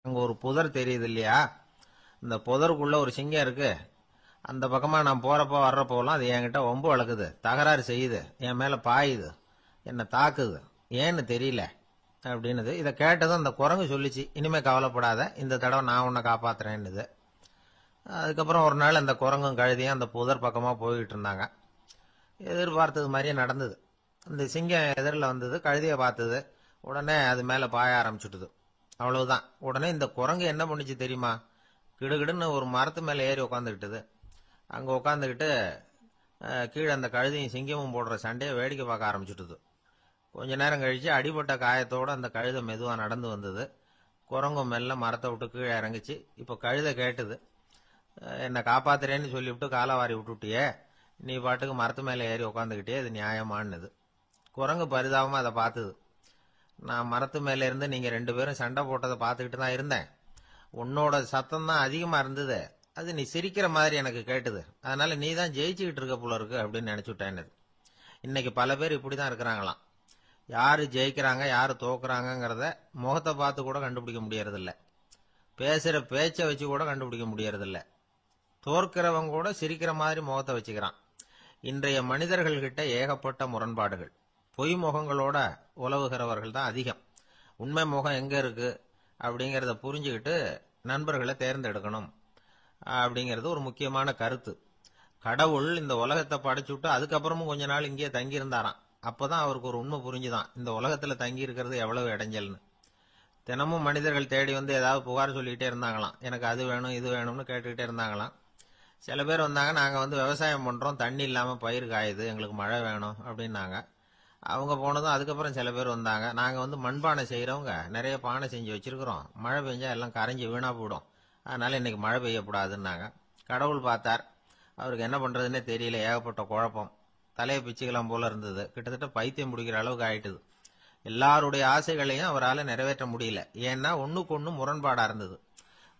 அங்க ஒரு புதர் தெரியுது இல்லையா, இந்த புதருக்குள்ள ஒரு சிங்கம் இருக்கு. அந்த பக்கமா நான் போறப்போ வர்றப்போலாம் அது என்கிட்ட வம்பு வளர்க்குது, தகராறு செய்யுது, என் மேல பாயுது, என்ன தாக்குது, ஏன்னு தெரியல அப்படின்னுது. இதை கேட்டதும் அந்த குரங்கு சொல்லிச்சு, இனிமே கவலைப்படாத, இந்த தடவை நான் உன்னை காப்பாத்துறேன்னுது. அதுக்கப்புறம் ஒரு நாள் அந்த குரங்கும் கழுதியும் அந்த புதர் பக்கமா போய்கிட்டு இருந்தாங்க. எதிர்பார்த்தது மாதிரியே நடந்தது. அந்த சிங்கம் எதிரில் வந்தது, கழுதியை பார்த்தது, உடனே அது மேல பாய ஆரம்பிச்சுட்டுது. அவ்வளவுதான். உடனே இந்த குரங்கு என்ன பண்ணுச்சு தெரியுமா, கிடுகிடுன்னு ஒரு மரத்து மேல ஏறி உட்காந்துக்கிட்டது. அங்க உட்காந்துக்கிட்டு கீழே அந்த கழுதையும் சிங்கமும் போடுற சண்டையை வேடிக்கை பார்க்க ஆரம்பிச்சுட்டுது. கொஞ்ச நேரம் கழிச்சு அடிபட்ட காயத்தோட அந்த கழுதை மெதுவா நடந்து வந்தது. குரங்கும் மெல்ல மரத்தை விட்டு கீழே இறங்குச்சு. இப்ப கழுதை கேட்டுது, என்னை காப்பாத்துறேன்னு சொல்லிவிட்டு காலை வாரி விட்டுட்டியே, நீ பாட்டுக்கு மரத்து மேல ஏறி உட்காந்துக்கிட்டே, இது நியாயமானது. குரங்கு பரிதாபமா அதை பார்த்தது. நான் மரத்து மேல இருந்து நீங்க 2 பேரும் சண்டை போட்டதை பார்த்துக்கிட்டு தான் இருந்தேன். உன்னோட சத்தம் தான் அதிகமா இருந்தது, அது நீ சிரிக்கிற மாதிரி எனக்கு கேட்டுது, அதனால நீ தான் ஜெயிச்சுக்கிட்டு இருக்க போல இருக்கு அப்படின்னு நினைச்சுட்டேன்னு. இன்னைக்கு பல பேர் இப்படிதான் இருக்கிறாங்களாம். யாரு ஜெயிக்கிறாங்க யாரு தோக்குறாங்கிறத முகத்தை பார்த்து கூட கண்டுபிடிக்க முடியறதில்ல, பேசுற பேச்சை வச்சு கூட கண்டுபிடிக்க முடியறதில்ல. தோற்கிறவங்க கூட சிரிக்கிற மாதிரி முகத்தை வச்சுக்கிறான். இன்றைய மனிதர்கள் கிட்ட ஏகப்பட்ட முரண்பாடுகள். பொய் முகங்களோட உலவுகிறவர்கள் தான் அதிகம். உண்மை முகம் எங்க இருக்கு அப்படிங்கறத புரிஞ்சுக்கிட்டு நண்பர்களை தேர்ந்தெடுக்கணும் அப்படிங்கிறது ஒரு முக்கியமான கருத்து. கடவுள் இந்த உலகத்தை படைச்சுட்டு அதுக்கப்புறமும் கொஞ்ச நாள் இங்கே தங்கி இருந்தாராம். அப்பதான் அவருக்கு ஒரு உண்மை புரிஞ்சுதான், இந்த உலகத்துல தங்கி இருக்கிறது எவ்வளவு இடைஞ்சல்னு. தினமும் மனிதர்கள் தேடி வந்து ஏதாவது புகார் சொல்லிக்கிட்டே இருந்தாங்களாம், எனக்கு அது வேணும் இது வேணும்னு கேட்டுக்கிட்டே இருந்தாங்களாம். சில பேர் வந்தாங்க, நாங்க வந்து விவசாயம் பண்றோம், தண்ணி இல்லாம பயிர் காயுது, எங்களுக்கு மழை வேணும் அப்படின்னாங்க. அவங்க போனதும் அதுக்கப்புறம் சில பேர் வந்தாங்க, நாங்க வந்து மண்பானை செய்யறவங்க, நிறைய பானை செஞ்சு வச்சிருக்கிறோம், மழை பெஞ்சா எல்லாம் கரைஞ்சி வீணா போயிடும், அதனால இன்னைக்கு மழை பெய்யக்கூடாதுன்னாங்க. கடவுள் பார்த்தார், அவருக்கு என்ன பண்றதுன்னே தெரியல, ஏகப்பட்ட குழப்பம், தலையை பிச்சுக்கலாம் போல இருந்தது, கிட்டத்தட்ட பைத்தியம் முடிக்கிற அளவுக்கு ஆயிட்டுது. எல்லாருடைய ஆசைகளையும் அவரால் நிறைவேற்ற முடியல, ஏன்னா ஒண்ணுக்கு ஒண்ணு முரண்பாடா இருந்தது.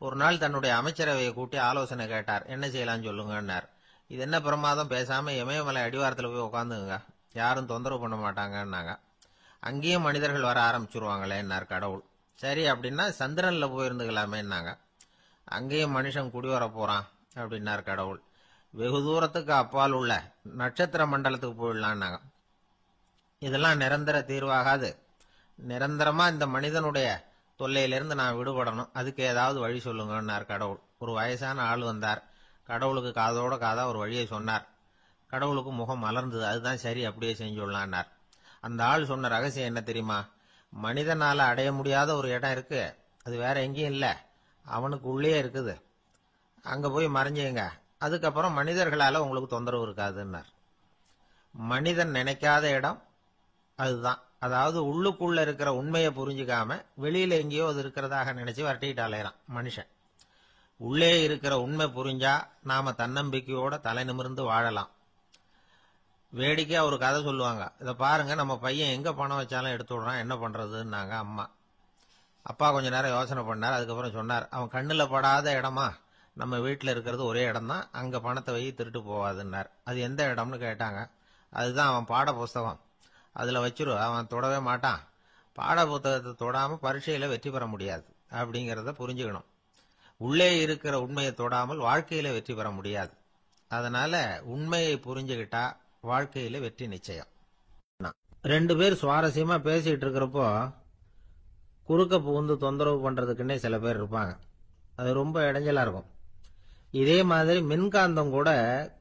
ஒரு நாள் தன்னுடைய அமைச்சரவையை கூட்டி ஆலோசனை கேட்டார், என்ன செய்யலாம்னு சொல்லுங்கன்னார். இது என்ன பிரமாதம், பேசாம இமயமலை அடிவாரத்துல போய் உட்காந்துங்க, யாரும் தொந்தரவு பண்ண மாட்டாங்கன்னாங்க. அங்கேயும் மனிதர்கள் வர ஆரம்பிச்சிருவாங்களேன்னார் கடவுள். சரி அப்படின்னா சந்திரன்ல போயிருந்துக்கலாமேன்னாங்க. அங்கேயும் மனுஷன் குடி வர போறான் அப்படின்னார் கடவுள். வெகு தூரத்துக்கு அப்பால் உள்ள நட்சத்திர மண்டலத்துக்கு போயிடலான்னாங்க. இதெல்லாம் நிரந்தர தீர்வாகாது, நிரந்தரமா இந்த மனிதனுடைய தொல்லையிலிருந்து நான் விடுபடணும், அதுக்கு ஏதாவது வழி சொல்லுங்கன்னார் கடவுள். ஒரு வயசான ஆள் வந்தார். கடவுளுக்கு காதோட காதா ஒரு வழியை சொன்னார். கடவுளுக்கு முகம் மலர்ந்தது. அதுதான் சரி, அப்படியே செஞ்சுடலான்னார். அந்த ஆள் சொன்ன ரகசியம் என்ன தெரியுமா, மனிதனால அடைய முடியாத ஒரு இடம் இருக்கு, அது வேற எங்கேயும் இல்ல, அவனுக்கு உள்ளே இருக்குது, அங்க போய் மறைஞ்சுங்க, அதுக்கப்புறம் மனிதர்களால உங்களுக்கு தொந்தரவு இருக்காதுன்னார். மனிதன் நினைக்காத இடம் அதுதான். அதாவது உள்ளுக்குள்ள இருக்கிற உண்மையை புரிஞ்சுக்காம வெளியில எங்கேயோ அது இருக்கிறதாக நினைச்சு வரட்டிட்டு அலையறான் மனுஷன். உள்ளே இருக்கிற உண்மை புரிஞ்சா நாம தன்னம்பிக்கையோட தலை நிமிர்ந்து வாழலாம். வேடிக்கையா ஒரு கதை சொல்லுவாங்க, இதை பாருங்க, நம்ம பையன் எங்க பணம் வச்சாலும் எடுத்து விடுறான், என்ன பண்றதுன்னாங்க அம்மா. அப்பா கொஞ்ச நேரம் யோசனை பண்ணார். அதுக்கப்புறம் சொன்னார், அவன் கண்ணுல படாத இடமா, நம்ம வீட்டுல இருக்கிறது ஒரே இடம் தான், அங்க பணத்தை வை, திருட்டு போவாதுன்னார். அது எந்த இடம்னு கேட்டாங்க. அதுதான் அவன் பாட புஸ்தகம், அதுல வச்சிரு, அவன் தொடவே மாட்டான், பாட புத்தகத்தை தொடாம பரீட்சையில வெற்றி பெற முடியாது அப்படிங்கறத புரிஞ்சுக்கணும். உள்ளே இருக்கிற உண்மையை தொடாமல் வாழ்க்கையில வெற்றி பெற முடியாது. அதனால உண்மையை புரிஞ்சுகிட்டா வாழ்க்கையில வெற்றி நிச்சயம். 2 பேர் சுவாரஸ்யமா பேசிட்டு இருக்கிறப்போ குறுக்க புகுந்து தொந்தரவு பண்றதுக்குன்னே சில பேர் இருப்பாங்க, அது ரொம்ப இடைஞ்சலா இருக்கும். இதே மாதிரி மின்காந்தம் கூட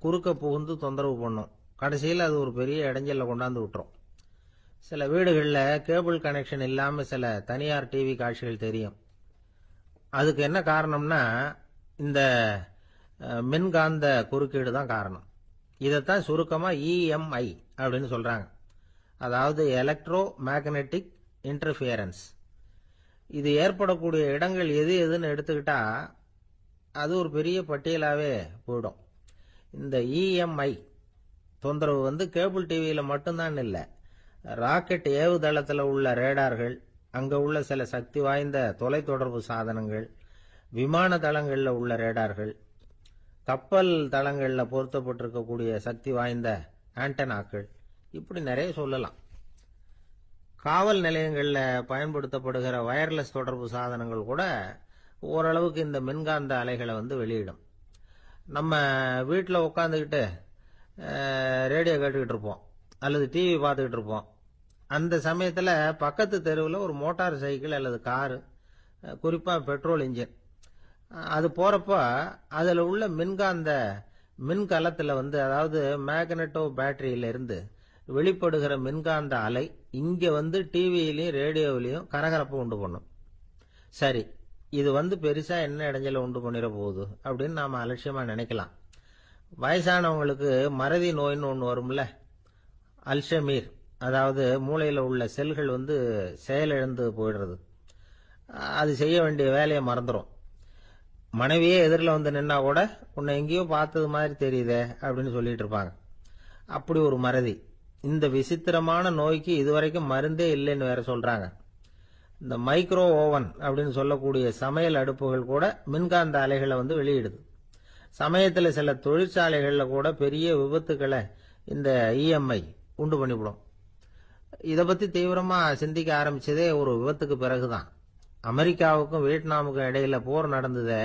குறுக்க புகுந்து தொந்தரவு பண்ணும், கடைசியில் அது ஒரு பெரிய இடைஞ்சல கொண்டாந்து விட்டுரும். சில வீடுகளில் கேபிள் கனெக்ஷன் இல்லாம சில தனியார் டிவி காட்சிகள் தெரியும். அதுக்கு என்ன காரணம்னா இந்த மின்காந்த குறுக்கீடு தான் காரணம். இதைத்தான் சுருக்கமா இஎம்ஐ அப்படின்னு சொல்றாங்க, அதாவது எலக்ட்ரோ மேக்னெட்டிக் இன்டர்ஃபியரன்ஸ். இது ஏற்படக்கூடிய இடங்கள் எது எதுன்னு எடுத்துக்கிட்டா அது ஒரு பெரிய பட்டியலாவே போயிடும். இந்த இஎம்ஐ தொந்தரவு வந்து கேபிள் டிவியில மட்டும்தான் இல்லை, ராக்கெட் ஏவுதளத்தில் உள்ள ரேடார்கள், அங்க உள்ள சில சக்தி வாய்ந்த தொலைத்தொடர்பு சாதனங்கள், விமான தளங்கள்ல உள்ள ரேடார்கள், கப்பல் தளங்கள்ல பொருத்தப்பட்டிருக்கக்கூடிய சக்தி வாய்ந்த ஆண்டனாக்கள், இப்படி நிறைய சொல்லலாம். காவல் நிலையங்கள்ல பயன்படுத்தப்படுகிற வயர்லெஸ் தொடர்பு சாதனங்கள் கூட ஓரளவுக்கு இந்த மின்காந்த அலைகளை வந்து வெளியிடும். நம்ம வீட்டில் உட்காந்துக்கிட்டு ரேடியோ கேட்டுக்கிட்டு இருப்போம் அல்லது டிவி பார்த்துக்கிட்டு இருப்போம். அந்த சமயத்தில் பக்கத்து தெருவில் ஒரு மோட்டார் சைக்கிள் அல்லது காரு, குறிப்பாக பெட்ரோல் இன்ஜின், அது போகிறப்ப அதில் உள்ள மின்கலத்தில் வந்து, அதாவது மேக்னட்டோ பேட்டரியிலிருந்து வெளிப்படுகிற மின்காந்த அலை இங்கே வந்து டிவியிலையும் ரேடியோவிலையும் கரகரப்பை உண்டு பண்ணும். சரி, இது வந்து பெருசா என்ன இடைஞ்சலை உண்டு பண்ணிட போகுது அப்படின்னு நாம அலட்சியமா நினைக்கலாம். வயசானவங்களுக்கு மறதி நோயின்னு ஒன்று வரும்ல, அல்ஷமீர், அதாவது மூளையில் உள்ள செல்கள் வந்து செயலிழந்து போயிடுறது. அது செய்ய வேண்டிய வேலையை மறந்துடும். மனைவியே எதிரில் வந்து நின்னா கூட உன்னை எங்கேயோ பார்த்தது மாதிரி தெரியுதே அப்படின்னு சொல்லிட்டு இருப்பாங்க. அப்படி ஒரு மறதி. இந்த விசித்திரமான நோய்க்கு இதுவரைக்கும் மருந்தே இல்லைன்னு வேற சொல்றாங்க. இந்த மைக்ரோ ஓவன் அப்படின்னு சொல்லக்கூடிய சமையல் அடுப்புகள் கூட மின்காந்த அலைகளை வந்து வெளியிடுது. சமயத்தில் சில தொழிற்சாலைகளில் கூட பெரிய விபத்துக்களை இந்த இஎம்ஐ உண்டு பண்ணிவிடும். இதை பற்றி தீவிரமாக சிந்திக்க ஆரம்பிச்சதே ஒரு விபத்துக்கு பிறகுதான். அமெரிக்காவுக்கும் வியட்நாமுக்கும் இடையில போர் நடந்ததே,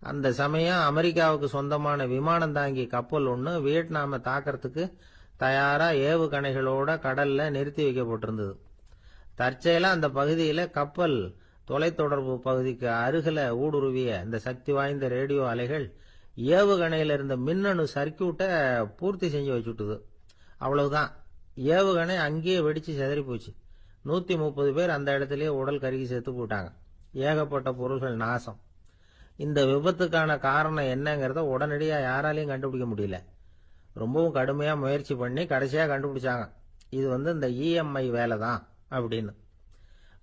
அந்த சமயம் அமெரிக்காவுக்கு சொந்தமான விமானம் தாங்கி கப்பல் ஒன்று வியட்நாமை தாக்கிறதுக்கு தயாரா ஏவுகணைகளோட கடல்ல நிறுத்தி வைக்கப்பட்டிருந்தது. தற்செயலா அந்த பகுதியில கப்பல் தொலைத்தொடர்பு பகுதிக்கு அருகில ஊடுருவிய இந்த சக்தி வாய்ந்த ரேடியோ அலைகள் ஏவுகணையில இருந்த மின்னணு சர்க்கியூட்டை பூர்த்தி செஞ்சு வச்சுட்டுது. அவ்வளவுதான், ஏவுகணை அங்கேயே வெடிச்சு செதறி போச்சு. 130 பேர் அந்த இடத்திலேயே உடல் கருகி செத்து போட்டாங்க. ஏகப்பட்ட பொருள்கள் நாசம். இந்த விபத்துக்கான காரணம் என்னங்கிறத உடனடியா யாராலையும் கண்டுபிடிக்க முடியல. ரொம்பவும் கடுமையா முயற்சி பண்ணி கடைசியா கண்டுபிடிச்சாங்க, இது வந்து இந்த இஎம்ஐ வேலை தான் அப்படின்னு.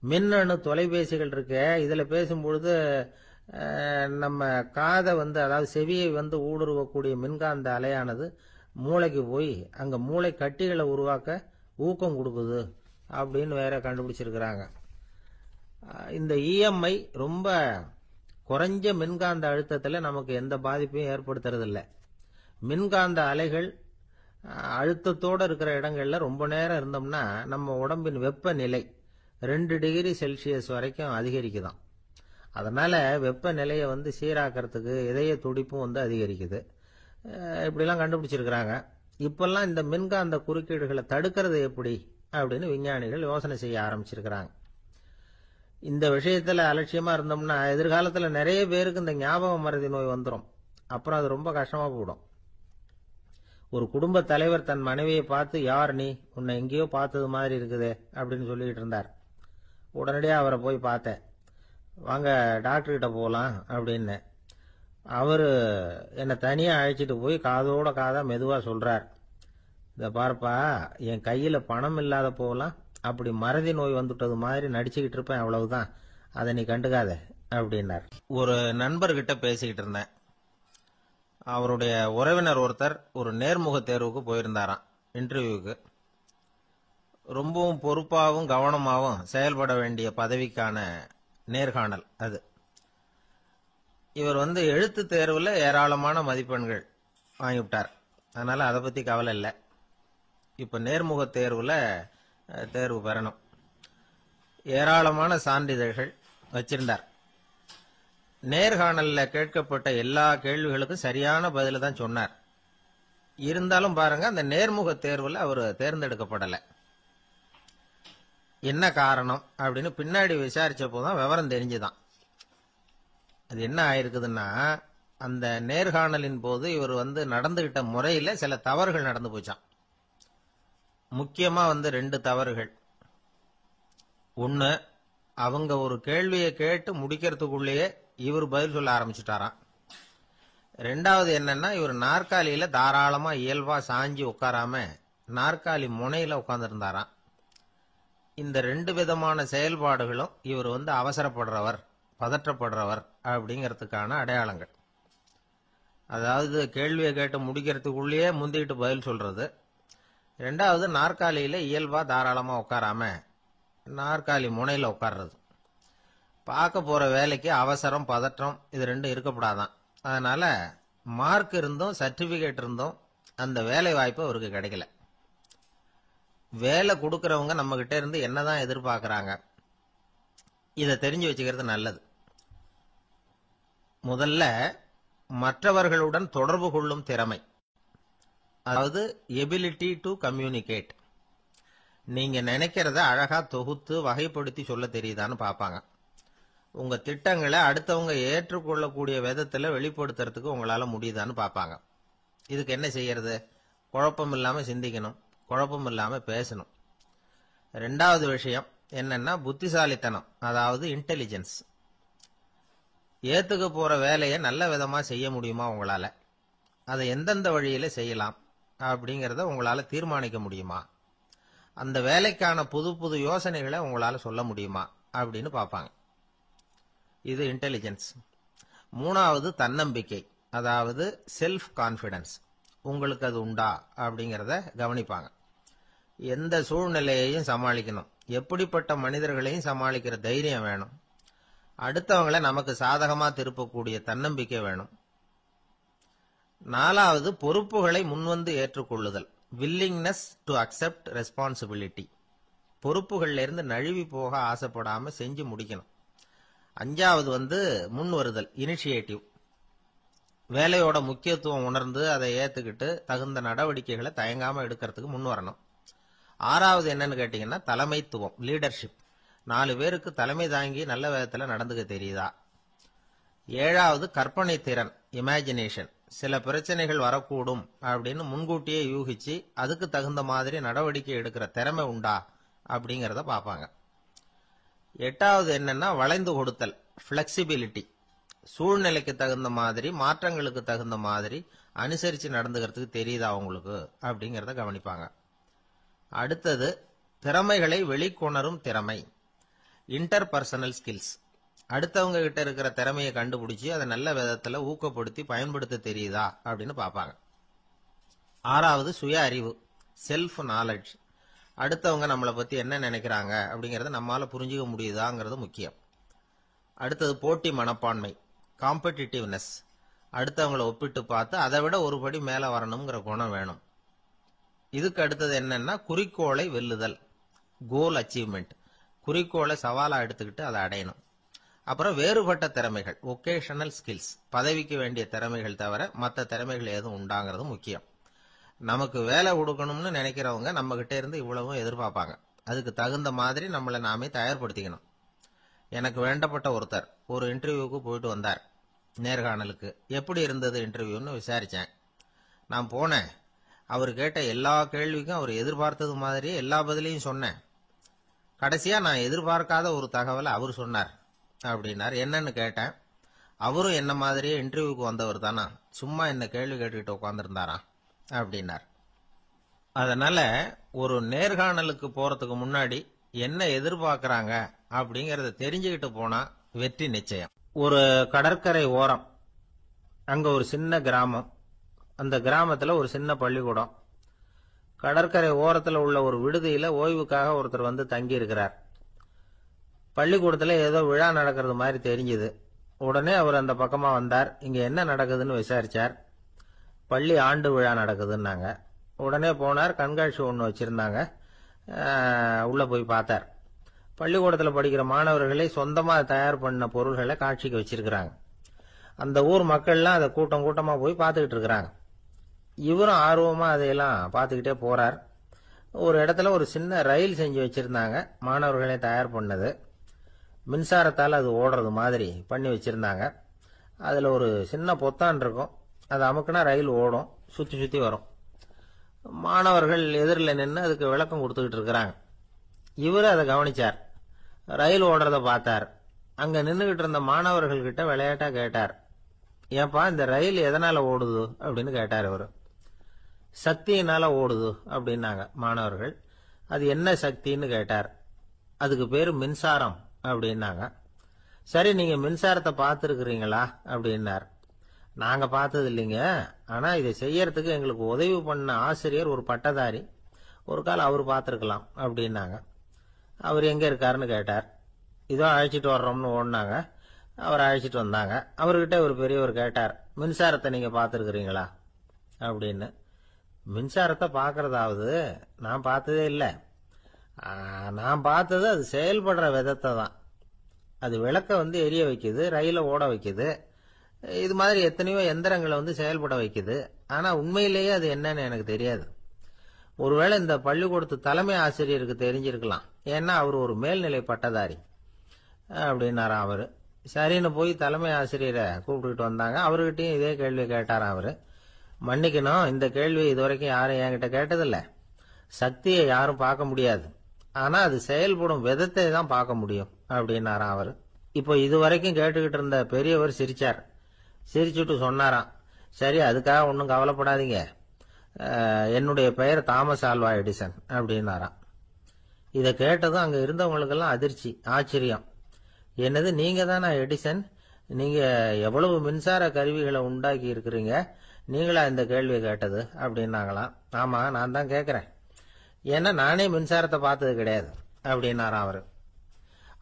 மின்னணு தொலைபேசிகள் இருக்க, இதுல பேசும்பொழுது நம்ம காதை வந்து, அதாவது செவியை வந்து ஊடுருவக்கூடிய மின்காந்த அலையானது மூளைக்கு போய் அங்க மூளை கட்டிகளை உருவாக்க ஊக்கம் கொடுக்குது அப்படின்னு வேற கண்டுபிடிச்சிருக்கிறாங்க. இந்த இஎம்ஐ ரொம்ப குறைஞ்ச மின்காந்த அழுத்தத்தில் நமக்கு எந்த பாதிப்பையும் ஏற்படுத்துறதில்லை. மின்காந்த அலைகள் அழுத்தத்தோடு இருக்கிற இடங்கள்ல ரொம்ப நேரம் இருந்தோம்னா நம்ம உடம்பின் வெப்பநிலை 2 டிகிரி செல்சியஸ் வரைக்கும் அதிகரிக்குதாம். அதனால வெப்பநிலையை வந்து சீராக்கிறதுக்கு இதய துடிப்பும் வந்து அதிகரிக்குது. இப்படிலாம் கண்டுபிடிச்சிருக்கிறாங்க. இப்பெல்லாம் இந்த மின்காந்த குறுக்கீடுகளை தடுக்கிறது எப்படி அப்படின்னு விஞ்ஞானிகள் யோசனை செய்ய ஆரம்பிச்சிருக்கிறாங்க. இந்த விஷயத்துல அலட்சியமா இருந்தோம்னா எதிர்காலத்துல நிறைய பேருக்கு இந்த ஞாபக மறதி நோய் வந்துடும். அப்புறம் அது ரொம்ப கஷ்டமா போயிடும். ஒரு குடும்ப தலைவர் தன் மனைவியை பார்த்து, யார் நீ, உன்னை எங்கேயோ பார்த்தது மாதிரி இருக்குதே அப்படின்னு சொல்லிட்டு இருந்தார். உடனடியாக அவரை போய் பார்த்தேன். வாங்க டாக்டர்கிட்ட போகலாம் அப்படின்னு. அவரு என்னை தனியாக அழைச்சிட்டு போய் காதோட காதா மெதுவாக சொல்றார், இதை பார்ப்பா, என் கையில் பணம் இல்லாத போகலாம், அப்படி மறதி நோய் வந்துட்டது மாதிரி நடிச்சுக்கிட்டு இருப்பேன், அவ்வளவுதான், அதை நீ கண்டுக்காத அப்படின்னார். ஒரு நண்பர்கிட்ட பேசிக்கிட்டு இருந்தேன். அவருடைய உறவினர் ஒருத்தர் ஒரு நேர்முக தேர்வுக்கு போயிருந்தாராம், இன்டர்வியூக்கு. ரொம்பவும் பொறுப்பாகவும் கவனமாகவும் செயல்பட வேண்டிய பதவிக்கான நேர்காணல் அது. இவர் வந்து எழுத்து தேர்வில் ஏராளமான மதிப்பெண்கள் வாங்கிவிட்டார். அதனால அதை பற்றி கவலை இல்லை. இப்போ நேர்முக தேர்வில் தேர்வு பெறணும். ஏராளமான சான்றிதழ்கள் வச்சிருந்தார். நேர்காணல்ல கேட்கப்பட்ட எல்லா கேள்விகளுக்கும் சரியான பதில தான் சொன்னார். இருந்தாலும் பாருங்க, அந்த நேர்முக தேர்வில் அவர் தேர்ந்தெடுக்கப்படலை. என்ன காரணம் அப்படின்னு பின்னாடி விசாரிச்ச போதுதான் விவரம் தெரிஞ்சுதான். அது என்ன ஆயிருக்குதுன்னா, அந்த நேர்காணலின் போது இவர் வந்து நடந்துகிட்ட முறையில சில தவறுகள் நடந்து போச்சான். முக்கியமா வந்து 2 தவறுகள். ஒன்னு, அவங்க ஒரு கேள்வியை கேட்டு முடிக்கிறதுக்குள்ளேயே இவர் பதில் சொல்ல ஆரம்பிச்சுட்டாராம். 2வது என்னன்னா, இவர் நாற்காலியில தாராளமா இயல்பா சாஞ்சி உட்காராம நாற்காலி முனையில உட்கார்ந்து இருந்தாராம். இந்த 2 விதமான செயல்பாடுகளும் இவர் வந்து அவசரப்படுறவர், பதற்றப்படுறவர் அப்படிங்கிறதுக்கான அடையாளங்கள். அதாவது கேள்வியை கேட்டு முடிக்கிறதுக்குள்ளேயே முந்திட்டு பதில் சொல்றது. 2வது, நாற்காலியில இயல்பா தாராளமா உட்காராம நாற்காலி முனையில உட்கார்றது. பார்க்க போற வேலைக்கு அவசரம், பதற்றம் இது 2 இருக்கப்படாதான். அதனால மார்க் இருந்தும் சர்டிபிகேட் இருந்தும் அந்த வேலை வாய்ப்பு அவருக்கு கிடைக்கல. வேலை கொடுக்கறவங்க நம்ம கிட்ட இருந்து என்னதான் எதிர்பார்க்கறாங்க, இதை தெரிஞ்சு வச்சுக்கிறது நல்லது. முதல்ல மற்றவர்களுடன் தொடர்பு கொள்ளும் திறமை, அதாவது எபிலிட்டி டு கம்யூனிகேட். நீங்க நினைக்கிறத அழகா தொகுத்து வகைப்படுத்தி சொல்ல தெரியுதான்னு பார்ப்பாங்க. உங்க திட்டங்களை அடுத்தவங்க ஏற்றுக்கொள்ளக்கூடிய விதத்துல வெளிப்படுத்துறதுக்கு உங்களால முடியுதான்னு பார்ப்பாங்க. இதுக்கு என்ன செய்யறது? குழப்பம் இல்லாம சிந்திக்கணும், குழப்பம் இல்லாம பேசணும். ரெண்டாவது விஷயம் என்னன்னா புத்திசாலித்தனம், அதாவது இன்டெலிஜென்ஸ். ஏத்துக்க போற வேலையை நல்ல விதமா செய்ய முடியுமா உங்களால? அதை எந்தெந்த வழியில செய்யலாம் அப்படிங்கறத உங்களால தீர்மானிக்க முடியுமா? அந்த வேலைக்கான புது புது யோசனைகளை உங்களால சொல்ல முடியுமா அப்படின்னு பார்ப்பாங்க. இது இன்டெலிஜென்ஸ். மூணாவது தன்னம்பிக்கை, அதாவது செல்ஃப் கான்பிடன்ஸ். உங்களுக்கு அது உண்டா அப்படிங்கறத கவனிப்பாங்க. எந்த சூழ்நிலையையும் சமாளிக்கணும், எப்படிப்பட்ட மனிதர்களையும் சமாளிக்கிற தைரியம் வேணும், அடுத்தவங்களை நமக்கு சாதகமா திருப்பக்கூடிய தன்னம்பிக்கை வேணும். நாலாவது பொறுப்புகளை முன்வந்து ஏற்றுக்கொள்ளுதல், வில்லிங்னஸ் டு அக்செப்ட் ரெஸ்பான்சிபிலிட்டி. பொறுப்புகள்ல இருந்து நழுவி போக ஆசைப்படாம செஞ்சு முடிக்கணும். அஞ்சாவது முன் வருதல், இனிஷியேட்டிவ். வேலையோட முக்கியத்துவம் உணர்ந்து அதை ஏத்துக்கிட்டு தகுந்த நடவடிக்கைகளை தயங்காம எடுக்கிறதுக்கு முன் வரணும். ஆறாவது என்னன்னு கேட்டீங்கன்னா தலைமைத்துவம், லீடர்ஷிப். 4 பேருக்கு தலைமை தாங்கி நல்ல விதத்துல நடந்துக்க தெரியுதா? ஏழாவது கற்பனை திறன், இமேஜினேஷன். சில பிரச்சனைகள் வரக்கூடும் அப்படின்னு முன்கூட்டியே யூகிச்சு அதுக்கு தகுந்த மாதிரி நடவடிக்கை எடுக்கிற திறமை உண்டா அப்படிங்கறத பார்ப்பாங்க. எட்டாவது என்னன்னா வளைந்து கொடுத்தல், பிளெக்சிபிலிட்டி. சூழ்நிலைக்கு தகுந்த மாதிரி, மாற்றங்களுக்கு தகுந்த மாதிரி அனுசரிச்சு நடந்துக்கிறதுக்கு தெரியுதா உங்களுக்கு அப்படிங்கறத கவனிப்பாங்க. அடுத்தது திறமைகளை வெளிக்கொணரும் திறமை, இன்டர்பர்சனல் ஸ்கில்ஸ். அடுத்தவங்க கிட்ட இருக்கிற திறமையை கண்டுபிடிச்சு அதை நல்ல விதத்துல ஊக்கப்படுத்தி பயன்படுத்த தெரியுதா அப்படின்னு பார்ப்பாங்க. ஆறாவது சுய அறிவு, செல்ஃப் நாலேஜ். அடுத்தவங்க நம்மளை பத்தி என்ன நினைக்கிறாங்க அப்படிங்கறத நம்மால புரிஞ்சுக்க முடியுதாங்கிறது முக்கியம். அடுத்தது போட்டி மனப்பான்மை, காம்படிட்டிவ்னஸ். அடுத்தவங்களை ஒப்பிட்டு பார்த்து அதை விட ஒரு படி மேல வரணுங்கிற குணம் வேணும். இதுக்கு அடுத்தது என்னன்னா குறிக்கோளை வெல்லுதல், கோல் அச்சீவ்மெண்ட். குறிக்கோளை சவாலா எடுத்துக்கிட்டு அதை அடையணும். அப்புறம் வேறுபட்ட திறமைகள், ஒகேஷனல் ஸ்கில்ஸ். பதவிக்கு வேண்டிய திறமைகள் தவிர மற்ற திறமைகள் ஏதும் உண்டாங்கிறது முக்கியம். நமக்கு வேலை கொடுக்கணும்னு நினைக்கிறவங்க நம்ம கிட்ட இருந்து இவ்வளவும் எதிர்பார்ப்பாங்க. அதுக்கு தகுந்த மாதிரி நம்மளை நாமே தயார்படுத்திக்கணும். எனக்கு வேண்டப்பட்ட ஒருத்தர் ஒரு இன்டர்வியூக்கு போயிட்டு வந்தார், நேர்காணலுக்கு. எப்படி இருந்தது இன்டர்வியூன்னு விசாரிச்சேன். நான் போனேன். அவர் கேட்ட எல்லா கேள்விக்கும் அவர் எதிர்பார்த்தது மாதிரியே எல்லா பதிலையும் சொன்னேன். கடைசியா நான் எதிர்பார்க்காத ஒரு தகவலை அவர் சொன்னார் அப்படின்னார். என்னன்னு கேட்டேன். அவரும் என்ன மாதிரியே இன்டர்வியூக்கு வந்தவர் தானா, சும்மா என்ன கேள்வி கேட்டுக்கிட்டு உட்காந்துருந்தாராம் அப்படின்னார். அதனால ஒரு நேர்காணலுக்கு போறதுக்கு முன்னாடி என்ன எதிர்பார்க்கறாங்க அப்படிங்கறத தெரிஞ்சுக்கிட்டு போனா வெற்றி நிச்சயம். ஒரு கடற்கரை ஓரம், அங்க ஒரு சின்ன கிராமம். அந்த கிராமத்துல ஒரு சின்ன பள்ளிக்கூடம். கடற்கரை ஓரத்துல உள்ள ஒரு விடுதியில ஓய்வுக்காக ஒருத்தர் வந்து தங்கி இருக்கிறார். பள்ளிக்கூடத்துல ஏதோ விழா நடக்கிறது மாதிரி தெரிஞ்சது. உடனே அவர் அந்த பக்கமா வந்தார். இங்க என்ன நடக்குதுன்னு விசாரிச்சார். பள்ளி ஆண்டு விழா நடக்குதுன்னாங்க. உடனே போனார். கண்காட்சி ஒன்று வச்சிருந்தாங்க. உள்ள போய் பார்த்தார். பள்ளிக்கூடத்தில் படிக்கிற மாணவர்களை சொந்தமா தயார் பண்ண பொருள்களை காட்சிக்கு வச்சிருக்கிறாங்க. அந்த ஊர் மக்கள்லாம் அதை கூட்டம் கூட்டமா போய் பார்த்துக்கிட்டு இருக்கிறாங்க. இவரும் ஆர்வமா அதையெல்லாம் பார்த்துக்கிட்டே போறார். ஒரு இடத்துல ஒரு சின்ன ரயில் செஞ்சு வச்சிருந்தாங்க, மாணவர்களே தயார் பண்ணது. மின்சாரத்தால் அது ஓடுறது மாதிரி பண்ணி வச்சிருந்தாங்க. அதுல ஒரு சின்ன பொத்தான் இருக்கும். அது அமுக்குனா ரயில் ஓடும், சுத்தி சுத்தி வரும். மாணவர்கள் எதிரில் நின்று அதுக்கு விளக்கம் கொடுத்துக்கிட்டு இருக்கிறாங்க. இவரு அதை கவனிச்சார். ரயில் ஓடுறத பார்த்தார். அங்க நின்றுகிட்டு இருந்த மாணவர்கள் கிட்ட விளையாட்டா கேட்டார், ஏன்பா இந்த ரயில் எதனால ஓடுது அப்படின்னு கேட்டார். இவரு சக்தியினால ஓடுது அப்படின்னாங்க மாணவர்கள். அது என்ன சக்தின்னு கேட்டார். அதுக்கு பேரு மின்சாரம் அப்படின்னாங்க. சரி, நீங்க மின்சாரத்தை பார்த்துருக்கிறீங்களா அப்படின்னார். நாங்க பார்த்தது இல்லைங்க, ஆனா இதை செய்யறதுக்கு எங்களுக்கு உதவி பண்ண ஆசிரியர் ஒரு பட்டதாரி, ஒரு கால் அவர் பார்த்துருக்கலாம் அப்படின்னாங்க. அவர் எங்க இருக்காருன்னு கேட்டார். இதோ அழைச்சிட்டு வர்றோம்னு ஓடினாங்க. அவர் அழைச்சிட்டு வந்தாங்க. அவர்கிட்ட ஒரு பெரியவர் கேட்டார், மின்சாரத்தை நீங்க பார்த்துருக்கிறீங்களா அப்படின்னு. மின்சாரத்தை பார்க்கறதாவது நான் பார்த்ததே இல்லை. நான் பார்த்தது அது செயல்படுற விதத்தை தான். அது விளக்க எரிய வைக்குது, ரயில ஓட வைக்குது. இது மாதிரி எத்தனையோ எந்திரங்களை செயல்பட வைக்குது. ஆனா உண்மையிலேயே அது என்னன்னு எனக்கு தெரியாது. ஒருவேளை இந்த பள்ளிக்கூடத்து தலைமை ஆசிரியருக்கு தெரிஞ்சிருக்கலாம். ஏன்னா அவர் ஒரு மேல்நிலை பட்டதாரி அப்படின்னாராம் அவரு. சரின்னு போய் தலைமை ஆசிரியரை கூப்பிட்டுக்கிட்டு வந்தாங்க. அவர்கிட்டயும் இதே கேள்வி கேட்டாராம் அவரு. மன்னிக்கணும், இந்த கேள்வி இதுவரைக்கும் யாரும் என்கிட்ட கேட்டதில்ல. சக்தியை யாரும் பார்க்க முடியாது, ஆனா அது செயல்படும் விதத்தை தான் பார்க்க முடியும் அப்படின்னாராம் அவரு. இப்போ இதுவரைக்கும் கேட்டுக்கிட்டு இருந்த பெரியவர் சிரிச்சார். சிரிச்சுட்டு சொன்னாராம், சரி அதுக்காக ஒன்றும் கவலைப்படாதீங்க, என்னுடைய பெயர் தாமஸ் ஆல்வா எடிசன் அப்படின்னாராம். இதை கேட்டதும் அங்க இருந்தவங்களுக்கெல்லாம் அதிர்ச்சி, ஆச்சரியம். என்னது, நீங்க தானா எடிசன்? நீங்க எவ்வளவு மின்சார கருவிகளை உண்டாக்கி இருக்கிறீங்க, நீங்களா இந்த கேள்வியை கேட்டது அப்படின்னாங்களாம். ஆமா, நான் தான் கேட்கிறேன், ஏன்னா நானே மின்சாரத்தை பார்த்தது கிடையாது அப்படின்னாராம் அவரு.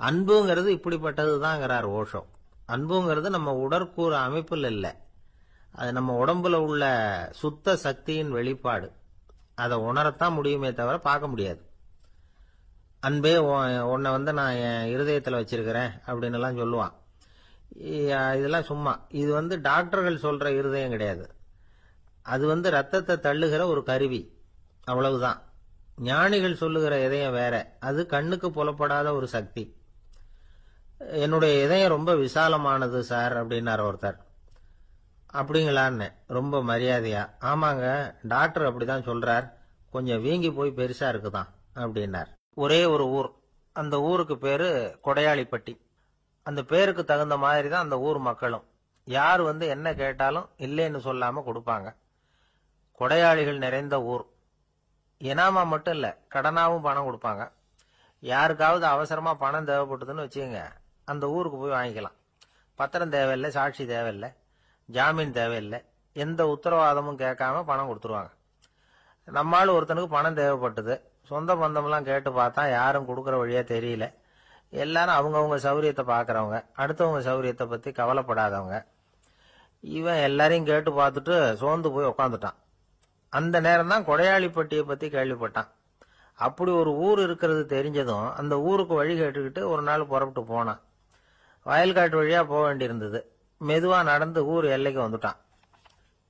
அன்புங்கிறது இப்படிப்பட்டதுதாங்கிறார் ஓஷோ. அன்புங்கிறது நம்ம உடற்கூறு அமைப்பில் இல்லை, அது நம்ம உடம்புல உள்ள சுத்த சக்தியின் வெளிப்பாடு. அதை உணரத்தான் முடியுமே தவிர பார்க்க முடியாது. அன்பே உன்னை நான் என் இருதயத்தில் வச்சிருக்கிறேன் அப்படின்னு எல்லாம் சொல்லுவான். இதெல்லாம் சும்மா. இது டாக்டர்கள் சொல்ற இருதயம் கிடையாது. அது ரத்தத்தை தள்ளுகிற ஒரு கருவி, அவ்வளவுதான். ஞானிகள் சொல்லுகிற இதயம் வேற, அது கண்ணுக்கு புலப்படாத ஒரு சக்தி. என்னுடைய இதயம் ரொம்ப விசாலமானது சார் அப்படின்னார் ஒருத்தர். அப்படிங்களான்னு ரொம்ப மரியாதையா, ஆமாங்க டாக்டர் அப்படிதான் சொல்றார், கொஞ்சம் வீங்கி போய் பெருசா இருக்குதான் அப்படின்னார். ஒரே ஒரு ஊர், அந்த ஊருக்கு பேரு கொடையாளிப்பட்டி. அந்த பேருக்கு தகுந்த மாதிரி தான் அந்த ஊர் மக்களும். யார் என்ன கேட்டாலும் இல்லைன்னு சொல்லாம கொடுப்பாங்க. கொடையாளிகள் நிறைந்த ஊர். இனாமா மட்டும் இல்ல, கடனாவும் பணம் கொடுப்பாங்க. யாருக்காவது அவசரமா பணம் தேவைப்பட்டதுன்னு வச்சுக்கோங்க, அந்த ஊருக்கு போய் வாங்கிக்கலாம். பத்திரம் தேவையில்லை, சாட்சி தேவையில்லை, ஜாமீன் தேவையில்லை, எந்த உத்தரவாதமும் கேட்காம பணம் கொடுத்துருவாங்க. நம்மால் ஒருத்தனுக்கு பணம் தேவைப்பட்டது, சொந்த பந்தம்லாம் கேட்டு பார்த்தா யாரும் கொடுக்கற வழியா தெரியல. எல்லாரும் அவங்கவுங்க சௌரியத்தை பாக்குறவங்க, அடுத்தவங்க சௌரியத்தை பத்தி கவலைப்படாதவங்க. இவன் எல்லாரையும் கேட்டு பார்த்துட்டு சோர்ந்து போய் உக்காந்துட்டான். அந்த நேரம் தான் கொடையாளிப்பட்டியை பத்தி கேள்விப்பட்டான். அப்படி ஒரு ஊர் இருக்கிறது தெரிஞ்சதும் அந்த ஊருக்கு வழி கேட்டுக்கிட்டு ஒரு நாள் புறப்பட்டு போனான். வயல்காட்டு வழியா போக வேண்டியிருந்தது. மெதுவா நடந்து ஊர் எல்லைக்கு வந்துட்டான்.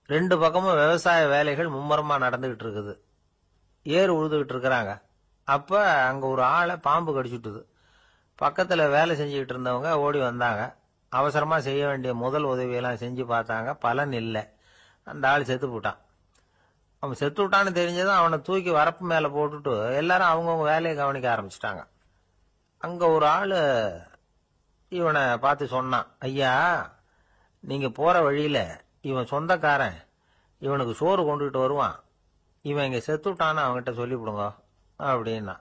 ரெண்டு பக்கமும் விவசாய வேலைகள் மும்முரமா நடந்துகிட்டு இருக்குது. ஏறு உழுதுகிட்டு இருக்கிறாங்க. அப்ப அங்க ஒரு ஆளை பாம்பு கடிச்சுட்டுது. பக்கத்துல வேலை செஞ்சுக்கிட்டு இருந்தவங்க ஓடி வந்தாங்க. அவசரமா செய்ய வேண்டிய முதல் உதவியெல்லாம் செஞ்சு பார்த்தாங்க, பலன் இல்லை. அந்த ஆள் செத்து போட்டான். அவன் செத்து விட்டான்னு தெரிஞ்சதும் அவனை தூக்கி வரப்பு மேல போட்டுட்டு எல்லாரும் அவங்கவுங்க வேலையை கவனிக்க ஆரம்பிச்சிட்டாங்க. அங்க ஒரு ஆளு இவனை பார்த்து சொன்னான், ஐயா நீங்க போற வழியில இவன் சொந்தக்காரன், இவனுக்கு சோறு கொண்டுகிட்டு வருவான், இவன் இங்க செத்துட்டான்னு அவன்கிட்ட சொல்லிவிடுங்க அப்படின்னா.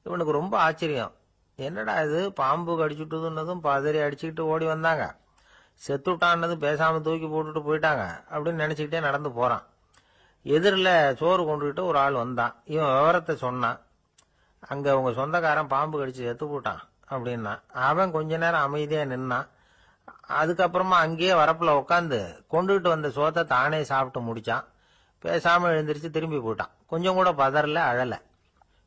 இவனுக்கு ரொம்ப ஆச்சரியம், என்னடா இது பாம்பு கடிச்சுட்டுதுன்னதும் பதறி அடிச்சுக்கிட்டு ஓடி வந்தாங்க, செத்துட்டான்னதும் பேசாம தூக்கி போட்டுட்டு போயிட்டாங்க அப்படின்னு நினைச்சுக்கிட்டே நடந்து போறான். எதிரில் சோறு கொண்டுகிட்டு ஒரு ஆள் வந்தான். இவன் விவரத்தை சொன்னான். அங்க உங்க சொந்தக்காரன் பாம்பு கடிச்சு செத்து போட்டான் அப்படின்னா. அவன் கொஞ்ச நேரம் அமைதியா நின்னான். அதுக்கப்புறமா அங்கேயே வரப்புல உட்காந்து கொண்டுகிட்டு வந்த சோத்தை தானே சாப்பிட்டு முடிச்சான். பேசாம எழுந்திரிச்சு திரும்பி போயிட்டான். கொஞ்சம் கூட பதறல, அழல.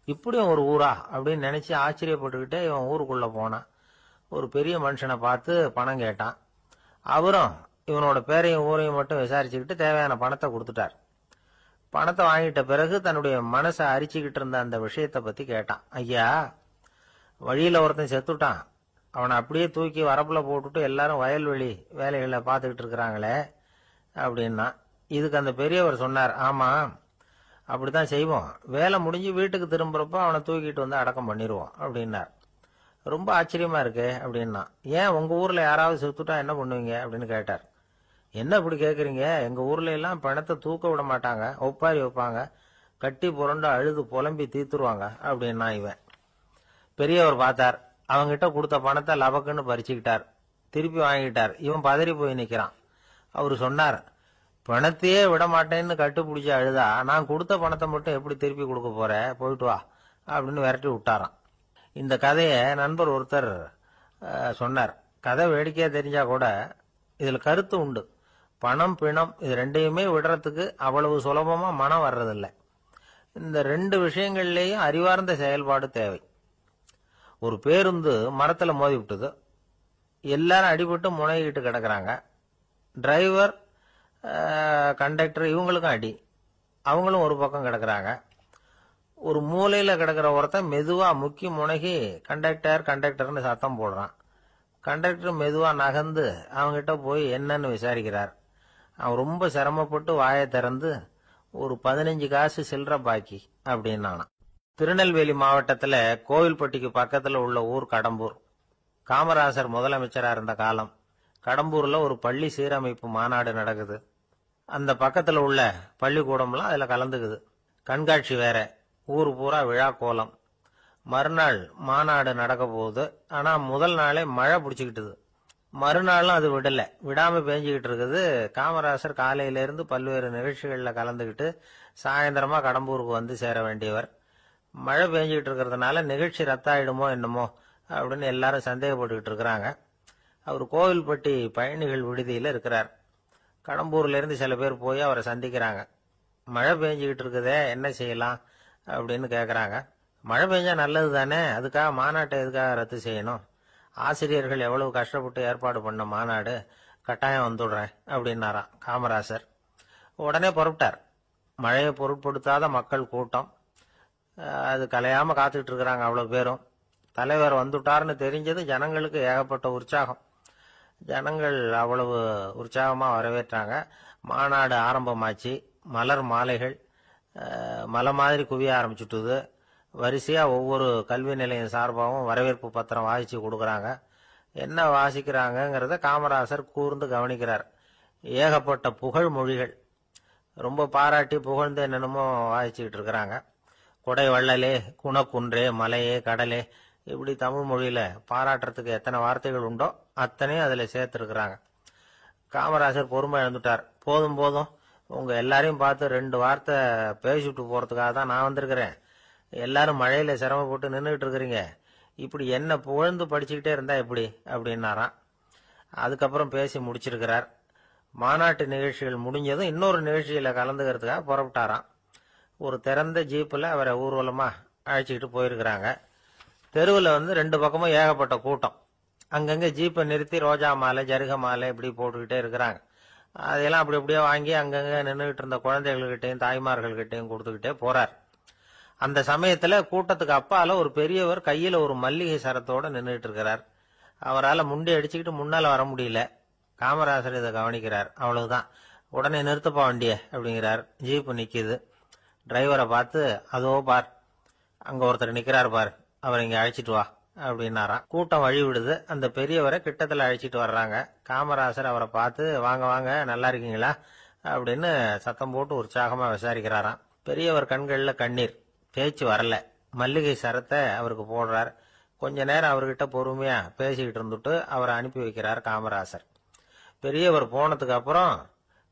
இப்படியும் ஒரு ஊரா அப்படின்னு நினைச்சு ஆச்சரியப்பட்டுக்கிட்டே இவன் ஊருக்குள்ள போனான். ஒரு பெரிய மனுஷனை பார்த்து பணம் கேட்டான். அவரும் இவனோட பேரையும் ஊரையும் மட்டும் விசாரிச்சுக்கிட்டு தேவையான பணத்தை கொடுத்துட்டார். பணத்தை வாங்கிட்ட பிறகு தன்னுடைய மனசை அரிச்சுக்கிட்டு இருந்த அந்த விஷயத்தை பத்தி கேட்டான். ஐயா வழியில ஒருத்தன் செத்துட்டான், அவனை அப்படியே தூக்கி வரப்புல போட்டுட்டு எல்லாரும் வயல்வெளி வேலைகளை பார்த்துக்கிட்டு இருக்கிறாங்களே அப்படின்னா. இதுக்கு அந்த பெரியவர் சொன்னார், ஆமா அப்படித்தான் செய்வோம், வேலை முடிஞ்சு வீட்டுக்கு திரும்புறப்ப அவனை தூக்கிட்டு வந்து அடக்கம் பண்ணிடுவோம் அப்படின்னார். ரொம்ப ஆச்சரியமா இருக்கு அப்படின்னா. ஏன் உங்க ஊர்ல யாராவது செத்துட்டா என்ன பண்ணுவீங்க அப்படின்னு கேட்டார். என்ன இப்படி கேக்குறீங்க, எங்க ஊர்ல எல்லாம் பணத்தை தூக்க விட மாட்டாங்க, ஒப்பாரி வைப்பாங்க, கட்டி புரண்டு அழுது புலம்பி தீத்துருவாங்க அப்படின்னா. இவன் பெரியவர் பார்த்தார், அவங்கிட்ட கொடுத்த பணத்தை லபக்குன்னு பறிச்சுக்கிட்டார், திருப்பி வாங்கிட்டார். இவன் பதறி போய் நிக்கிறான். அவரு சொன்னார், பணத்தையே விட மாட்டேன்னு கட்டுப்பிடிச்சு அழுதா நான் கொடுத்த பணத்தை மட்டும் எப்படி திருப்பி கொடுக்க போற, போயிட்டு வா அப்படின்னு விரட்டி விட்டாராம். இந்த கதையை நண்பர் ஒருத்தர் சொன்னார். கதை வேடிக்கையா தெரிஞ்சா கூட இதுல கருத்து உண்டு. பணம் பிணம் இது ரெண்டையுமே விடுறதுக்கு அவ்வளவு சுலபமா மனம் வர்றதில்லை. இந்த ரெண்டு விஷயங்கள்லயும் அறிவார்ந்த செயல்பாடு தேவை. ஒரு பேருந்து மரத்துல மோதி விட்டது, எல்லாரும் அடிபட்டு முனைகிட்டு கிடக்குறாங்க. டிரைவர், கண்டக்டர் இவங்களுக்கும் அடி. அவங்களும் ஒரு பக்கம் கிடக்குறாங்க. ஒரு மூலையில கிடக்கிற ஒருத்தன் மெதுவா முக்கி முனகி கண்டக்டர் கண்டக்டர்னு சத்தம் போடுறான். கண்டக்டர் மெதுவா நகர்ந்து அவங்கிட்ட போய் என்னன்னு விசாரிக்கிறார். அவன் ரொம்ப சிரமப்பட்டு வாயை திறந்து ஒரு 15 காசு சில்லற பாக்கி அப்படின்னானான். திருநெல்வேலி மாவட்டத்துல கோவில்பட்டிக்கு பக்கத்துல உள்ள ஊர் கடம்பூர். காமராசர் முதலமைச்சரா இருந்த காலம். கடம்பூர்ல ஒரு பள்ளி சீரமைப்பு மாநாடு நடக்குது. அந்த பக்கத்துல உள்ள பள்ளிக்கூடம்லாம் அதுல கலந்துக்குது. கண்காட்சி வேற. ஊர் பூரா விழா கோலம். மறுநாள் மாநாடு நடக்க போகுது. ஆனா முதல் நாளே மழை பிடிச்சுக்கிட்டுது. மறுநாளும் அது விடாம பேஞ்சுக்கிட்டு இருக்குது. காமராசர் காலையில இருந்து பல்வேறு நிகழ்ச்சிகள்ல கலந்துகிட்டு சாயந்தரமா கடம்பூருக்கு வந்து சேர வேண்டியவர். மழை பெஞ்சுக்கிட்டு இருக்கிறதுனால நிகழ்ச்சி ரத்தாயிடுமோ என்னமோ அப்படின்னு எல்லாரும் சந்தேகப்பட்டுக்கிட்டு இருக்கிறாங்க. அவர் கோவில்பட்டி பயணிகள் விடுதியில இருக்கிறார். கடம்பூர்ல இருந்து சில பேர் போய் அவரை சந்திக்கிறாங்க. மழை பெஞ்சுக்கிட்டு இருக்குதே, என்ன செய்யலாம் அப்படின்னு கேக்குறாங்க. மழை பெஞ்சா நல்லது தானே, அதுக்காக மாநாட்டை எதுக்காக ரத்து செய்யணும்? ஆசிரியர்கள் எவ்வளவு கஷ்டப்பட்டு ஏற்பாடு பண்ண மாநாடு, கட்டாயம் வந்துடுறேன் அப்படின்னாராம் காமராசர். உடனே புறப்பட்டார். மழையை பொருட்படுத்தாத மக்கள் கூட்டம். அது கலையாம காத்துக்கிட்டு இருக்கிறாங்க அவ்வளவு பேரும். தலைவர் வந்துட்டார்னு தெரிஞ்சது ஜனங்களுக்கு ஏகப்பட்ட உற்சாகம். ஜனங்கள் அவ்வளவு உற்சாகமா வரவேற்றாங்க. மாநாடு ஆரம்பமாச்சு. மலர் மாலைகள் மலை மாதிரி குவிய ஆரம்பிச்சுட்டுது. வரிசையா ஒவ்வொரு கல்வி நிலையம் சார்பாகவும் வரவேற்பு பத்திரம் வாசிச்சு கொடுக்கறாங்க. என்ன வாசிக்கிறாங்கிறத காமராசர் கூர்ந்து கவனிக்கிறார். ஏகப்பட்ட புகழ் மொழிகள். ரொம்ப பாராட்டி புகழ்ந்து என்னென்னமோ வாசிச்சுக்கிட்டு இருக்கிறாங்க. கொடை வள்ளலே, குணக்குன்றே, மலையே, கடலே, இப்படி தமிழ் மொழியில பாராட்டுறதுக்கு எத்தனை வார்த்தைகள் உண்டோ அத்தனையும் அதுல சேர்த்திருக்கிறாங்க. காமராசர் பொறுமை இழந்துட்டார். போதும் போதும், உங்க எல்லாரையும் பார்த்து 2 வார்த்தை பேசிவிட்டு போறதுக்காக தான் நான் வந்திருக்கிறேன். எல்லாரும் மழையில சிரமப்பட்டு நின்றுகிட்டு இருக்கிறீங்க. இப்படி என்ன புகழ்ந்து படிச்சுக்கிட்டே இருந்தா எப்படி அப்படின்னாராம். அதுக்கப்புறம் பேசி முடிச்சிருக்கிறார். மாநாட்டு நிகழ்ச்சிகள் முடிஞ்சதும் இன்னொரு நிகழ்ச்சியில கலந்துக்கிறதுக்காக புறப்பட்டாராம். ஒரு திறந்த ஜீப்ல அவரை ஊர்வலமா அழைச்சிக்கிட்டு போயிருக்கிறாங்க. தெருவில் 2 பக்கமும் ஏகப்பட்ட கூட்டம். அங்கங்க ஜீப்பை நிறுத்தி ரோஜா மாலை, ஜருக மாலை இப்படி போட்டுக்கிட்டே இருக்கிறாங்க. அதையெல்லாம் அப்படி அப்படியே வாங்கி அங்கங்க நின்றுகிட்டு இருந்த குழந்தைகள்கிட்டையும் தாய்மார்கள்கிட்டையும் கொடுத்துக்கிட்டே போறார். அந்த சமயத்துல கூட்டத்துக்கு அப்பால ஒரு பெரியவர் கையில ஒரு மல்லிகை சரத்தோட நின்றுட்டு இருக்கிறார். அவரால் முண்டி அடிச்சுக்கிட்டு முன்னால வர முடியல. காமராசர் இதை கவனிக்கிறார். அவ்வளவுதான். உடனே நிறுத்தப்பா வண்டிய அப்படிங்கிறார். ஜீப்பு நிக்குது. டிரைவரை பார்த்து, அதோ பார், அங்க ஒருத்தர் நிக்கிறார் பார், அவர் இங்க அழைச்சிட்டு வா அப்படின்னாராம். கூட்டம் வழி விடுது. அந்த பெரியவரை கிட்டத்துல அழைச்சிட்டு வர்றாங்க. காமராசர் அவரை பார்த்து, வாங்க வாங்க, நல்லா இருக்கீங்களா அப்படின்னு சத்தம் போட்டு உற்சாகமா விசாரிக்கிறாராம். பெரியவர் கண்கள்ல கண்ணீர். பேச்சு வரல. மல்லிகை சரத்தை அவருக்கு போடுறார். கொஞ்ச நேரம் அவர்கிட்ட பொறுமையா பேசிக்கிட்டு இருந்துட்டு அவரை அனுப்பி வைக்கிறார் காமராசர். பெரியவர் போனதுக்கு அப்புறம்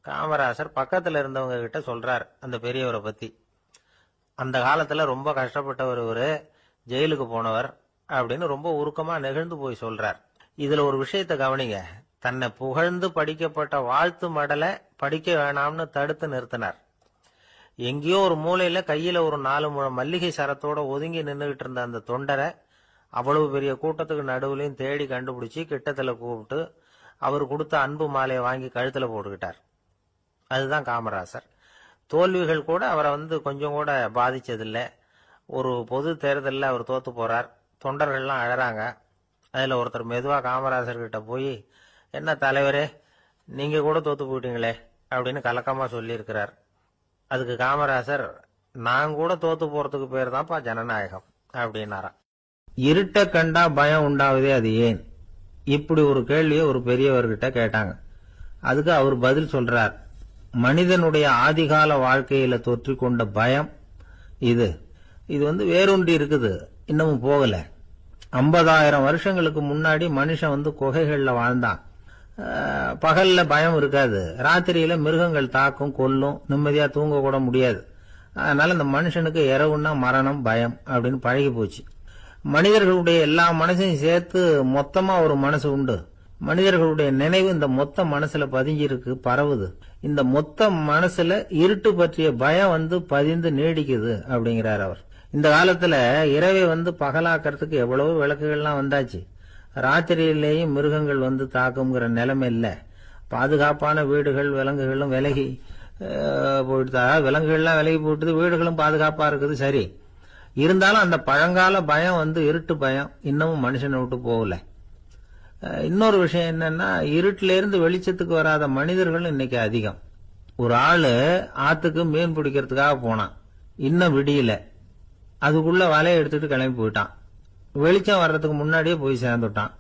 காமராசர் பக்கத்துல இருந்தவங்க கிட்ட சொல்றார் அந்த பெரியவரை பத்தி. அந்த காலத்துல ரொம்ப கஷ்டப்பட்டவர் இவரு, ஜெயிலுக்கு போனவர் அப்படின்னு ரொம்ப உருக்கமா நெகிழ்ந்து போய் சொல்றார். இதுல ஒரு விஷயத்த கவனிங்க. தன்னை புகழ்ந்து படிக்கப்பட்ட வாழ்த்து மடலை படிக்க வேணாம்னு தடுத்து நிறுத்தினார். எங்கேயோ ஒரு மூலையில கையில ஒரு 4 முழம் மல்லிகை சரத்தோட ஒதுங்கி நின்றுகிட்டு இருந்த அந்த தொண்டரை அவ்வளவு பெரிய கூட்டத்துக்கு நடுவுலையும் தேடி கண்டுபிடிச்சு கிட்டத்துல கூப்பிட்டு அவர் கொடுத்த அன்பு மாலையை வாங்கி கழுத்துல போட்டுக்கிட்டார். அதுதான் காமராசர். தோல்விகள் கூட அவரை கொஞ்சம் கூட பாதிச்சதில்லை. ஒரு பொது தேர்தலில் அவர் தோத்து போறார். தொண்டர்கள்லாம் அழறாங்க. அதுல ஒருத்தர் மெதுவா காமராசர் கிட்ட போய், என்ன தலைவரே, நீங்க கூட தோத்து போயிட்டீங்களே அப்படின்னு கலக்கமா சொல்லி இருக்கிறார். அதுக்கு காமராசர், நான் கூட தோத்து போறதுக்கு பேர் தான்ப்பா ஜனநாயகம் அப்படின்னாராம். இருட்ட கண்டா பயம் உண்டாவதே அது ஏன்? இப்படி ஒரு கேள்வியை ஒரு பெரியவர்கிட்ட கேட்டாங்க. அதுக்கு அவர் பதில் சொல்றார், மனிதனுடைய ஆதிகால வாழ்க்கையில தொற்றிக் கொண்ட பயம் இது வேரூன்றி இருக்குது, இன்னமும் போகல. 50,000 வருஷங்களுக்கு முன்னாடி மனுஷன் குகைகள்ல வாழ்ந்தான். பகல்ல பயம் இருக்காது. ராத்திரியில மிருகங்கள் தாக்கும், கொல்லும், நிம்மதியா தூங்க கூட முடியாது. அதனால இந்த மனுஷனுக்கு இரவுன்னா மரணம், பயம் அப்படின்னு பழகி போச்சு. மனிதர்களுடைய எல்லா மனசையும் சேர்த்து மொத்தமா ஒரு மனசு உண்டு. மனிதர்களுடைய நினைவு இந்த மொத்த மனசுல பதிஞ்சிருக்கு, பரவுது. இந்த மொத்த மனசுல இருட்டு பற்றிய பயம் பதிந்து நீடிக்குது அப்படிங்கிறார் அவர். இந்த காலத்துல இரவை பகலாக்கிறதுக்கு எவ்வளவு விளக்குகள்லாம் வந்தாச்சு. ராத்திரியிலேயும் மிருகங்கள் தாக்குங்கிற நிலைமை இல்ல. பாதுகாப்பான வீடுகள் விலங்குகளும் விலகி போயிட்டு, விலங்குகள்லாம் விலகி போயிட்டு வீடுகளும் பாதுகாப்பா இருக்குது. சரி, இருந்தாலும் அந்த பழங்கால பயம் இருட்டு பயம் இன்னமும் மனுஷனை விட்டு போகல. இன்னொரு விஷயம் என்னன்னா, இருட்டில இருந்து வெளிச்சத்துக்கு வராத மனிதர்கள் இன்னைக்கு அதிகம். ஒரு ஆளு ஆத்துக்கு மீன் பிடிக்கிறதுக்காக போனான், இன்னும் விடியல, அதுக்குள்ள வலையை எடுத்துட்டு கிளம்பி போயிட்டான். வெளிச்சம் வர்றதுக்கு முன்னாடியே போய் சேர்ந்துட்டான்.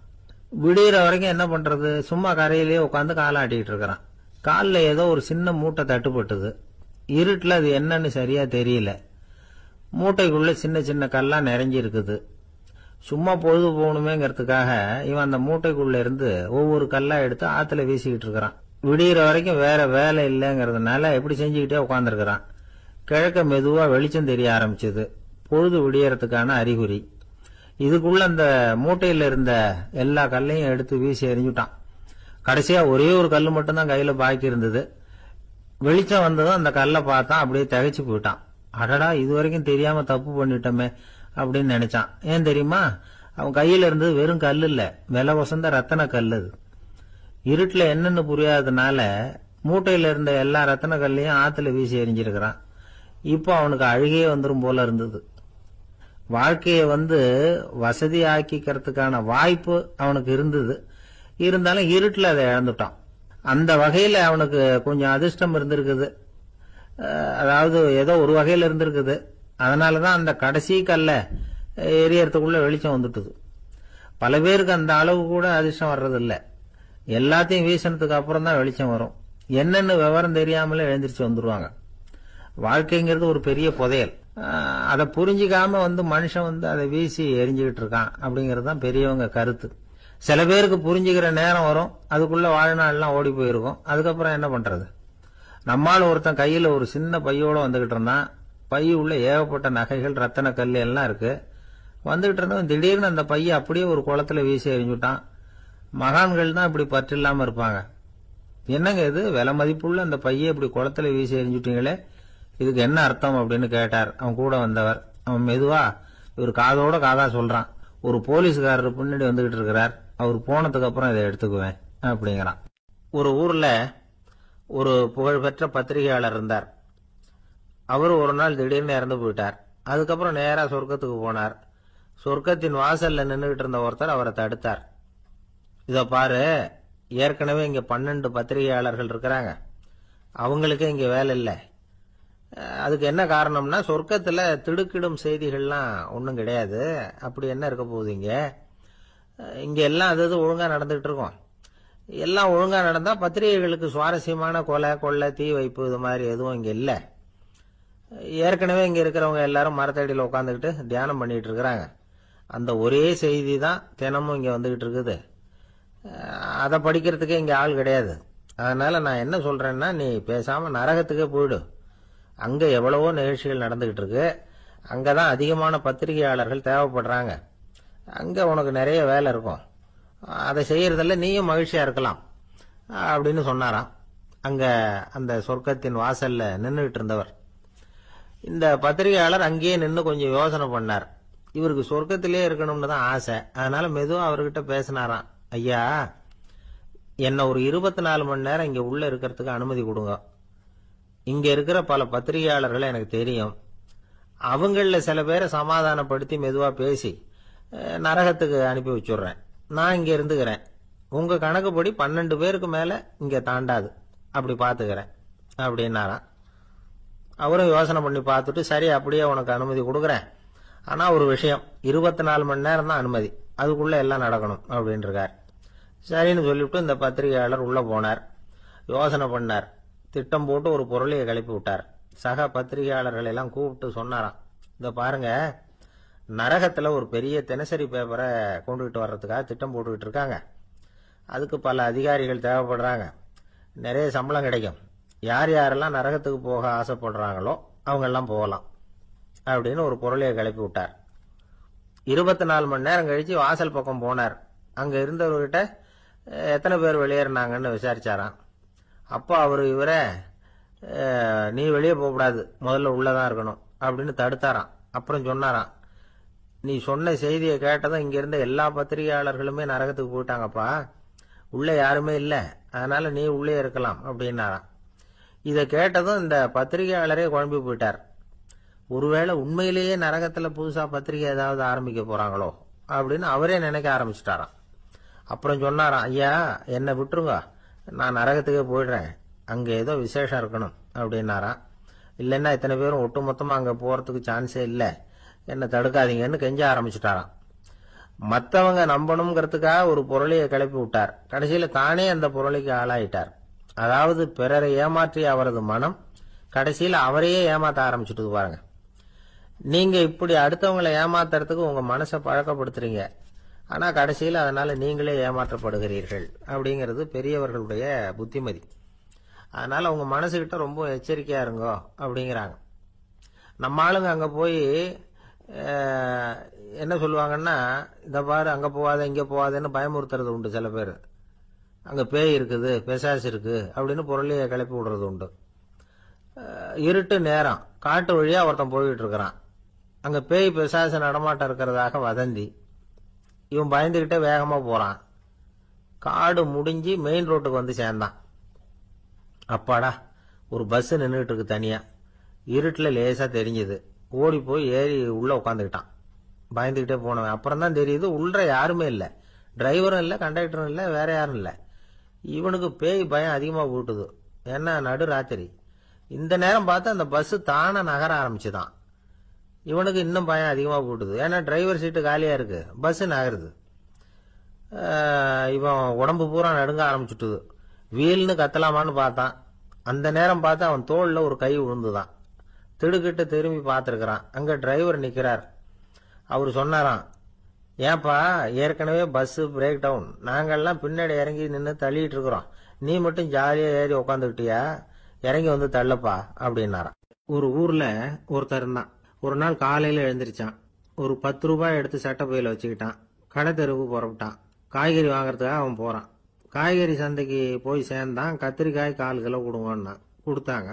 விடியற வரைக்கும் என்ன பண்றது, சும்மா கரையிலேயே உட்காந்து காலாட்டிட்டு இருக்கிறான். காலில் ஏதோ ஒரு சின்ன மூட்டை தட்டுப்பட்டது. இருட்டுல அது என்னன்னு சரியா தெரியல. மூட்டைக்குள்ள சின்ன சின்ன கல்லா நிறைஞ்சி இருக்குது. சும்மா பொழுது போகணுமேங்கிறதுக்காக இவன் அந்த மூட்டைக்குள்ள இருந்து ஒவ்வொரு கல்லா எடுத்து ஆத்துல வீசிக்கிட்டு இருக்கிறான். விடியற வரைக்கும் வேற வேலை இல்லைங்கிறதுனால எப்படி செஞ்சுக்கிட்டே உட்காந்துருக்கிறான். கிழக்க மெதுவா வெளிச்சம் தெரிய ஆரம்பிச்சது. பொழுது விடியறதுக்கான அறிகுறி. இதுக்குள்ள அந்த மூட்டையில இருந்த எல்லா கல்லையும் எடுத்து வீசி எறிஞ்சுட்டான். கடைசியா ஒரே ஒரு கல்லு மட்டும்தான் கையில பாக்கி இருந்தது. வெளிச்சம் வந்ததும் அந்த கல்லை பார்த்தான், அப்படியே திகைச்சு போயிட்டான். அடடா, இது வரைக்கும் தெரியாம தப்பு பண்ணிட்டோமே அப்படின்னு நினைச்சான். ஏன் தெரியுமா, அவன் கையில இருந்தது வெறும் கல்லு இல்ல, விலை வசந்த ரத்தன கல். அது இருட்டுல என்னன்னு புரியாததுனால மூட்டையில இருந்த எல்லா ரத்தன கல்லையும் ஆத்துல வீசி எறிஞ்சிருக்கிறான். இப்போ அவனுக்கு அழுகையே வந்துரும் போல இருந்தது. வாழ்க்கையை வசதி ஆக்கிக்கிறதுக்கான வாய்ப்பு அவனுக்கு இருந்தது. இருந்தாலும் இருட்டுல அதை இழந்துட்டான். அந்த வகையில அவனுக்கு கொஞ்சம் அதிர்ஷ்டம் இருந்திருக்குது. அதாவது ஏதோ ஒரு வகையில இருந்திருக்குது. அதனாலதான் அந்த கடைசி கல்ல எரியறதுக்குள்ள வெளிச்சம் வந்துட்டுது. பல பேருக்கு அந்த அளவு கூட அதிர்ஷ்டம் வர்றதில்ல. எல்லாத்தையும் வீசினதுக்கு அப்புறம் தான் வெளிச்சம் வரும். என்னன்னு விவரம் தெரியாமலே எழுந்திரிச்சு வந்துருவாங்க. வாழ்க்கைங்கிறது ஒரு பெரிய புதையல். அதை புரிஞ்சிக்காம மனுஷன் அதை வீசி எரிஞ்சுக்கிட்டு இருக்கான் அப்படிங்கிறது தான் பெரியவங்க கருத்து. சில பேருக்கு புரிஞ்சுக்கிற நேரம் வரும், அதுக்குள்ள வாழ்நாள்லாம் ஓடி போயிருக்கும். அதுக்கப்புறம் என்ன பண்றது? நம்மால் ஒருத்தன் கையில ஒரு சின்ன பையோட வந்துகிட்டு இருந்தான். பை உள்ள ஏகப்பட்ட நகைகள், ரத்தன கல் எல்லாம் இருக்கு. வந்துகிட்டு இருந்தவன் திடீர்னு அந்த பைய அப்படியே ஒரு குளத்துல வீசி எறிஞ்சுட்டான். மகான்கள் தான் இப்படி பற்று இல்லாம இருப்பாங்க. என்னங்க இது, விலை மதிப்புள்ள அந்த பைய இப்படி குளத்துல வீசி எறிஞ்சுட்டீங்களே, இதுக்கு என்ன அர்த்தம் அப்படின்னு கேட்டார் அவன் கூட வந்தவர். அவன் மெதுவா இவர் காதோட காதா சொல்றான், ஒரு போலீஸ்காரர் பின்னாடி வந்துகிட்டு இருக்கிறார், அவர் போனதுக்கு அப்புறம் இதை எடுத்துக்குவேன் அப்படிங்கிறான். ஒரு ஊர்ல ஒரு புகழ்பெற்ற பத்திரிகையாளர் இருந்தார். அவரு ஒரு நாள் திடீர்னு இறந்து போயிட்டார். அதுக்கப்புறம் நேரா சொர்க்கத்துக்கு போனார். சொர்க்கத்தின் வாசல்ல நின்றுகிட்டு இருந்த ஒருத்தர் அவரை தடுத்தார். இத பாரு, ஏற்கனவே இங்க 12 பத்திரிகையாளர்கள் இருக்கிறாங்க, அவங்களுக்கு இங்க வேலை இல்லை. அதுக்கு என்ன காரணம்னா, சொர்க்கத்துல திடுக்கிடும் செய்திகள்லாம் ஒன்றும் கிடையாது. அப்படி என்ன இருக்க போகுது, இங்க எல்லாம் அது ஒழுங்கா நடந்துகிட்டு இருக்கும். எல்லாம் ஒழுங்கா நடந்தா பத்திரிகைகளுக்கு சுவாரஸ்யமான கொலை கொள்ளை தீ வைப்பு இது மாதிரி எதுவும் இங்க இல்ல. ஏற்கனவே இங்க இருக்கிறவங்க எல்லாரும் மரத்தடியில் உட்காந்துக்கிட்டு தியானம் பண்ணிட்டு இருக்கிறாங்க. அந்த ஒரே செய்தி தான் தினமும் இங்க வந்துகிட்டு இருக்குது. அதை படிக்கிறதுக்கே இங்க ஆள் கிடையாது. அதனால நான் என்ன சொல்றேன்னா, நீ பேசாம நரகத்துக்கே போயிடு. அங்க எவ்வளவோ நிகழ்ச்சிகள் நடந்துகிட்டு இருக்கு. அங்கதான் அதிகமான பத்திரிகையாளர்கள் தேவைப்படுறாங்க. அங்க உனக்கு நிறைய வேலை இருக்கும். அதை செய்யறதில்ல, நீயும் மகிழ்ச்சியா இருக்கலாம் அப்படின்னு சொன்னாராம். அங்க அந்த சொர்க்கத்தின் வாசல்ல நின்றுகிட்டு இருந்தவர். இந்த பத்திரிகையாளர் அங்கேயே நின்று கொஞ்சம் யோசனை பண்ணார். இவருக்கு சொர்க்கத்திலே இருக்கணும்னு தான் ஆசை. அதனால மெதுவா அவர்கிட்ட பேசினாராம். ஐயா, என்ன ஒரு 24 மணி நேரம் இங்க உள்ள இருக்கிறதுக்கு அனுமதி கொடுங்க. இங்க இருக்கிற பல பத்திரிகையாளர்களை எனக்கு தெரியும். அவங்கள சில பேரை சமாதானப்படுத்தி மெதுவா பேசி நரகத்துக்கு அனுப்பி வச்சுடுறேன். நான் இங்க இருந்துக்கிறேன். உங்க கணக்குப்படி 12 பேருக்கு மேல இங்க தாண்டாது, அப்படி பாத்துக்கிறேன் அப்படின்னாராம். அவரும் யோசனை பண்ணி பார்த்துட்டு, சரி அப்படியே உனக்கு அனுமதி கொடுக்குறேன், ஆனா ஒரு விஷயம், 24 மணி நேரம் தான் அனுமதி, அதுக்குள்ள எல்லாம் நடக்கணும் அப்படின்னு இருக்கார். சரின்னு சொல்லிவிட்டு இந்த பத்திரிகையாளர் உள்ள போனார். யோசனை பண்ணார். திட்டம் போட்டு ஒரு பொருளையை கிளப்பி விட்டார். சக பத்திரிகையாளர்கள் எல்லாம் கூப்பிட்டு சொன்னாராம், இத பாருங்க, நரகத்துல ஒரு பெரிய தினசரி பேப்பரை கொண்டுகிட்டு வர்றதுக்காக திட்டம் போட்டுக்கிட்டு இருக்காங்க. அதுக்கு பல அதிகாரிகள் தேவைப்படுறாங்க. நிறைய சம்பளம் கிடைக்கும். யார் யாரெல்லாம் நரகத்துக்கு போக ஆசைப்படுறாங்களோ அவங்க எல்லாம் போகலாம் அப்படின்னு ஒரு பொருளையை கிளப்பி விட்டார். 24 மணி நேரம் கழிச்சு வாசல் பக்கம் போனார். அங்க இருந்தவர்கிட்ட எத்தனை பேர் வெளியேறினாங்கன்னு விசாரிச்சாராம். அப்போ அவரு இவரை, நீ வெளியே போகக்கூடாது, முதல்ல உள்ளதான் இருக்கணும் அப்படின்னு தடுத்தாராம். அப்புறம் சொன்னாராம், நீ சொன்ன செய்தியை கேட்டதும் இங்க இருந்த எல்லா பத்திரிகையாளர்களுமே நரகத்துக்கு போயிட்டாங்கப்பா. உள்ள யாருமே இல்ல, அதனால நீ உள்ளே இருக்கலாம் அப்படின்னாராம். இதை கேட்டதும் இந்த பத்திரிகையாளரே குழம்பி போயிட்டார். ஒருவேளை உண்மையிலேயே நரகத்துல புதுசா பத்திரிகை ஏதாவது ஆரம்பிக்க போறாங்களோ அப்படின்னு அவரே நினைக்க ஆரம்பிச்சுட்டாராம். அப்புறம் சொன்னாராம், ஐயா என்னை விட்டுருங்க, நான் நரகத்துக்கே போயிடுறேன், அங்க ஏதோ விசேஷம் இருக்கணும் அப்படின்னாராம். இல்லைன்னா இத்தனை பேரும் ஒட்டு மொத்தமா அங்க போறதுக்கு சான்ஸே இல்லை, என்ன தடுக்காதீங்கன்னு கெஞ்ச ஆரம்பிச்சுட்டாராம். மற்றவங்க நம்பணுங்கிறதுக்காக ஒரு பொருளையை கிளப்பி விட்டார். கடைசியில தானே அந்த பொருளைக்கு ஆளாயிட்டார். அதாவது பிறரை ஏமாற்றிய அவரது மனம் கடைசியில அவரையே ஏமாத்த ஆரம்பிச்சுட்டு பாருங்க. நீங்க இப்படி அடுத்தவங்களை ஏமாத்துறதுக்கு உங்க மனசை பழக்கப்படுத்துறீங்க, ஆனா கடைசியில அதனால நீங்களே ஏமாற்றப்படுகிறீர்கள் அப்படிங்கிறது பெரியவர்களுடைய புத்திமதி. அதனால உங்க மனசுகிட்ட ரொம்ப எச்சரிக்கையா இருங்கோ அப்படிங்கிறாங்க. நம்ம ஆளுங்க அங்க போய் என்ன சொல்லுவாங்கன்னா, இத பாரு அங்க போவாத இங்க போவாதன்னு பயமுறுத்துறது உண்டு. சில பேர் அங்க பேய் இருக்குது பிசாசு இருக்கு அப்படின்னு பொருளைய கிளப்பி விடுறது உண்டு. இருட்டு நேரம் காட்டு வழியா ஒருத்தன் போயிட்டு இருக்கிறான், அங்க பேய் பிசாசு நடமாட்டம் இருக்கிறதாக வதந்தி. இவன் பயந்துகிட்டே வேகமா போறான். காடு முடிஞ்சு மெயின் ரோட்டுக்கு வந்து சேர்ந்தான். அப்பாடா, ஒரு பஸ் நின்றுட்டு இருக்கு தனியா, இருட்டுல லேசா தெரிஞ்சது. ஓடி போய் ஏறி உள்ள உட்காந்துக்கிட்டான். பயந்துகிட்டே போனவன் அப்புறம் தான் தெரியுது உள்ள யாருமே இல்ல, டிரைவரும் இல்ல கண்டக்டரும் இல்ல, வேற யாரும் இல்ல. இவனுக்கு பேய் பயம் அதிகமா போட்டுது. ஏன்னா நடு ராத்திரி இந்த நேரம் பார்த்து அந்த பஸ் தானே நகர ஆரம்பிச்சுதான். இவனுக்கு இன்னும் பயம் அதிகமா போட்டுது. ஏன்னா டிரைவர் சீட்டு காலியா இருக்கு, பஸ் நகருது. இவன் உடம்பு பூரா நடுங்க ஆரம்பிச்சுட்டுது. வீல்னு கத்தலாமான்னு பார்த்தான். அந்த நேரம் பார்த்து அவன் தோல்ல ஒரு கை விழுந்துதான். திடுக்கிட்டு திரும்பி பார்த்திருக்கிறான். அங்க டிரைவர் நிக்கிறார். அவரு சொன்னாராம், ஏன்பா ஏற்கனவே பஸ் பிரேக் டவுன், நாங்கெல்லாம் பின்னாடி இறங்கி நின்று தள்ளிட்டு இருக்கிறோம், நீ மட்டும் ஜாலியா ஏறி உக்காந்துக்கிட்டியா, இறங்கி வந்து தள்ளப்பா அப்படின்னாராம். ஒரு ஊர்ல ஒருத்தர் இருந்தான். ஒரு நாள் காலையில எழுந்திருச்சான். ஒரு 10 ரூபாய் எடுத்து சட்டை பையில வச்சுக்கிட்டான். கடை தெருவுக்கு புறப்பட்டான். காய்கறி வாங்கறதுக்காக அவன் போறான். காய்கறி சந்தைக்கு போய் சேர்ந்தான். கத்திரிக்காய் 1/4 கிலோ கொடுங்கன்னா கொடுத்தாங்க.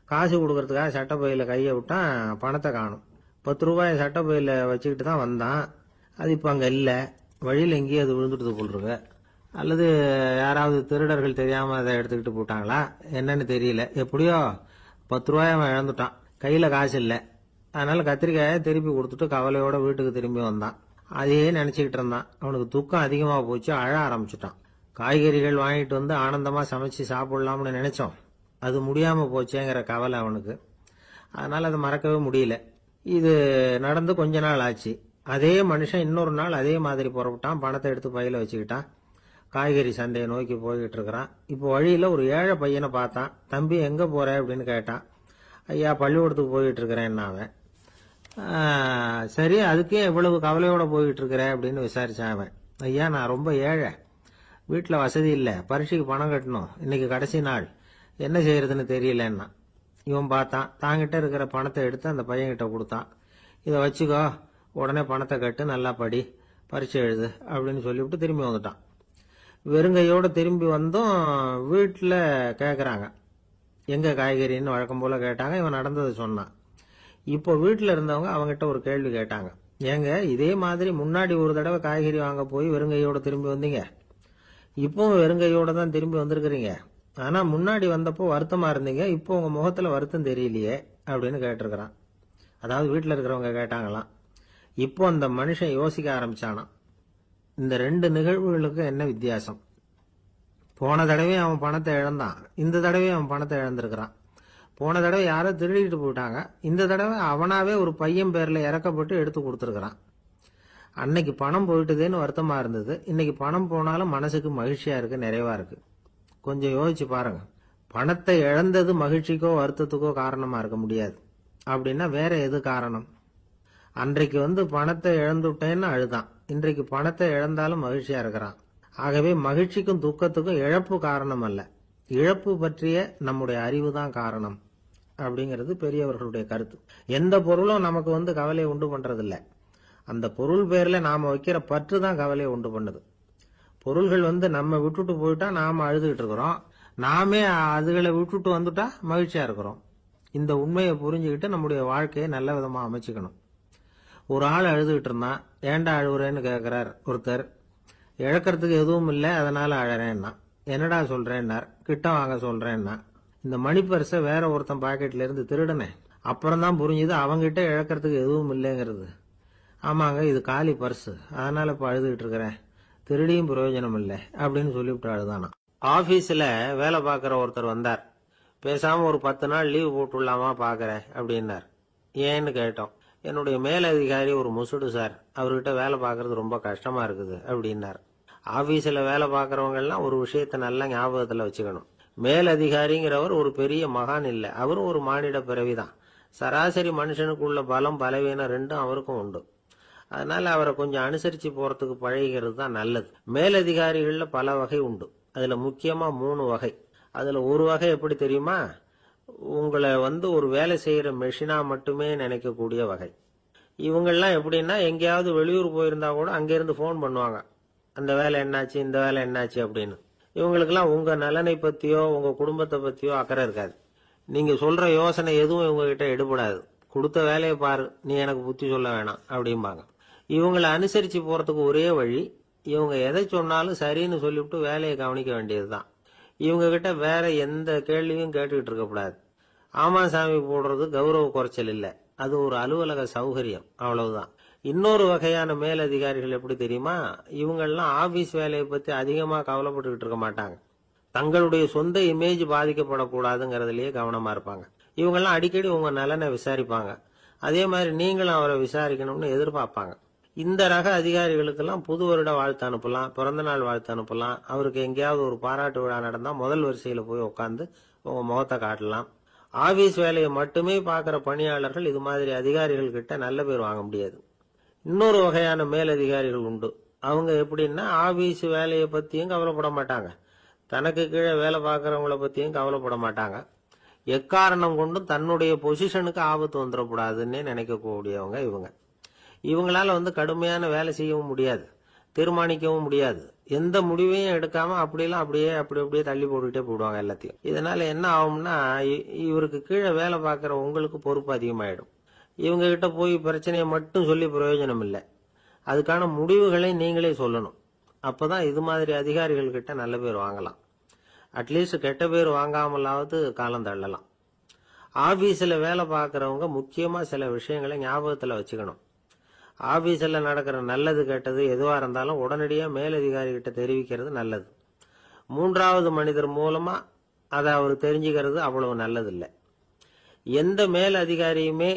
காசு கொடுக்கறதுக்காக சட்டை பையில கையை விட்டான், பணத்தை காணும். 10 ரூபாய் சட்டை பையில வச்சுக்கிட்டு தான் வந்தான். அது இப்ப அங்க இல்ல. வழியில எங்கேயும் அது விழுந்துட்டு போட்டுருக்கு. அல்லது யாராவது திருடர்கள் தெரியாம அதை எடுத்துக்கிட்டு போட்டாங்களா என்னன்னு தெரியல. எப்படியோ 10 ரூபாய் அவன் இழந்துட்டான். கையில காசு இல்ல. அதனால கத்திரிக்காயை திருப்பி கொடுத்துட்டு கவலையோட வீட்டுக்கு திரும்பி வந்தான். அதையே நினைச்சுக்கிட்டு இருந்தான். அவனுக்கு துக்கம் அதிகமா போச்சு, அழ ஆரம்பிச்சுட்டான். காய்கறிகள் வாங்கிட்டு வந்து ஆனந்தமா சமைச்சு சாப்பிடலாம்னு நினைச்சோம், அது முடியாம போச்சேங்கிற கவலை அவனுக்கு. அதனால அதை மறக்கவே முடியல. இது நடந்து கொஞ்ச நாள் ஆச்சு. அதே மனுஷன் இன்னொரு நாள் அதே மாதிரி புறப்பட்டான். பணத்தை எடுத்து பையில வச்சுக்கிட்டான். காய்கறி சந்தையை நோக்கி போய்கிட்டு இருக்கிறான். இப்போ வழியில ஒரு ஏழை பையனை பார்த்தான். தம்பி எங்க போற அப்படின்னு கேட்டான். ஐயா பள்ளிக்கூடத்துக்கு போயிட்டு இருக்கிறேன் அவன். சரி, அதுக்கே இவ்வளவு கவலையோட போயிட்டு இருக்கிற அப்படின்னு விசாரிச்சான் அவன். ஐயா நான் ரொம்ப ஏழை, வீட்டுல வசதி இல்ல, பரீட்சைக்கு பணம் கட்டணும், இன்னைக்கு கடைசி நாள், என்ன செய்யறதுன்னு தெரியலன்னா. இவன் பார்த்தான். தாங்கிட்ட இருக்கிற பணத்தை எடுத்து அந்த பையன்கிட்ட கொடுத்தான். இதை வச்சுக்கோ, உடனே பணத்தை கட்டு, நல்லா படி, பரீட்சை எழுது அப்படின்னு சொல்லிவிட்டு திரும்பி வந்துட்டான். வெறுங்கையோட திரும்பி வந்தும் வீட்டுல கேக்குறாங்க எங்க காய்கறின்னு வழக்கம் போல கேட்டாங்க. இவன் நடந்ததை சொன்னான். இப்போ வீட்டுல இருந்தவங்க அவங்கிட்ட ஒரு கேள்வி கேட்டாங்க. ஏங்க இதே மாதிரி முன்னாடி ஒரு தடவை காய்கறி வாங்க போய் வெறுங்கையோட திரும்பி வந்தீங்க, இப்பவும் வெறுங்கையோட தான் திரும்பி வந்திருக்கிறீங்க, ஆனா முன்னாடி வந்தப்போ வருத்தமா இருந்தீங்க, இப்போ உங்க முகத்துல வருத்தம் தெரியலையே அப்படின்னு கேட்டிருக்கிறான். அதாவது வீட்டுல இருக்கிறவங்க கேட்டாங்களாம். இப்போ அந்த மனுஷன் யோசிக்க ஆரம்பிச்சானாம், இந்த 2 நிகழ்வுகளுக்கு என்ன வித்தியாசம்? போன தடவை அவன் பணத்தை இழந்தான், இந்த தடவை அவன் பணத்தை இழந்திருக்கிறான். போன தடவை யாரோ திருடிட்டு போயிட்டாங்க, இந்த தடவை அவனாவே ஒரு பையன் பேர்ல இறக்கப்பட்டு எடுத்து கொடுத்துருக்கிறான். அன்னைக்கு பணம் போயிட்டுதேன்னு வருத்தமா இருந்தது, இன்னைக்கு பணம் போனாலும் மனசுக்கு மகிழ்ச்சியா இருக்கு, நிறைவா இருக்கு. கொஞ்சம் யோசிச்சு பாருங்க. பணத்தை இழந்தது மகிழ்ச்சிக்கோ வருத்தத்துக்கோ காரணமா இருக்க முடியாது. அப்படின்னா வேற எது காரணம்? அன்றைக்கு பணத்தை இழந்துட்டேன்னு அழுதான், இன்றைக்கு பணத்தை இழந்தாலும் மகிழ்ச்சியா இருக்கிறான். ஆகவே மகிழ்ச்சிக்கும் துக்கத்துக்கும் இழப்பு காரணம் அல்ல, இழப்பு பற்றிய நம்முடைய அறிவு தான் காரணம் அப்படிங்கிறது பெரியவர்களுடைய கருத்து. எந்த பொருளும் நமக்கு கவலையை உண்டு பண்றதில்ல, அந்த பொருள் பேர்ல நாம வைக்கிற பற்று தான் கவலையை உண்டு பண்ணுது. பொருள்கள் நம்ம விட்டுட்டு போயிட்டா நாம அழுதுகிட்டு இருக்கிறோம், நாமே அதுகளை விட்டுட்டு வந்துட்டா மகிழ்ச்சியா இருக்கிறோம். இந்த உண்மையை புரிஞ்சுக்கிட்டு நம்முடைய வாழ்க்கையை நல்ல விதமா அமைச்சுக்கணும். ஒரு ஆள் அழுதுகிட்டு இருந்தான். ஏண்டா அழுகுறேன்னு கேட்கிறார் ஒருத்தர். இழக்கிறதுக்கு எதுவும் இல்லை, அதனால அழறேன்னா. என்னடா சொல்றேன்னார். கிட்ட வாங்க சொல்றேன்னா. இந்த மணி பர்ஸை வேற ஒருத்தன் பாக்கெட்ல இருந்து திருடுனேன். அப்புறம் தான் புரிஞ்சுது அவங்கிட்ட இழக்கிறதுக்கு எதுவும் இல்லைங்கிறது. ஆமாங்க, இது காலி பர்ஸ், அதனால இப்ப அழுதுகிட்டு இருக்கிறேன், திருடியும் பிரயோஜனம் இல்லை அப்படின்னு சொல்லிவிட்டு அழுதானா. ஆபீஸ்ல வேலை பார்க்கிற ஒருத்தர் வந்தார். பேசாம ஒரு 10 நாள் லீவ் போட்டுடலாமா பாக்குறேன் அப்படின்னார். ஏன்னு கேட்டோம். என்னுடைய மேலதிகாரி ஒரு முசுடு சார், அவர்கிட்ட வேலை பார்க்கறது ரொம்ப கஷ்டமா இருக்குது அப்படின்னார். ஆபீஸ்ல வேலை பார்க்கறவங்க எல்லாம் ஒரு விஷயத்த நல்லா ஞாபகத்துல வச்சுக்கணும். மேலதிகாரிங்கிறவர் ஒரு பெரிய மகான் இல்ல, அவரும் ஒரு மானிட பிறவிதான். சராசரி மனுஷனுக்கு உள்ள பலம் பலவீனம் ரெண்டும் அவருக்கும் உண்டு. அதனால அவரை கொஞ்சம் அனுசரிச்சு போறதுக்கு பழகிறது தான் நல்லது. மேலதிகாரிகள்ல பல வகை உண்டு. அதுல முக்கியமா 3 வகை. அதுல ஒரு வகை எப்படி தெரியுமா? உங்களை ஒரு வேலை செய்யற மெஷினா மட்டுமே நினைக்கக்கூடிய வகை. இவங்கெல்லாம் எப்படின்னா, எங்கேயாவது வெளியூர் போயிருந்தா கூட அங்கிருந்து போன் பண்ணுவாங்க, அந்த வேலை என்னாச்சு, இந்த வேலை என்னாச்சு அப்படின்னு. இவங்களுக்கெல்லாம் உங்க நலனை பத்தியோ உங்க குடும்பத்தை பத்தியோ அக்கறை இருக்காது. நீங்க சொல்ற யோசனை எதுவும் இவங்க கிட்ட எடுபடாது. கொடுத்த வேலையை பாரு, நீ எனக்கு புத்தி சொல்ல வேணாம் அப்படிம்பாங்க. இவங்களை அனுசரிச்சு போறதுக்கு ஒரே வழி, இவங்க எதை சொன்னாலும் சரின்னு சொல்லிவிட்டு வேலையை கவனிக்க வேண்டியதுதான். இவங்க கிட்ட வேற எந்த கேள்வியும் கேட்டுக்கிட்டு இருக்கக்கூடாது. ஆமா சாமி போடுறது கௌரவ குறைச்சல் இல்ல, அது ஒரு அலுவலக சௌகரியம், அவ்வளவுதான். இன்னொரு வகையான மேலதிகாரிகள் எப்படி தெரியுமா? இவங்கெல்லாம் ஆபீஸ் வேலையை பத்தி அதிகமா கவலைப்பட்டுக்கிட்டு இருக்க மாட்டாங்க. தங்களுடைய சொந்த இமேஜ் பாதிக்கப்படக்கூடாதுங்கிறதுலயே கவனமா இருப்பாங்க. இவங்கெல்லாம் அடிக்கடி உங்க நலனை விசாரிப்பாங்க. அதே மாதிரி நீங்களும் அவரை விசாரிக்கணும்னு எதிர்பார்ப்பாங்க. இந்த ரக அதிகாரிகளுக்கெல்லாம் புது வருட வாழ்த்து அனுப்பலாம், பிறந்த நாள் வாழ்த்து அனுப்பலாம். அவருக்கு எங்கேயாவது ஒரு பாராட்டு விழா நடந்தா முதல் வரிசையில போய் உட்காந்து உங்க முகத்தை காட்டலாம். ஆபீஸ் வேலையை மட்டுமே பார்க்கிற பணியாளர்கள் இது மாதிரி அதிகாரிகள் கிட்ட நல்ல பேர் வாங்க முடியாது. இன்னொரு வகையான மேலதிகாரிகள் உண்டு. அவங்க எப்படின்னா, ஆபீஸ் வேலையை பத்தியும் கவலைப்பட மாட்டாங்க, தனக்கு கீழே வேலை பார்க்கறவங்கள பத்தியும் கவலைப்பட மாட்டாங்க. எக்காரணம் கொண்டும் தன்னுடைய பொசிஷனுக்கு ஆபத்து வந்துடக்கூடாதுன்னு நினைக்கக்கூடியவங்க இவங்க. இவங்களால கடுமையான வேலை செய்யவும் முடியாது, தீர்மானிக்கவும் முடியாது. எந்த முடிவையும் எடுக்காம அப்படியே தள்ளி போட்டுக்கிட்டே போடுவாங்க எல்லாத்தையும். இதனால என்ன ஆகும்னா, இவருக்கு கீழே வேலை பார்க்கிற உங்களுக்கு பொறுப்பு அதிகமாயிடும். இவங்க கிட்ட போய் பிரச்சனையை மட்டும் சொல்லி பிரயோஜனம் இல்லை, அதுக்கான முடிவுகளை நீங்களே சொல்லணும். அப்பதான் இது மாதிரி அதிகாரிகள் கிட்ட நல்ல பேர் வாங்கலாம். அட்லீஸ்ட் கெட்ட பேர் வாங்காமலாவது காலம் தள்ளலாம். ஆபீஸ்ல வேலை பார்க்கறவங்க முக்கியமா சில விஷயங்களை ஞாபகத்துல வச்சுக்கணும். ஆபீஸ்ல நடக்கிற நல்லது கெட்டது எதுவா இருந்தாலும் உடனடியா மேலதிகாரி கிட்ட தெரிவிக்கிறது நல்லது. 3வது மனிதர் மூலமா அதை அவர் தெரிஞ்சுக்கிறது அவ்வளவு நல்லது இல்லை. எந்த மேல் அதிகாரியுமே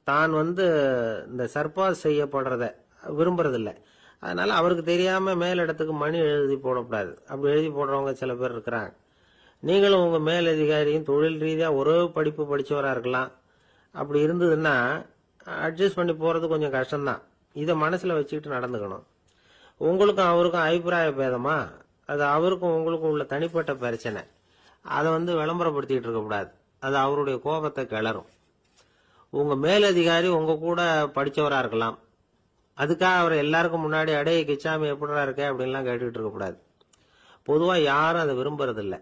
தான் இந்த சர்பாஸ் செய்யப்படுறத விரும்புறதில்லை. அதனால அவருக்கு தெரியாம மேலிடத்துக்கு மணி எழுதி போடக்கூடாது. அப்படி எழுதி போடுறவங்க சில பேர் இருக்கிறாங்க. நீங்களும் உங்க மேலதிகாரியும் தொழில் ரீதியா ஒரே படிப்பு படிச்சவரா இருக்கலாம். அப்படி இருந்ததுன்னா அட்ஜஸ்ட் பண்ணி போறது கொஞ்சம் கஷ்டம்தான். இதை மனசுல வச்சுக்கிட்டு நடந்துக்கணும். உங்களுக்கும் அவருக்கும் அபிப்பிராய பேதமா, அது அவருக்கும் உங்களுக்கும் உள்ள தனிப்பட்ட பிரச்சனை, அதை விளம்பரப்படுத்திட்டு இருக்க கூடாது. அது அவருடைய கோபத்தை கிளறும். உங்க மேலதிகாரி உங்க கூட படிச்சவரா இருக்கலாம், அதுக்காக அவர் எல்லாருக்கும் முன்னாடி அடைய கிச்சாமி எப்படிடா இருக்க அப்படின்லாம் கேட்டுக்கிட்டு இருக்க கூடாது. பொதுவா யாரும் அதை விரும்புறது இல்லை.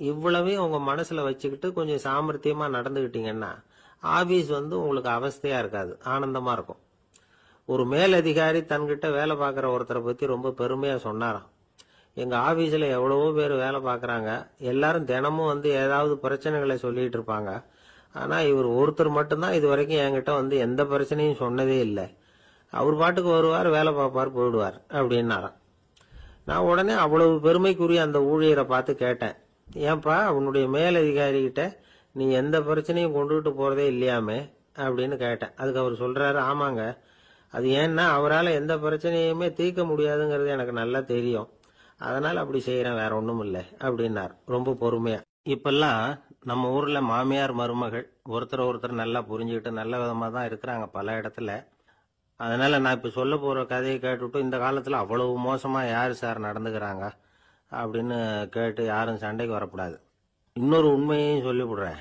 இவ்வளவையும் உங்க மனசுல வச்சுக்கிட்டு கொஞ்சம் சாமர்த்தியமா நடந்துகிட்டீங்கன்னா ஆபீஸ் உங்களுக்கு அவஸ்தையா இருக்காது, ஆனந்தமா இருக்கும். ஒரு மேலதிகாரி தன்கிட்ட வேலை பார்க்கிற ஒருத்தரை பத்தி ரொம்ப பெருமையா சொன்னாராம். எங்க ஆபீஸ்ல எவ்வளவோ பேர் வேலை பார்க்கறாங்க, எல்லாரும் தினமும் ஏதாவது பிரச்சனைகளை சொல்லிட்டு இருப்பாங்க. ஆனா இவர் ஒருத்தர் மட்டும்தான் இது வரைக்கும் என்கிட்ட எந்த பிரச்சனையும் சொன்னதே இல்லை. அவர் பாட்டுக்கு வருவார், வேலை பார்ப்பார், போயிடுவார் அப்படின்னாராம். நான் உடனே அவ்வளவு பெருமைக்குரிய அந்த ஊழியரை பார்த்து கேட்டேன், ஏன்பா உன்னுடைய மேலதிகாரி கிட்ட நீ எந்த பிரச்சனையும் கொண்டுகிட்டு போறதே இல்லையாமே அப்படின்னு கேட்டேன். அதுக்கு அவர் சொல்றாரு, ஆமாங்க, அது ஏன்னா அவரால் எந்த பிரச்சனையுமே தீர்க்க முடியாதுங்கிறது எனக்கு நல்லா தெரியும், அதனால அப்படி செய்யறேன், வேற ஒண்ணும் இல்லை அப்படின்னார் ரொம்ப பொறுமையா. இப்பெல்லாம் நம்ம ஊர்ல மாமியார் மருமகள் ஒருத்தர் நல்லா புரிஞ்சுக்கிட்டு நல்ல விதமா தான் இருக்கிறாங்க பல இடத்துல. அதனால நான் இப்ப சொல்ல போற கதையை கேட்டுவிட்டு இந்த காலத்துல அவ்வளவு மோசமா யாரு சார் நடந்துக்கிறாங்க அப்படின்னு கேட்டு யாரும் சண்டைக்கு வரக்கூடாது. இன்னொரு உண்மையையும் சொல்லிவிடுறேன்.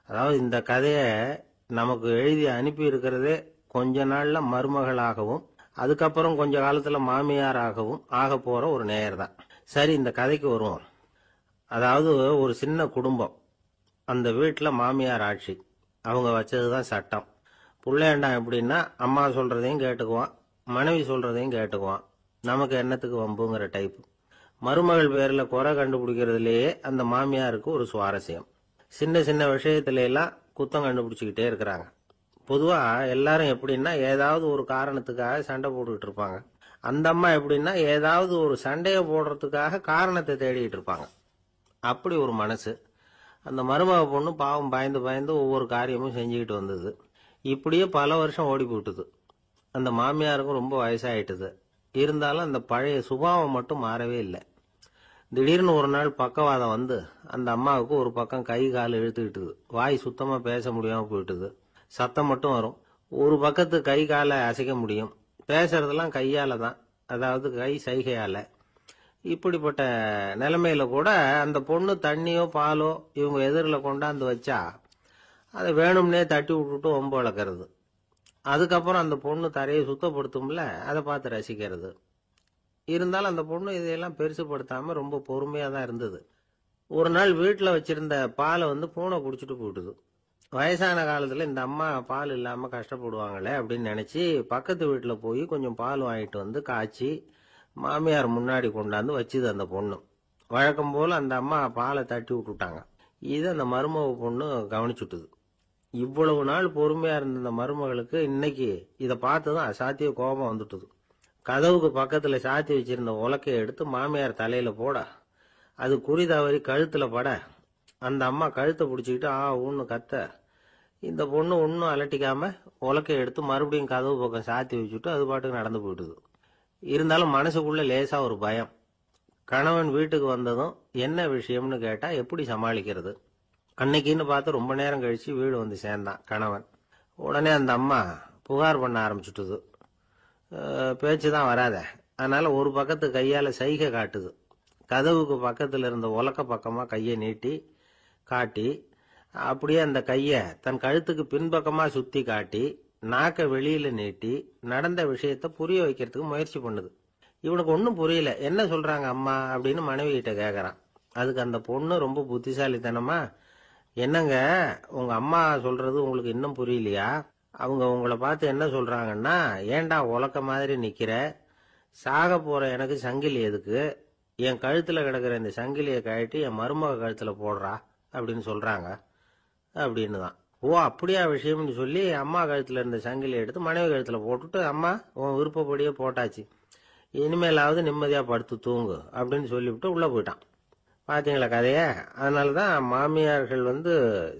அதாவது இந்த கதையை நமக்கு எழுதி அனுப்பி இருக்கிறதே கொஞ்ச நாள்ல மருமகளாகவும் அதுக்கப்புறம் கொஞ்ச காலத்துல மாமியாராகவும் ஆக போற ஒரு நேயர் தான். சரி, இந்த கதைக்கு வருவோம். அதாவது ஒரு சின்ன குடும்பம், அந்த வீட்டுல மாமியார் ஆட்சி, அவங்க வச்சதுதான் சட்டம். புள்ளையண்டான் எப்படின்னா, அம்மா சொல்றதையும் கேட்டுக்குவான், மனைவி சொல்றதையும் கேட்டுக்குவான். நமக்கு என்னத்துக்கு வம்புங்கிற டைப். மருமகள் பேர்ல குறை கண்டுபிடிக்கிறதுலயே அந்த மாமியாருக்கு ஒரு சுவாரஸ்யம். சின்ன சின்ன விஷயத்துல எல்லாம் குத்தம் கண்டுபிடிச்சுக்கிட்டே இருக்கிறாங்க. பொதுவா எல்லாரும் எப்படின்னா ஏதாவது ஒரு காரணத்துக்காக சண்டை போட்டுக்கிட்டு இருப்பாங்க. அந்த அம்மா எப்படின்னா ஏதாவது ஒரு சண்டையை போடுறதுக்காக காரணத்தை தேடிட்டு இருப்பாங்க. அப்படி ஒரு மனசு. அந்த மருமக பொண்ணு பாவம் பயந்து பயந்து ஒவ்வொரு காரியமும் செஞ்சுக்கிட்டு வந்தது. இப்படியே பல வருஷம் ஓடி போட்டுது. அந்த மாமியாருக்கும் ரொம்ப வயசாயிட்டுது. இருந்தாலும் அந்த பழைய சுபாவம் மட்டும் மாறவே இல்லை. திடீர்னு ஒரு நாள் பக்கவாதம் வந்து அந்த அம்மாவுக்கு ஒரு பக்கம் கை கால் இழுத்துக்கிட்டுது. வாய் சுத்தமா பேச முடியாம போயிட்டுது. சத்தம் மட்டும் வரும். ஒரு பக்கத்து கை காலை அசைக்க முடியும். பேசுறதெல்லாம் கையால தான், அதாவது கை சைகையால. இப்படிப்பட்ட நிலைமையில கூட அந்த பொண்ணு தண்ணியோ பாலோ இவங்க எதிரில் கொண்டாந்து வச்சா அதை வேணும்னே தட்டி விட்டுட்டு ஒம்பு வளர்க்கறது. அதுக்கப்புறம் அந்த பொண்ணு தரையை சுத்தப்படுத்தும்ல, அதை பார்த்து ரசிக்கிறது. இருந்தாலும் அந்த பொண்ணு இதையெல்லாம் பெருசுப்படுத்தாம ரொம்ப பொறுமையா தான் இருந்தது. ஒரு நாள் வீட்டில் வச்சிருந்த பாலை பூனை குடிச்சிட்டு போயிட்டுது. வயசான காலத்துல இந்த அம்மா பால் இல்லாம கஷ்டப்படுவாங்களே அப்படின்னு நினைச்சு பக்கத்து வீட்டுல போய் கொஞ்சம் பால் வாங்கிட்டு காய்ச்சி மாமியார் முன்னாடி கொண்டாந்து வச்சுது அந்த பொண்ணு. வழக்கம் போல அந்த அம்மா பாலை தட்டி விட்டுட்டாங்க. இது அந்த மருமக பொண்ணு கவனிச்சுட்டுது. இவ்வளவு நாள் பொறுமையா இருந்த அந்த மருமகளுக்கு இன்னைக்கு இதை பார்த்துதான் அசாத்திய கோபம் வந்துட்டுது. கதவுக்கு பக்கத்துல சாத்தி வச்சிருந்த உலக்கையை எடுத்து மாமியார் தலையில போட, அது குறி தவறி கழுத்துல பட, அந்த அம்மா கழுத்தை பிடிச்சிக்கிட்டு ஊன்னு கத்த, இந்த பொண்ணு ஒன்னும் அலட்டிக்காம உலக்கையை எடுத்து மறுபடியும் கதவு பக்கம் சாத்தி வச்சுட்டு அது பாட்டுக்கு நடந்து போயிட்டுது. இருந்தாலும் மனசுக்குள்ள லேசா ஒரு பயம். கணவன் வீட்டுக்கு வந்ததும் என்ன விஷயம்னு கேட்டா எப்படி சமாளிக்கிறது? அன்னைக்குன்னு பார்த்து ரொம்ப நேரம் கழிச்சு வீடு வந்து சேர்ந்தான் கணவன். உடனே அந்த அம்மா புகார் பண்ண ஆரம்பிச்சுட்டுது. பேச்சுதான் வராத, அதனால ஒரு பக்கத்து கையால சைகை காட்டுது. கதவுக்கு பக்கத்துல இருந்த உலக்க பக்கமா கையை நீட்டி காட்டி, அப்படியே அந்த கைய தன் கழுத்துக்கு பின்பக்கமா சுத்தி காட்டி நாக்க வெளியில நீட்டி நடந்த விஷயத்த புரிய வைக்கிறதுக்கு முயற்சி பண்ணுது. இவனுக்கு ஒன்னும் புரியல. என்ன சொல்றாங்க அம்மா அப்படின்னு மனைவி கிட்ட கேக்குறான். அதுக்கு அந்த பொண்ணு ரொம்ப புத்திசாலித்தனமா, என்னங்க உங்க அம்மா சொல்றது உங்களுக்கு இன்னும் புரியலையா? அவங்க உங்களை பார்த்து என்ன சொல்றாங்கன்னா, ஏண்டா உலக்க மாதிரி நிக்கிற, சாக போற எனக்கு சங்கிலி எதுக்கு, என் கழுத்துல கிடக்குற இந்த சங்கிலியை கழட்டி என் மருமக கழுத்துல போடுறா அப்படின்னு சொல்றாங்க அப்படின்னு தான். ஓ அப்படியா விஷயம்னு சொல்லி அம்மா கழுத்துல இருந்த சங்கிலியை எடுத்து மனைவி கழுத்துல போட்டுட்டு, அம்மா உன் விருப்பப்படியே போட்டாச்சு, இனிமேலாவது நிம்மதியா படுத்து தூங்கு அப்படின்னு சொல்லிவிட்டு உள்ள போயிட்டான். பாத்தீங்களா கதைய? அதனாலதான் மாமியார்கள்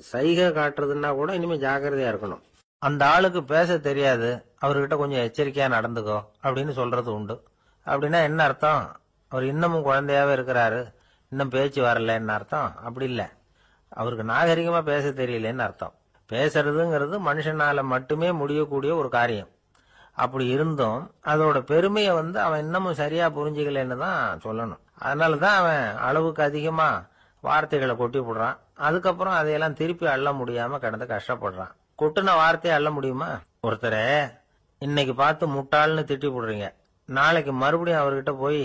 சைகை காட்டுறதுன்னா கூட இனிமே ஜாக்கிரதையா இருக்கணும். அந்த ஆளுக்கு பேச தெரியாது, அவர்கிட்ட கொஞ்சம் எச்சரிக்கையா நடந்துக்கோ அப்படின்னு சொல்றது உண்டு. அப்படின்னா என்ன அர்த்தம்? அவர் இன்னமும் குழந்தையாவே இருக்கிறாரு, இன்னும் பேச்சு வரலன்னு அர்த்தம்? அப்படி இல்லை, அவருக்கு நாகரிகமா பேச தெரியலன்னு அர்த்தம். பேசுறதுங்கிறது மனுஷனால மட்டுமே முடியக்கூடிய ஒரு காரியம். அப்படி இருந்தும் அதோட பெருமையை அவன் இன்னமும் சரியா புரிஞ்சுக்கலன்னு தான் சொல்லணும். அதனாலதான் அவன் அளவுக்கு அதிகமா வார்த்தைகளை கொட்டி போடுறான். அதுக்கப்புறம் அதையெல்லாம் திருப்பி அள்ள முடியாம கிடந்து கஷ்டப்படுறான். கொட்டுன வார்த்தையை அள்ள முடியுமா? ஒருத்தரை இன்னைக்கு பார்த்து முட்டாள்னு திட்டி போடுறீங்க, நாளைக்கு மறுபடியும் அவர்கிட்ட போய்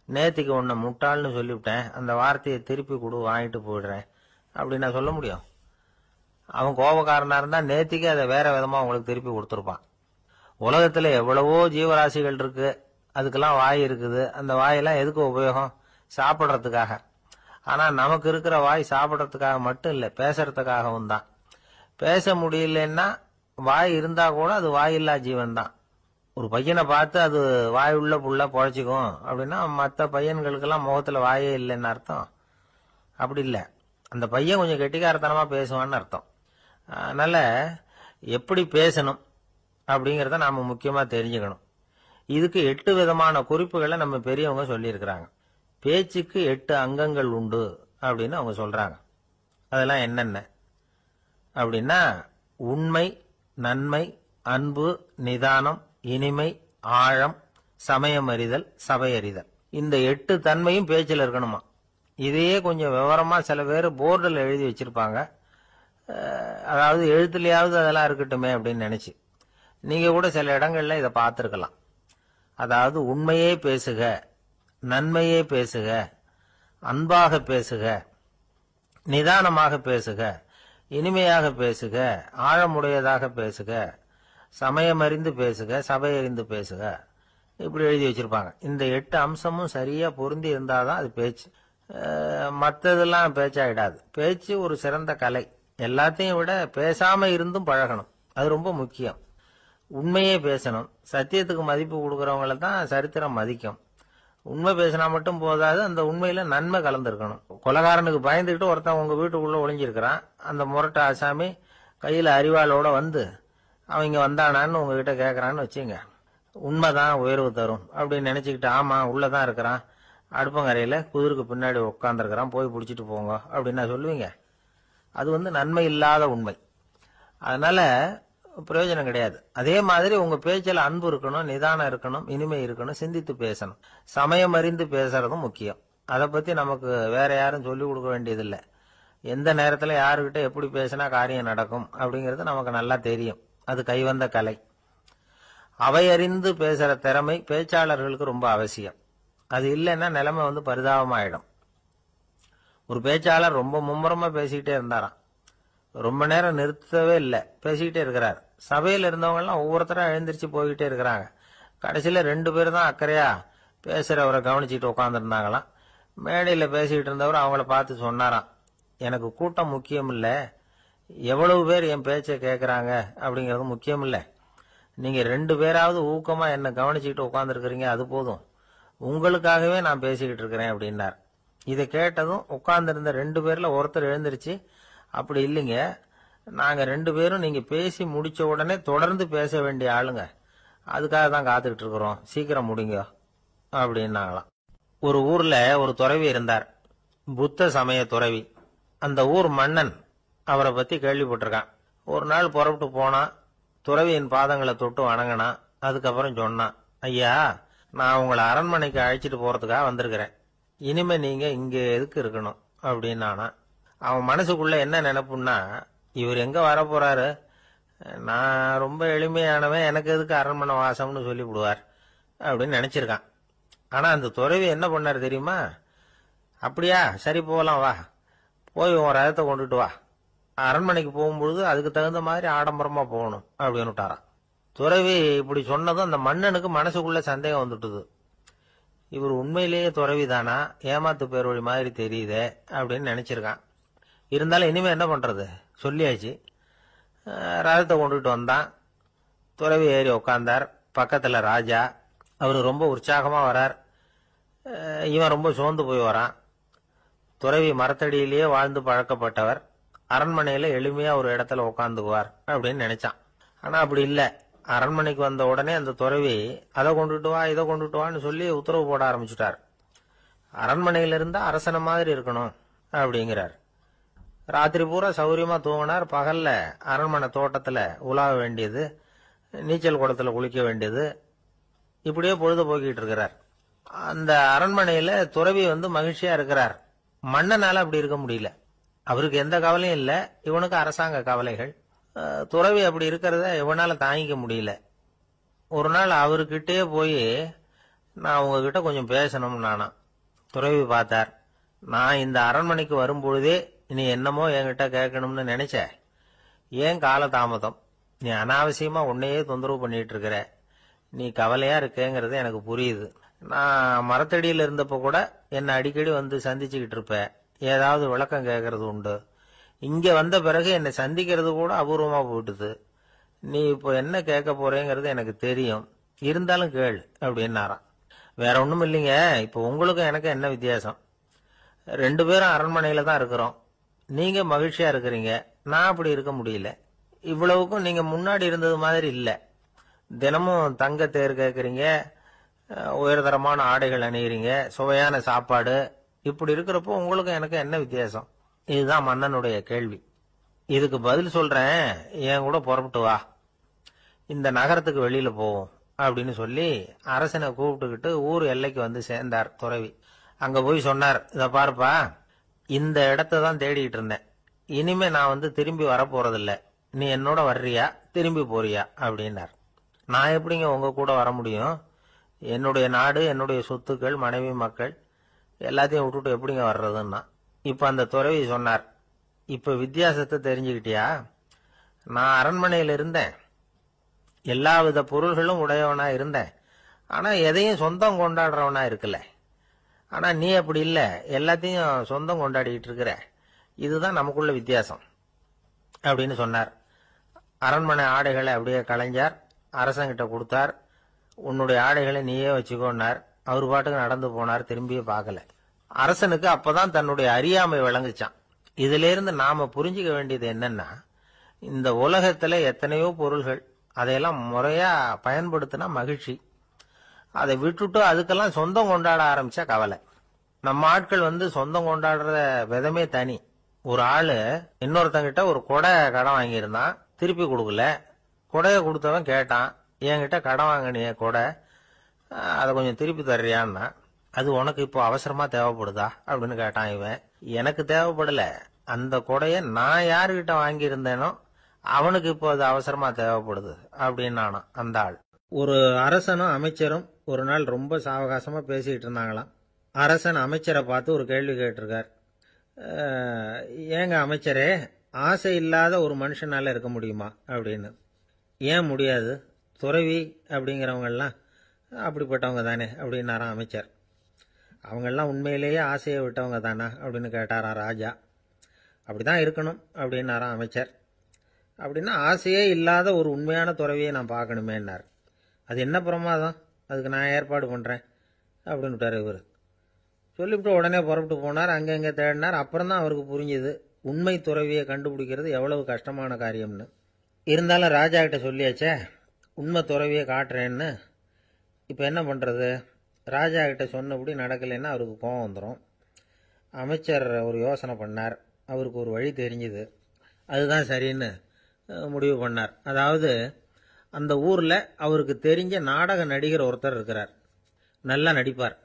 நேத்திக்கு உன்னை முட்டாள்னு சொல்லிவிட்டேன், அந்த வார்த்தையை திருப்பி கொடு வாங்கிட்டு போயிடுறேன் அப்படி நான் சொல்ல முடியும்? அவன் கோபக்காரனா இருந்தா நேத்திக்கு அதை வேற விதமா உங்களுக்கு திருப்பி கொடுத்துருப்பான். உலகத்துல எவ்வளவோ ஜீவராசிகள் இருக்கு, அதுக்கெல்லாம் வாய் இருக்குது. அந்த வாயெல்லாம் எதுக்கு உபயோகம்? சாப்பிட்றதுக்காக. ஆனா நமக்கு இருக்கிற வாய் சாப்பிட்றதுக்காக மட்டும் இல்லை, பேசுறதுக்காகவும் தான். பேச முடியலன்னா வாய் இருந்தா கூட அது வாயில்லா ஜீவன் தான். ஒரு பையனை பார்த்து அது வாய் உள்ள புள்ள பொழைச்சிக்கும் அப்படின்னா மற்ற பையன்களுக்கெல்லாம் முகத்துல வாயே இல்லைன்னு அர்த்தம்? அப்படி இல்லை, அந்த பையன் கொஞ்சம் கெட்டிக்காரத்தனமா பேசுவான்னு அர்த்தம். அதனால எப்படி பேசணும் அப்படிங்கறத நாம முக்கியமா தெரிஞ்சுக்கணும். இதுக்கு 8 விதமான குறிப்புகளை நம்ம பெரியவங்க சொல்லியிருக்கிறாங்க. பேச்சுக்கு 8 அங்கங்கள் உண்டு அப்படின்னு அவங்க சொல்றாங்க. அதெல்லாம் என்னென்ன அப்படின்னா, உண்மை, நன்மை, அன்பு, நிதானம், இனிமை, ஆழம், சமயம் அறிதல், சபையறிதல். இந்த 8 தன்மையும் பேச்சில் இருக்கணுமா. இதையே கொஞ்சம் விவரமா சில பேர் போர்டில் எழுதி வச்சிருப்பாங்க. அதாவது எழுத்துலயாவது அதெல்லாம் இருக்கட்டுமே அப்படின்னு நினைச்சு நீங்க கூட சில இடங்கள்ல இதை பார்த்திருக்கலாம். அதாவது உண்மையே பேசுக, நன்மையே பேசுக, அன்பாக பேசுக, நிதானமாக பேசுக, இனிமையாக பேசுக, ஆழமுடையதாக பேசுக, சமயமறிந்து பேசுக, சபையறிந்து பேசுக, இப்படி எழுதி வச்சிருப்பாங்க. இந்த 8 அம்சமும் சரியா பொருந்தி இருந்தாதான் அது பேச்சு. மற்றதெல்லாம் பேச்சாயிடாது. பேச்சு ஒரு சிறந்த கலை. எல்லாத்தையும் விட பேசாம இருந்தும் பழகணும், அது ரொம்ப முக்கியம். உண்மையே பேசணும். சத்தியத்துக்கு மதிப்பு கொடுக்கறவங்கள தான் சரித்திரம் மதிக்கும். உண்மை பேசினா மட்டும் போதாது, அந்த உண்மையில நன்மை கலந்துருக்கணும். கொலைகாரனுக்கு பயந்துகிட்டு ஒருத்தன் உங்க வீட்டுக்குள்ள ஒளிஞ்சிருக்கிறான். அந்த முரட்ட ஆசாமி கையில அரிவாளோட வந்து அவன் இங்க வந்தானான்னு உங்ககிட்ட கேட்கறான்னு வச்சுங்க. உண்மைதான் உயர்வு தரும் அப்படின்னு நினைச்சுக்கிட்டு, ஆமா உள்ளதான் இருக்கிறான், அடுப்பங்கரையில குதிருக்கு பின்னாடி உட்காந்துருக்கிறான், போய் பிடிச்சிட்டு போங்க அப்படின்னு சொல்லுவீங்க. அது நன்மை இல்லாத உண்மை. அதனால பிரயோஜனம் கிடையாது. அதே மாதிரி உங்க பேச்சில் அன்பு இருக்கணும், நிதானம் இருக்கணும், இனிமை இருக்கணும், சிந்தித்து பேசணும். சமயம் அறிந்து பேசுறதும் முக்கியம். அதை பத்தி நமக்கு வேற யாரும் சொல்லிக் கொடுக்க வேண்டியதில்லை. எந்த நேரத்துல யாருக்கிட்ட எப்படி பேசினா காரியம் நடக்கும் அப்படிங்கிறது நமக்கு நல்லா தெரியும். அது கைவந்த கலை. அவையறிந்து பேசுற திறமை பேச்சாளர்களுக்கு ரொம்ப அவசியம். அது இல்லைன்னா நிலைமை பரிதாபமாயிடும். ஒரு பேச்சாளர் ரொம்ப மும்முரமா பேசிக்கிட்டே இருந்தாராம். ரொம்ப நேரம் நிறுத்தவே இல்லை, பேசிக்கிட்டே இருக்கிறார். சபையில் இருந்தவங்க எல்லாம் ஒவ்வொருத்தரா எழுந்திரிச்சு போய்கிட்டே இருக்கிறாங்க. கடைசியில 2 பேர் தான் அக்கறையா பேசுறவரை கவனிச்சுட்டு உட்காந்துருந்தாங்களாம். மேடையில பேசிக்கிட்டு இருந்தவர் அவங்கள பார்த்து சொன்னாராம், எனக்கு கூட்டம் முக்கியம் இல்ல, எவ்வளவு பேர் என் பேச்சை கேட்கறாங்க அப்படிங்கறது முக்கியம் இல்ல. நீங்க 2 பேராவது ஊக்கமா என்ன கவனிச்சுக்கிட்டு உட்காந்துருக்கிறீங்க, அது போதும். உங்களுக்காகவே நான் பேசிக்கிட்டு இருக்கிறேன் அப்படின்னார். இதை கேட்டதும் உட்கார்ந்திருந்த 2 பேர்ல ஒருத்தர் எழுந்திருச்சு, அப்படி இல்லைங்க, நாங்க 2 பேரும் நீங்க பேசி முடிச்ச உடனே தொடர்ந்து பேச வேண்டிய ஆளுங்க, அதுக்காக தான் காத்துக்கிட்டு இருக்கிறோம், சீக்கிரம் முடிங்க அப்படின்னாங்களாம். ஒரு ஊர்ல ஒரு துறவி இருந்தார், புத்த சமய துறவி. அந்த ஊர் மன்னன் அவரை பத்தி கேள்விப்பட்டிருக்கான். ஒரு நாள் புறப்பட்டு போனா, துறவியின் பாதங்களை தொட்டு வணங்கினான். அதுக்கப்புறம் சொன்னான், ஐயா, நான் உங்களை அரண்மனைக்கு அழைச்சிட்டு போறதுக்காக வந்திருக்கிறேன், இனிமே நீங்க இங்க எதுக்கு இருக்கணும் அப்படின்னானா. அவன் மனசுக்குள்ள என்ன நினைப்புன்னா, இவர் எங்க வர போறாரு, நான் ரொம்ப எளிமையானவன், எனக்கு எதுக்கு அரண்மனை வாசம்னு சொல்லி விடுவார் அப்படின்னு நினைச்சிருக்கான். ஆனா அந்த துறவி என்ன பண்ணாரு தெரியுமா? அப்படியா, சரி போகலாம், வா, போய் உன் ரதத்தை கொண்டுட்டு வா, அரண்மனைக்கு போகும்பொழுது அதுக்கு தகுந்த மாதிரி ஆடம்பரமா போகணும் அப்படின்னு விட்டாரான். துறவி இப்படி சொன்னதும் அந்த மன்னனுக்கு மனசுக்குள்ள சந்தேகம் வந்துட்டுது. இவர் உண்மையிலேயே துறவி தானா, ஏமாத்து பேர் வழி மாதிரி தெரியுதே அப்படின்னு நினைச்சிருக்கான். இருந்தாலும் இனிமே என்ன பண்றது, சொல்லியாச்சு. ரதத்தை கொண்டுட்டு வந்தான். துறவி ஏறி உட்கார்ந்தார். பக்கத்துல ராஜா. அவரு ரொம்ப உற்சாகமா வரார். இவன் ரொம்ப சோர்ந்து போய் வரான். துறவி மரத்தடியிலேயே வாழ்ந்து பழக்கப்பட்டவர், அரண்மனையில எளிமையா ஒரு இடத்துல உட்காந்துக்குவார் அப்படின்னு நினைச்சான். ஆனா அப்படி இல்ல. அரண்மனைக்கு வந்த உடனே அந்த துறவி அதை கொண்டுட்டு வா, இதை கொண்டுட்டு வான்னு சொல்லி உத்தரவு போட ஆரம்பிச்சுட்டார். அரண்மனையில இருந்தா அரசன மாதிரி இருக்கணும் அப்படிங்கிறார். ராத்திரி பூரா சௌரியமா தூங்கினார். பகல்ல அரண்மனை தோட்டத்துல உலாவ வேண்டியது, நீச்சல் குளத்துல குளிக்க வேண்டியது, இப்படியே பொழுது போக்கிட்டு இருக்கிறார். அந்த அரண்மனையில துறவி மகிழ்ச்சியா இருக்கிறார். மன்னனால அப்படி இருக்க முடியல. அவருக்கு எந்த கவலையும் இல்ல, இவனுக்கு அரசாங்க கவலைகள். துறவி அப்படி இருக்கிறத இவனால தாங்கிக்க முடியல. ஒரு நாள் அவர்கிட்டயே போய், நான் உங்ககிட்ட கொஞ்சம் பேசணும் நானா. துறவி பார்த்தார். நான் இந்த அரண்மனைக்கு வரும்பொழுதே நீ என்னமோ என்கிட்ட கேட்கணும்னு நினைச்ச, ஏன் கால தாமதம், நீ அனாவசியமா உன்னையே தொந்தரவு பண்ணிட்டு இருக்கிற, நீ கவலையா இருக்கேங்கிறது எனக்கு புரியுது. நான் மரத்தடியில இருந்தப்ப கூட என்ன அடிக்கடி சந்திச்சுக்கிட்டு இருப்ப, ஏதாவது விளக்கம் கேட்கறது உண்டு. இங்க வந்த பிறகு என்னை சந்திக்கிறது கூட அபூர்வமா போயிட்டுது. நீ இப்போ என்ன கேட்க போறேங்கிறது எனக்கு தெரியும், இருந்தாலும் கேள் அப்படின்னாராம். வேற ஒண்ணும் இல்லைங்க, இப்ப உங்களுக்கும் எனக்கு என்ன வித்தியாசம், 2 பேரும் அரண்மனையில தான் இருக்கிறோம். நீங்க மகிழ்ச்சியா இருக்கிறீங்க, நான் அப்படி இருக்க முடியல. இவ்வளவுக்கும் நீங்க முன்னாடி இருந்தது மாதிரி இல்ல. தினமும் தங்க தேர் கேட்கறீங்க, உயர்தரமான ஆடைகள் அணியறீங்க, சுவையான சாப்பாடு. இப்படி இருக்கிறப்போ உங்களுக்கும் எனக்கு என்ன வித்தியாசம்? இதுதான் மன்னனுடைய கேள்வி. இதுக்கு பதில் சொல்றேன், என் கூட புறப்பட்டு வா, இந்த நகரத்துக்கு வெளியில போவோம் அப்படின்னு சொல்லி அரசனை கூப்பிட்டுக்கிட்டு ஊர் எல்லைக்கு சேர்ந்தார் துறவி. அங்க போய் சொன்னார், இத பாருப்பா, இந்த இடத்தை தான் தேடிட்டு இருந்தேன், இனிமே நான் திரும்பி வரப்போறதில்ல, நீ என்னோட வர்றியா திரும்பி போறியா அப்படின்னார். நான் எப்படிங்க உங்க கூட வர முடியும், என்னுடைய நாடு, என்னுடைய சொத்துக்கள், மனைவி, மக்கள் எல்லாத்தையும் விட்டுட்டு எப்படிங்க வர்றதுன்னா. இப்ப அந்த துறவி சொன்னார், இப்ப வித்தியாசத்தை தெரிஞ்சுக்கிட்டியா, நான் அரண்மனையில இருந்தேன், எல்லா வித பொருள்களும் உடையவனா இருந்தேன், ஆனா எதையும் சொந்தம் கொண்டாடுறவனா இருக்கல. ஆனா நீ அப்படி இல்ல, எல்லாத்தையும் சொந்தம் கொண்டாடிட்டு இருக்கிற. இதுதான் நமக்குள்ள வித்தியாசம் அப்படின்னு சொன்னார். அரண்மனை ஆடைகளை அப்படியே கலைஞர் அரசங்கிட்ட கொடுத்தார். உன்னுடைய ஆடைகளை நீயே வச்சுக்கோன்னார். அவர் பாட்டுக்கு நடந்து போனார், திரும்பியே பார்க்கல. அரசனுக்கு அப்பதான் தன்னுடைய அறியாமை விளங்குச்சான். இதுல இருந்து நாம புரிஞ்சுக்க வேண்டியது என்னன்னா, இந்த உலகத்துல எத்தனையோ பொருள்கள், அதையெல்லாம் முறையா பயன்படுத்தினா மகிழ்ச்சி. அதை விட்டுட்டு அதுக்கெல்லாம் சொந்தம் கொண்டாட ஆரம்பிச்சா கவலை. நம்ம ஆட்கள் சொந்தம் கொண்டாடுற விதமே தனி. ஒரு ஆளு இன்னொருத்தங்கிட்ட ஒரு கொடை கடன் வாங்கியிருந்தான், திருப்பி கொடுக்கல. கொடையை கொடுத்தவன் கேட்டான், என்கிட்ட கடன் வாங்கினிய கொடை, அதை கொஞ்சம் திருப்பி தர்றியான்னா. அது உனக்கு இப்போ அவசரமா தேவைப்படுதா அப்படின்னு கேட்டான் இவன். எனக்கு தேவைப்படல, அந்த கொடைய நான் யாருகிட்ட வாங்கியிருந்தேனோ அவனுக்கு இப்போ அது அவசரமா தேவைப்படுது அப்படின்னு அந்த ஆள். ஒரு அரசனும் அமைச்சரும் ஒரு நாள் ரொம்ப சாவகாசமா பேசிட்டு இருந்தாங்களாம். அரசன் அமைச்சரை பார்த்து ஒரு கேள்வி கேட்டிருக்கார். ஏங்க அமைச்சரே, ஆசை இல்லாத ஒரு மனுஷனால இருக்க முடியுமா அப்படின்னு. ஏன் முடியாது, துறவி அப்படிங்கிறவங்கெல்லாம் அப்படிப்பட்டவங்க தானே அப்படின்னாராம் அமைச்சர். அவங்கெல்லாம் உண்மையிலேயே ஆசையை விட்டவங்க தானா அப்படின்னு கேட்டாராம் ராஜா. அப்படிதான் இருக்கணும் அப்படின்னாராம் அமைச்சர். அப்படின்னா ஆசையே இல்லாத ஒரு உண்மையான துறவியை நான் பார்க்கணுமேன்னார். அது என்ன பிரமாதம், அதுக்கு நான் ஏற்பாடு பண்ணுறேன் அப்படின்னு விட்டார் இவர். சொல்லிவிட்டு உடனே புறப்பட்டு போனார். அங்கங்கே தேடினார். அப்புறம் தான் அவருக்கு புரிஞ்சுது உண்மை துறவியை கண்டுபிடிக்கிறது எவ்வளவு கஷ்டமான காரியம்னு. இருந்தாலும் ராஜா கிட்ட சொல்லியாச்சே, உண்மை துறவியை காட்டுறேன்னு. இப்போ என்ன பண்ணுறது? ராஜா கிட்ட சொன்னபடி நடக்கலைன்னா அவருக்கு கோபம் வந்துடும். அமைச்சர் ஒரு யோசனை பண்ணார். அவருக்கு ஒரு வழி தெரிஞ்சுது. அதுதான் சரின்னு முடிவு பண்ணார். அதாவது அந்த ஊரில் அவருக்கு தெரிஞ்ச நாடக நடிகர் ஒருத்தர் இருக்கிறார், நல்லா நடிப்பார்.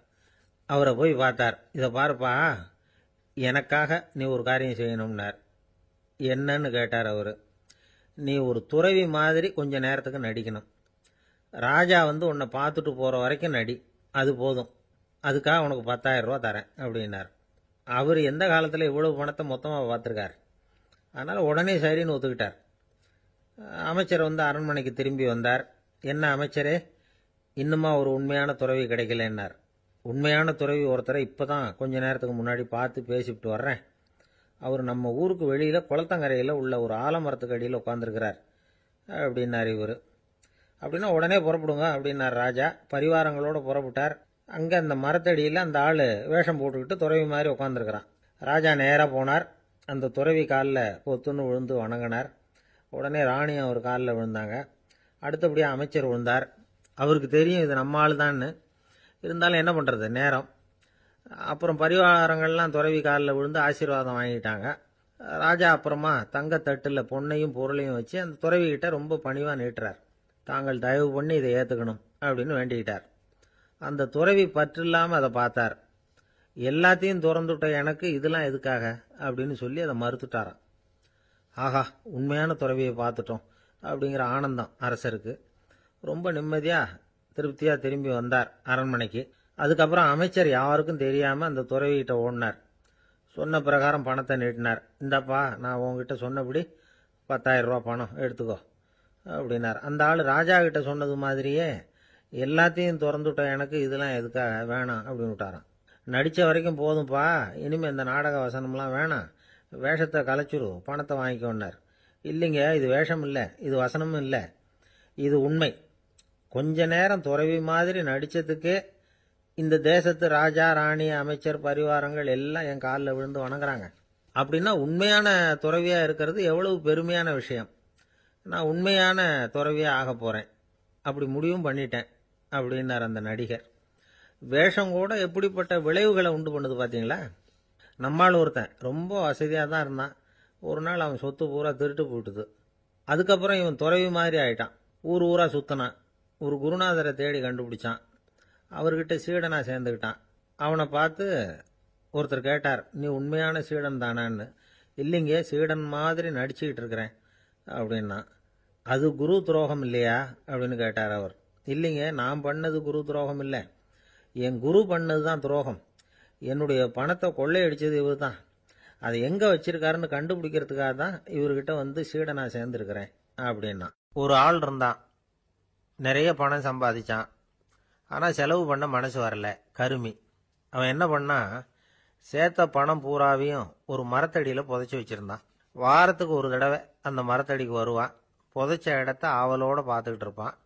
அவரை போய் பார்த்தார். இதை பாருப்பா, எனக்காக நீ ஒரு காரியம் செய்யணும்னார். என்னன்னு கேட்டார் அவர். நீ ஒரு துறவி மாதிரி கொஞ்ச நேரத்துக்கு நடிக்கணும். ராஜா உன்னை பார்த்துட்டு போகிற வரைக்கும் நடி, அது போதும். அதுக்காக உனக்கு 10,000 ரூபா தரேன் அப்படின்னார். அவர் எந்த காலத்தில் இவ்வளவு பணத்தை மொத்தமாக பார்த்துருக்கார். அதனால் உடனே சரின்னு ஒத்துக்கிட்டார். அமைச்சர் அரண்மனைக்கு திரும்பி வந்தார். என்ன அமைச்சரே, இன்னுமா ஒரு உண்மையான துறவி கிடைக்கலன்னார். உண்மையான துறவி ஒருத்தரை இப்போ தான் கொஞ்ச நேரத்துக்கு முன்னாடி பார்த்து பேசிவிட்டு வர்றேன். அவர் நம்ம ஊருக்கு வெளியில் குளத்தங்கரையில் உள்ள ஒரு ஆலமரத்துக்கு அடியில் உட்காந்துருக்கிறார் அப்படின்னார் இவர். அப்படின்னா உடனே புறப்படுங்க அப்படின்னார் ராஜா. பரிவாரங்களோடு புறப்பட்டார். அங்கே அந்த மரத்தடியில் அந்த ஆள் வேஷம் போட்டுக்கிட்டு துறவி மாதிரி உட்காந்துருக்கிறான். ராஜா நேராக போனார். அந்த துறவி காலில் பொத்துன்னு விழுந்து வணங்கினார். உடனே ராணியும் அவர் காலில் விழுந்தாங்க. அடுத்தபடியாக அமைச்சர் விழுந்தார். அவருக்கு தெரியும் இது நம்ம ஆள் தான்னு. இருந்தாலும் என்ன பண்ணுறது, நேரம். அப்புறம் பரிவாரங்கள்லாம் துறவி காலில் விழுந்து ஆசீர்வாதம் வாங்கிட்டாங்க. ராஜா அப்புறமா தங்கத்தட்டில் பொன்னையும் பொருளையும் வச்சு அந்த துறவிகிட்ட ரொம்ப பணிவாக நீட்டுறார். தாங்கள் தயவு பண்ணி இதை ஏற்றுக்கணும் அப்படின்னு வேண்டிக்கிட்டார். அந்த துறவி பற்று இல்லாமல் அதை பார்த்தார். எல்லாத்தையும் திறந்துவிட்ட எனக்கு இதெல்லாம் எதுக்காக அப்படின்னு சொல்லி அதை மறுத்துட்டாராம். ஆஹா, உண்மையான துறவியை பார்த்துட்டோம் அப்படிங்கிற ஆனந்தம் அரசருக்கு. ரொம்ப நிம்மதியாக திருப்தியாக திரும்பி வந்தார் அரண்மனைக்கு. அதுக்கப்புறம் அமைச்சர் யாருக்கும் தெரியாமல் அந்த துறவிகிட்ட ஓடினார். சொன்ன பிரகாரம் பணத்தை நீட்டினார். இந்தப்பா, நான் உங்ககிட்ட சொன்னபடி 10,000 ரூபா பணம் எடுத்துக்கோ அப்படின்னார். அந்த ஆள் ராஜா கிட்ட சொன்னது மாதிரியே எல்லாத்தையும் திறந்துவிட்ட எனக்கு இதெல்லாம் எதுக்காக வேணாம் அப்படின்னு விட்டாராம். நடித்த வரைக்கும் போதும்ப்பா, இனிமேல் இந்த நாடக வசனம்லாம் வேணாம், வேஷத்தை கலைச்சிரு, பணத்தை வாங்கிக்கோன்னார். இல்லைங்க, இது வேஷம் இல்லை, இது வசனமும் இல்லை, இது உண்மை. கொஞ்ச நேரம் துறவி மாதிரி நடித்ததுக்கே இந்த தேசத்து ராஜா, ராணி, அமைச்சர், பரிவாரங்கள் எல்லாம் என் காலில் விழுந்து வணங்குறாங்க. அப்படின்னா உண்மையான துறவியாக இருக்கிறது எவ்வளவு பெருமையான விஷயம். நான் உண்மையான துறவியாக ஆக போகிறேன், அப்படி முடிவும் பண்ணிட்டேன் அப்படின்னார் அந்த நடிகர். வேஷம் கூட எப்படிப்பட்ட விளைவுகளை உண்டு பண்ணுது பார்த்தீங்களா. நம்மால் ஒருத்தன் ரொம்ப வசதியாக தான் இருந்தான். ஒரு நாள் அவன் சொத்து பூரா திருட்டு போட்டுது. அதுக்கப்புறம் இவன் துறவி மாதிரி ஆயிட்டான். ஊர் ஊராக சுற்றினான். ஒரு குருநாதரை தேடி கண்டுபிடிச்சான். அவர்கிட்ட சீடனாக சேர்ந்துக்கிட்டான். அவனை பார்த்து ஒருத்தர் கேட்டார், நீ உண்மையான சீடன் தானான்னு. இல்லைங்க, சீடன் மாதிரி நடிச்சுக்கிட்டு இருக்கிறேன் அப்படின்னா. அது குரு துரோகம் இல்லையா அப்படின்னு கேட்டார் அவர். இல்லைங்க, நான் பண்ணது குரு துரோகம் இல்லை, என் குரு பண்ணது தான் துரோகம். என்னுடைய பணத்தை கொள்ளையடிச்சது இவர் தான். அதை எங்கே வச்சிருக்காருன்னு கண்டுபிடிக்கிறதுக்காக தான் இவர்கிட்ட சீடனாக சேர்ந்துருக்கிறேன் அப்படின்னா. ஒரு ஆள் இருந்தான், நிறைய பணம் சம்பாதிச்சான். ஆனால் செலவு பண்ண மனசு வரல. கருமி. அவன் என்ன பண்ணா, சேர்த்த பணம் பூராவையும் ஒரு மரத்தடியில் புதைச்சி வச்சிருந்தான். வாரத்துக்கு ஒரு தடவை அந்த மரத்தடிக்கு வருவான். புதைச்ச இடத்த ஆவலோடு பார்த்துக்கிட்டு இருப்பான்.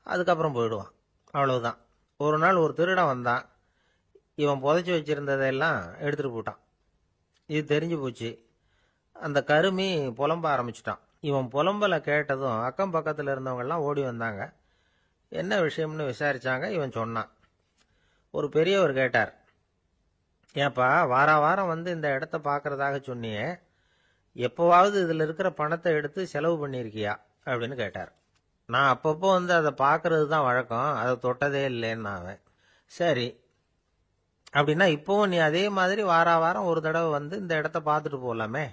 அதுக்கப்புறம் போயிடுவான். அவ்வளவுதான். ஒரு நாள் ஒரு திருடன் வந்தான். இவன் புதைச்சி வச்சிருந்ததெல்லாம் எடுத்துட்டு போட்டான். இது தெரிஞ்சு போச்சு. அந்த கருமி புலம்ப ஆரம்பிச்சிட்டான். இவன் புலம்பலை கேட்டதும் அக்கம் பக்கத்தில் இருந்தவங்கெல்லாம் ஓடி வந்தாங்க. என்ன விஷயம்னு விசாரிச்சாங்க. இவன் சொன்னான். ஒரு பெரியவர் கேட்டார், ஏப்பா வாரம் வந்து இந்த இடத்த பார்க்கறதாக சொன்னியே, எப்போவாவது இதில் இருக்கிற பணத்தை எடுத்து செலவு பண்ணியிருக்கியா அப்படின்னு கேட்டார். நான் அப்பப்போ வந்து அதை பார்க்கறது தான் வழக்கம், அதை தொட்டதே இல்லைன்னு அவன். சரி, அப்படின்னா இப்போவும் நீ அதே மாதிரி வாரம் ஒரு தடவை வந்து இந்த இடத்த பார்த்துட்டு போகலாமே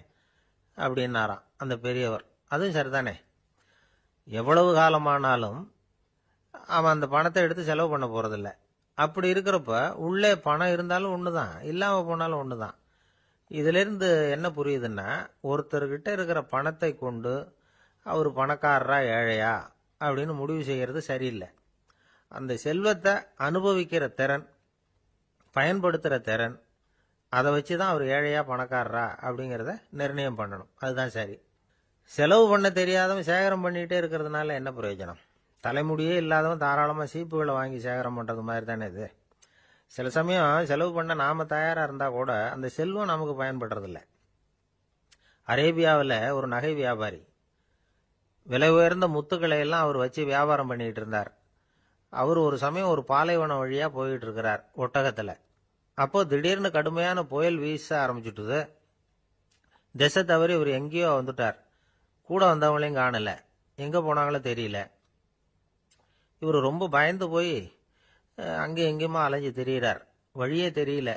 அப்படின்னாராம் அந்த பெரியவர். அதுவும் சரிதானே, எவ்வளவு காலமானாலும் அவன் அந்த பணத்தை எடுத்து செலவு பண்ண போறதில்ல. அப்படி இருக்கிறப்ப உள்ளே பணம் இருந்தாலும் ஒண்ணுதான், இல்லாம போனாலும் ஒண்ணுதான். இதுல இருந்து என்ன புரியுதுன்னா, ஒருத்தர்கிட்ட இருக்கிற பணத்தை கொண்டு அவர் பணக்காரரா ஏழையா அப்படின்னு முடிவு செய்யறது சரியில்லை. அந்த செல்வத்தை அனுபவிக்கிற திறன், பயன்படுத்துற திறன், அதை வச்சுதான் அவர் ஏழையா பணக்காரரா அப்படிங்கிறத நிர்ணயம் பண்ணணும். அதுதான் சரி. செலவு பண்ண தெரியாதவன் சேகரம் பண்ணிட்டே இருக்கிறதுனால என்ன பிரயோஜனம்? தலைமுடியே இல்லாதவன் தாராளமா சீப்புகளை வாங்கி சேகரம் பண்றது மாதிரி தானே இது. சில சமயம் செலவு பண்ண நாம தயாரா இருந்தா கூட அந்த செல்வம் நமக்கு பயன்படுறதில்ல. அரேபியாவில் ஒரு நகை வியாபாரி விலை உயர்ந்த முத்துக்களை எல்லாம் அவர் வச்சு வியாபாரம் பண்ணிட்டு இருந்தார். அவர் ஒரு சமயம் ஒரு பாலைவனம் வழியா போயிட்டு இருக்கிறார் ஒட்டகத்துல. அப்போ திடீர்னு கடுமையான புயல் வீச ஆரம்பிச்சுட்டுது. திசை தவறி இவர் எங்கேயோ வந்துட்டார். கூட வந்தவங்களையும் காணல, எங்க போனாங்களோ தெரியல. இவர் ரொம்ப பயந்து போய் அங்கே எங்கேயுமா அலைஞ்சு திரியிறார். வழியே தெரியல.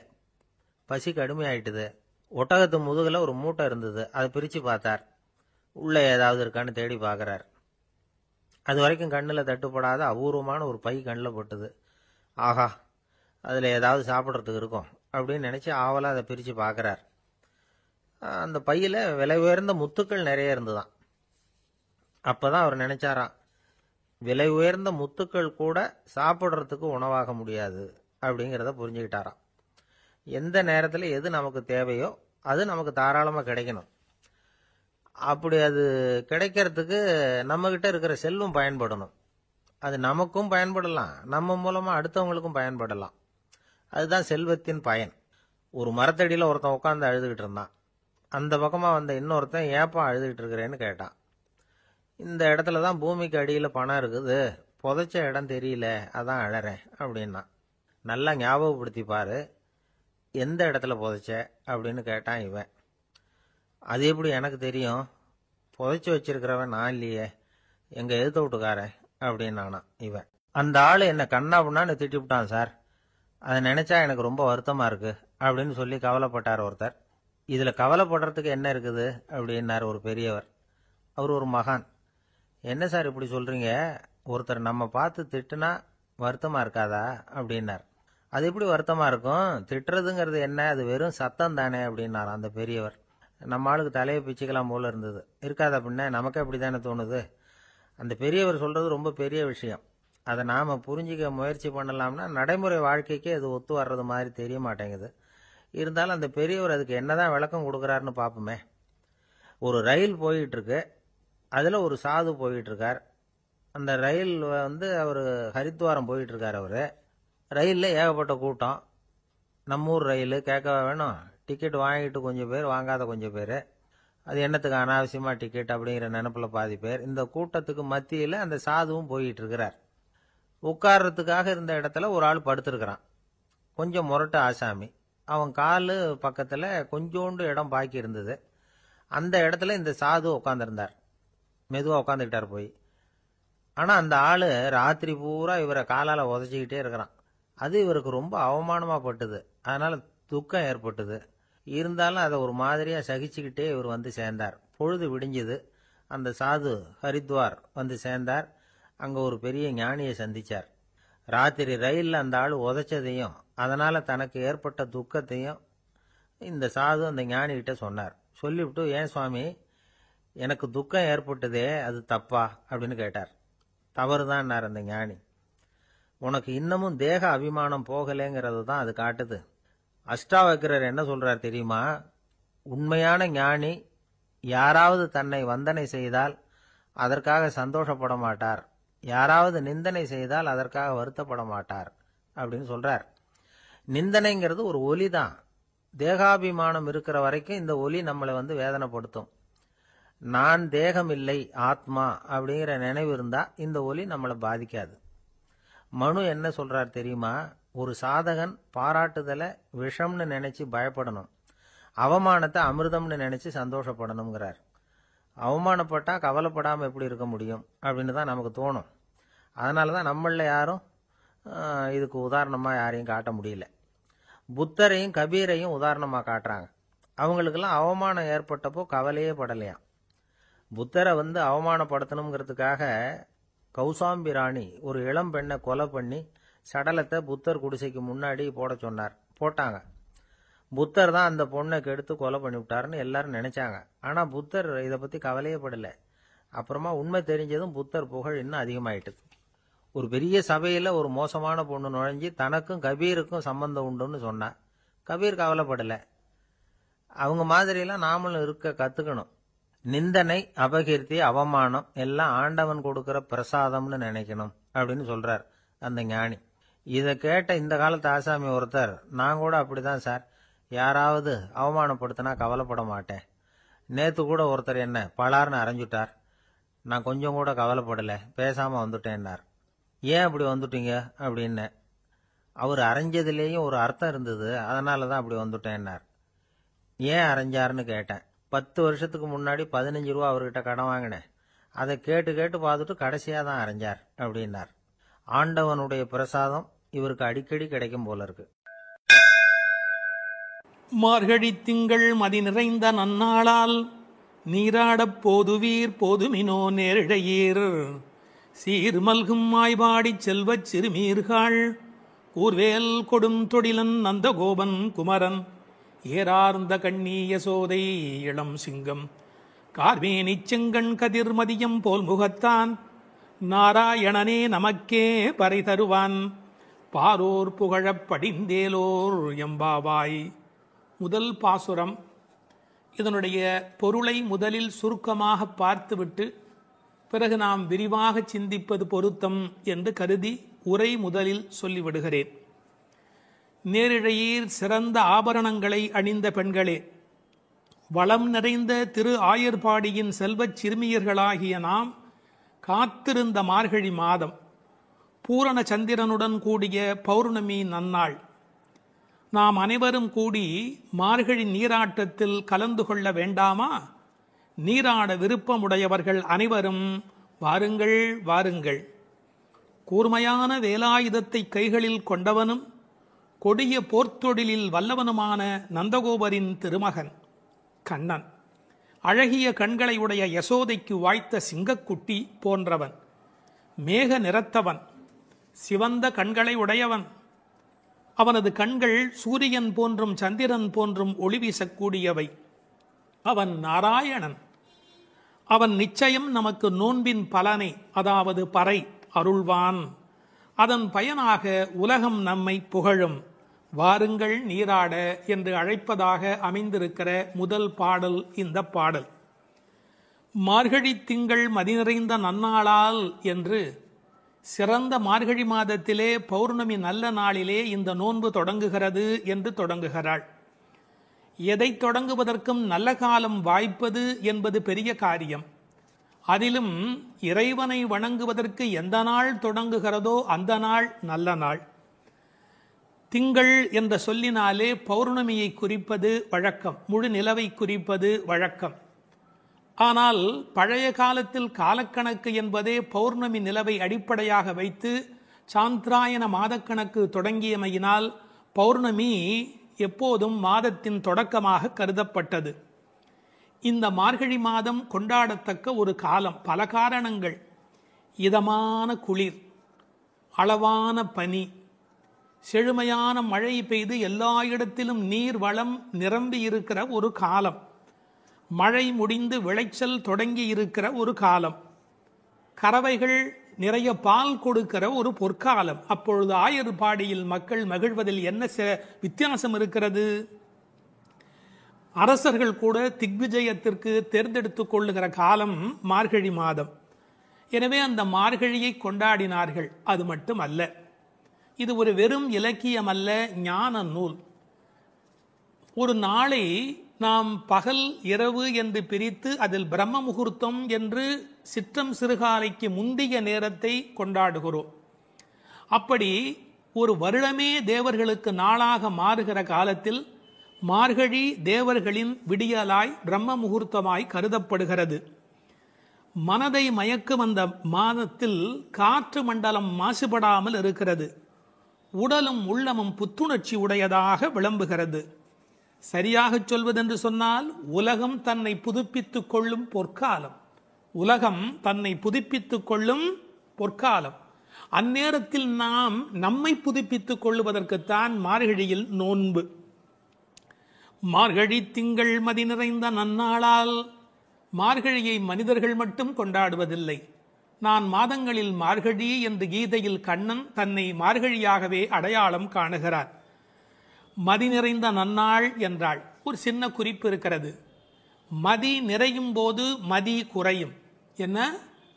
பசி கடுமையாயிட்டுது. ஒட்டகத்து முதுகுல ஒரு மூட்டை இருந்தது. அதை பிரிச்சு பார்த்தார். உள்ள ஏதாவது இருக்கான்னு தேடி பார்க்கறார். அது வரைக்கும் கண்ணில் தட்டுப்படாத அபூர்வமான ஒரு பை கண்ணில் பட்டுது. ஆஹா, அதில் ஏதாவது சாப்பிட்றதுக்கு இருக்கும் அப்படின்னு நினைச்சு ஆவலா அதை பிரித்து பார்க்கறார். அந்த பையில விலை உயர்ந்த முத்துக்கள் நிறைய இருந்துதான். அப்பதான் அவர் நினைச்சாராம், விலை உயர்ந்த முத்துக்கள் கூட சாப்பிட்றதுக்கு உணவாக முடியாது அப்படிங்கிறத புரிஞ்சுக்கிட்டாராம். எந்த நேரத்தில் எது நமக்கு தேவையோ அது நமக்கு தாராளமாக கிடைக்கணும். அப்படி அது கிடைக்கிறதுக்கு நம்மகிட்ட இருக்கிற செல்வம் பயன்படணும். அது நமக்கும் பயன்படலாம், நம்ம மூலமா அடுத்தவங்களுக்கும் பயன்படலாம். அதுதான் செல்வத்தின் பயன். ஒரு மரத்தடியில் ஒருத்தன் உட்காந்து அழுதுகிட்டு இருந்தான். அந்த பக்கமா வந்த இன்னொருத்தன், ஏப்பா அழுதுகிட்டு இருக்கிறேன்னு கேட்டான். இந்த இடத்துல தான் பூமிக்கு அடியில் பணம் இருக்குது, புதைச்ச இடம் தெரியல, அதான் அழறேன் அப்படின்னா. நல்லா ஞாபகப்படுத்தி பாரு, எந்த இடத்துல புதைச்ச அப்படின்னு கேட்டான் இவன். அது எப்படி எனக்கு தெரியும், புதைச்சி வச்சிருக்கிறவன் நான் இல்லையே, எங்க எழுத்த விட்டுக்காரன் அப்படின்னானா இவன். அந்த ஆள் என்ன கண்ணா புண்ணான்னு திட்டிவிட்டான் சார், அதை நினைச்சா எனக்கு ரொம்ப வருத்தமா இருக்கு அப்படின்னு சொல்லி கவலைப்பட்டார் ஒருத்தர். இதுல கவலைப்படுறதுக்கு என்ன இருக்குது அப்படின்னார் ஒரு பெரியவர். அவர் ஒரு மகான். என்ன சார் இப்படி சொல்றீங்க, ஒருத்தர் நம்ம பார்த்து திட்டுனா வருத்தமா இருக்காதா அப்படின்னார். அது எப்படி வருத்தமா இருக்கும், திட்டுறதுங்கிறது என்ன, அது வெறும் சத்தம் தானே அப்படின்னார் அந்த பெரியவர். நம்ம ஆளுக்கு தலையை பிச்சுக்கலாம் போல இருந்தது. இருக்காத அப்படின்னா நமக்கு அப்படி தானே தோணுது. அந்த பெரியவர் சொல்றது ரொம்ப பெரிய விஷயம். அதை நாம புரிஞ்சிக்க முயற்சி பண்ணலாம்னா நடைமுறை வாழ்க்கைக்கே அது ஒத்து வர்றது மாதிரி தெரிய மாட்டேங்குது. இருந்தாலும் அந்த பெரியவர் அதுக்கு என்னதான் விளக்கம் கொடுக்குறாருன்னு பார்ப்போமே. ஒரு ரயில் போயிட்டு இருக்கு. அதுல ஒரு சாது போயிட்டு இருக்கார். அந்த ரயில் வந்து அவர் ஹரித்வாரம் போயிட்டு இருக்கார். அவரு ரயில்ல ஏகப்பட்ட கூட்டம். நம்ம ஊர் ரயில் கேட்க வேணும், டிக்கெட் வாங்கிட்டு கொஞ்சம் பேர், வாங்காத கொஞ்சம் பேர். அது என்னத்துக்கு அனாவசியமா டிக்கெட் அப்படிங்கிற நினைப்புல பாதி பேர். இந்த கூட்டத்துக்கு மத்தியில அந்த சாதுவும் போயிட்டு இருக்கிறார். உட்கார்றதுக்காக இருந்த இடத்துல ஒரு ஆள் படுத்திருக்கிறான். கொஞ்சம் முரட்டு ஆசாமி. அவன் காலு பக்கத்துல கொஞ்சோண்டு இடம் பாக்கி இருந்தது. அந்த இடத்துல இந்த சாது உட்காந்துருந்தார். மெதுவா உட்காந்துக்கிட்டார் போய். ஆனா அந்த ஆளு ராத்திரி பூரா இவரை காலால உதச்சிக்கிட்டே இருக்கிறான். அது இவருக்கு ரொம்ப அவமானமா பட்டுது. அதனால துக்கம் ஏற்பட்டது. இருந்தாலும் அதை ஒரு மாதிரியா சகிச்சுக்கிட்டே இவர் வந்து சேர்ந்தார். பொழுது விடிஞ்சது. அந்த சாது ஹரித்வார் வந்து சேர்ந்தார். அங்க ஒரு பெரிய ஞானியை சந்திச்சார். ராத்திரி ரயில்ல அந்த ஆள் உதைச்சதையும் அதனால தனக்கு ஏற்பட்ட துக்கத்தையும் இந்த சாது அந்த ஞானி கிட்ட சொன்னார். சொல்லிவிட்டு, ஏன் சுவாமி, எனக்கு துக்கம் ஏற்பட்டதே அது தப்பா அப்படின்னு கேட்டார். தவறுதான் அந்த ஞானி. உனக்கு இன்னமும் தேக அபிமானம் போகலைங்கிறது தான் அது காட்டுது. அஷ்டாவக்கிரர் என்ன சொல்றார் தெரியுமா? உண்மையான ஞானி யாராவது தன்னை வந்தனை செய்தால் அதற்காக சந்தோஷப்பட மாட்டார், யாராவது நிந்தனை செய்தால் அதற்காக வருத்தப்பட மாட்டார் அப்படின்னு சொல்றார். நிந்தனைங்கிறது ஒரு ஒலி தான். தேகாபிமானம் இருக்கிற வரைக்கும் இந்த ஒலி நம்மளை வேதனைப்படுத்தும். நான் தேகம் இல்லை, ஆத்மா அப்படிங்கிற நினைவு இருந்தா இந்த ஒலி நம்மளை பாதிக்காது. மனு என்ன சொல்றார் தெரியுமா? ஒரு சாதகன் பாராட்டுதலை விஷம்னு நினைச்சு பயப்படணும், அவமானத்தை அமிர்தம்னு நினைச்சு சந்தோஷப்படணுங்கிறார். அவமானப்பட்டா கவலைப்படாம எப்படி இருக்க முடியும் அப்படின்னு தான் நமக்கு தோணும். அதனாலதான் நம்மள யாரும் இதுக்கு உதாரணமா யாரையும் காட்ட முடியல. புத்தரையும் கபீரையும் உதாரணமா காட்டுறாங்க. அவங்களுக்கெல்லாம் அவமானம் ஏற்பட்டப்போ கவலையே படலையாம். புத்தரை அவமானப்படுத்தணுங்கிறதுக்காக கௌசாம்பி ராணி ஒரு இளம் பெண்ணை கொலை பண்ணி சடலத்தை புத்தர் குடிசைக்கு முன்னாடி போட சொன்னார். போட்டாங்க. புத்தர் தான் அந்த பொண்ணை கெடுத்து கொலை பண்ணி விட்டாருன்னு எல்லாரும் நினைச்சாங்க. ஆனா புத்தர் இதை பத்தி கவலையே படல. அப்புறமா உண்மை தெரிஞ்சதும் புத்தர் புகழ் இன்னும் அதிகமாயிட்டது. ஒரு பெரிய சபையில ஒரு மோசமான பொண்ணு நுழைஞ்சி தனக்கும் கபீருக்கும் சம்பந்தம் உண்டுன்னு சொன்னா கபீர் கவலைப்படல. அவங்க மாதிரியெல்லாம் நாமளும் இருக்க கத்துக்கணும். நிந்தனை, அபகீர்த்தி, அவமானம் எல்லாம் ஆண்டவன் கொடுக்கிற பிரசாதம்னு நினைக்கணும் அப்படின்னு சொல்றார் அந்த ஞானி. இதை கேட்ட இந்த காலத்து ஆசாமி ஒருத்தர், நான் கூட அப்படிதான் சார், யாராவது அவமானப்படுத்தினா கவலைப்பட மாட்டேன். நேத்து கூட ஒருத்தர் என்ன பலார்னு அரைஞ்சுட்டார், நான் கொஞ்சம் கூட கவலைப்படல, பேசாம வந்துட்டேன்னார். ஏன் அப்படி வந்துட்டீங்க அப்படின்னு. அவர் அரைஞ்சதுலேயும் ஒரு அர்த்தம் இருந்தது, அதனாலதான் அப்படி வந்துட்டேன்னார். ஏன் அரைஞ்சாருன்னு கேட்டேன். 10 வருஷத்துக்கு முன்னாடி 15 ரூபா அவர்கிட்ட கடன் வாங்கினேன், அதை கேட்டு கேட்டு பார்த்துட்டு கடைசியா தான் அரைஞ்சார் அப்படின்னார். ஆண்டவனுடைய பிரசாதம் இவருக்கு அடிக்கடி கிடைக்கும் போல இருக்கு. மார்கழி திங்கள் மதி நிறைந்த நன்னாளால் நீராடப் போதுவீர் போதுமினோ நேரிழையீர் சீர்மல்கும் மாய்பாடி செல்வச் சிறுமீர்கள் கூர்வேல் கொடும் தொடிலன் நந்தகோபன் குமரன் ஏறார்ந்த கண்ணி யசோதை இளம் சிங்கம் கார்மேனிச் செங்கண் கதிர் மதியம் போல் முகத்தான் நாராயணனே நமக்கே பறை தருவான் பாரோர் புகழப் படிந்தேலோர் எம்பாவாய். முதல் பாசுரம். இதனுடைய பொருளை முதலில் சுருக்கமாக பார்த்துவிட்டு பிறகு நாம் விரிவாக சிந்திப்பது பொருத்தம் என்று கருதி உரை முதலில் சொல்லிவிடுகிறேன். நேரிழையீர் சிறந்த ஆபரணங்களை அணிந்த பெண்களே, வளம் நிறைந்த திரு ஆயர்பாடியின் செல்வச் சிறுமியர்களாகிய நாம் காத்திருந்த மார்கழி மாதம், பூரண சந்திரனுடன் கூடிய பௌர்ணமி நன்னாள், நாம் அனைவரும் கூடி மார்கழி நீராட்டத்தில் கலந்து கொள்ள வேண்டாமா? நீராட விருப்பமுடையவர்கள் அனைவரும் வாருங்கள் வாருங்கள். கூர்மையான வேலாயுதத்தை கைகளில் கொண்டவனும் கொடிய போர்த்தொழிலில் வல்லவனுமான நந்தகோபரின் திருமகன் கண்ணன், அழகிய கண்களை உடைய யசோதைக்கு வாய்த்த சிங்கக்குட்டி போன்றவன், மேக நிறத்தவன், சிவந்த கண்களை உடையவன், அவனது கண்கள் சூரியன் போன்றும் சந்திரன் போன்றும் ஒளி வீசக்கூடியவை. அவன் நாராயணன். அவன் நிச்சயம் நமக்கு நோன்பின் பலனை, அதாவது பறை அருள்வான். அதன் பயனாக உலகம் நம்மை புகழும். வாருங்கள் நீராட என்று அழைப்பதாக அமைந்திருக்கிற முதல் பாடல் இந்த பாடல். மார்கழி திங்கள் மதி நிறைந்த நன்னாளால் என்று சிறந்த மார்கழி மாதத்திலே பௌர்ணமி நல்ல நாளிலே இந்த நோன்பு தொடங்குகிறது என்று தொடங்குகிறாள். எதை தொடங்குவதற்கும் நல்ல காலம் வாய்ப்பது என்பது பெரிய காரியம். அதிலும் இறைவனை வணங்குவதற்கு எந்த நாள் தொடங்குகிறதோ அந்த நாள் நல்ல நாள். திங்கள் என்ற சொல்லினாலே பௌர்ணமியை குறிப்பது வழக்கம், முழு நிலவை குறிப்பது வழக்கம். ஆனால் பழைய காலத்தில் காலக்கணக்கு என்பதே பௌர்ணமி நிலவை அடிப்படையாக வைத்து சாந்திராயன மாதக்கணக்கு தொடங்கியமையினால் பௌர்ணமி எப்போதும் மாதத்தின் தொடக்கமாக கருதப்பட்டது. இந்த மார்கழி மாதம் கொண்டாடத்தக்க ஒரு காலம். பல காரணங்கள். இதமான குளிர், அளவான பனி, செழுமையான மழை பெய்து எல்லா இடத்திலும் நீர் வளம் நிரம்பி இருக்கிற ஒரு காலம், மழை முடிந்து விளைச்சல் தொடங்கி இருக்கிற ஒரு காலம், கறவைகள் நிறைய பால் கொடுக்கிற ஒரு பொற்காலம். அப்பொழுது ஆயர்பாடியில் மக்கள் மகிழ்வதில் என்ன வித்தியாசம் இருக்கிறது? அரசர்கள் கூட திக்விஜயத்திற்கு தேர்ந்தெடுத்துக் கொள்ளுகிற காலம் மார்கழி மாதம். எனவே அந்த மார்கழியை கொண்டாடினார்கள். அது மட்டும் அல்ல, இது ஒரு வெறும் இலக்கியம் அல்ல, ஞான நூல். ஒரு நாளை நாம் பகல் இரவு என்று பிரித்து அதில் பிரம்ம முகூர்த்தம் என்று சிற்றம் சிறுகாலைக்கு முந்திய நேரத்தை கொண்டாடுகிறோம். அப்படி ஒரு வருடமே தேவர்களுக்கு நாளாக மாறுகிற காலத்தில் மார்கழி தேவர்களின் விடியலாய் பிரம்ம முகூர்த்தமாய் கருதப்படுகிறது. மனதை மயக்கும் அந்த மாதத்தில் காற்று மண்டலம் மாசுபடாமல் இருக்கிறது. உடலும் உள்ளமும் புத்துணர்ச்சி உடையதாக விளம்புகிறது. சரியாக சொல்வதென்று சொன்னால் உலகம் தன்னை புதுப்பித்துக் கொள்ளும் பொற்காலம். உலகம் தன்னை புதுப்பித்துக் கொள்ளும் பொற்காலம். அந்நேரத்தில் நாம் நம்மை புதுப்பித்துக் கொள்ளுவதற்குத்தான் மார்கழியில் நோன்பு. மார்கழி திங்கள் மதி நிறைந்த நன்னாளால். மார்கழியை மனிதர்கள் மட்டும் கொண்டாடுவதில்லை. நான் மாதங்களில் மார்கழி என்று கீதையில் கண்ணன் தன்னை மார்கழியாகவே அடையாளம் காணுகிறார். மதி நிறைந்த நன்னாள் என்றாள். ஒரு சின்ன குறிப்பு இருக்கிறது. மதி நிறையும் போது மதி குறையும். என்ன?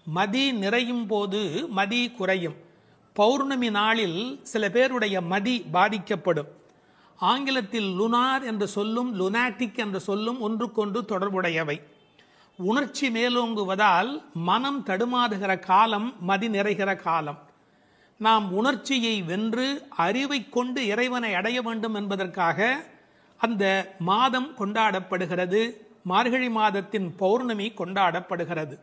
மதி நிறையும் போது மதி குறையும். பௌர்ணமி நாளில் சில பேருடைய மதி பாதிக்கப்படும். ஆங்கிலத்தில் லுனார் என்ற சொல்லும் லுனாட்டிக் என்ற சொல்லும் ஒன்றுக்கொன்று தொடர்புடையவை. உணர்ச்சி மேலோங்குவதால் மனம் தடுமாறுகிற காலம் மதி நிறைகிற காலம். நாம் உணர்ச்சியை வென்று அறிவை கொண்டு இறைவனை அடைய வேண்டும் என்பதற்காக அந்த மாதம் கொண்டாடப்படுகிறது. மார்கழி மாதத்தின் பௌர்ணமி கொண்டாடப்படுகிறது.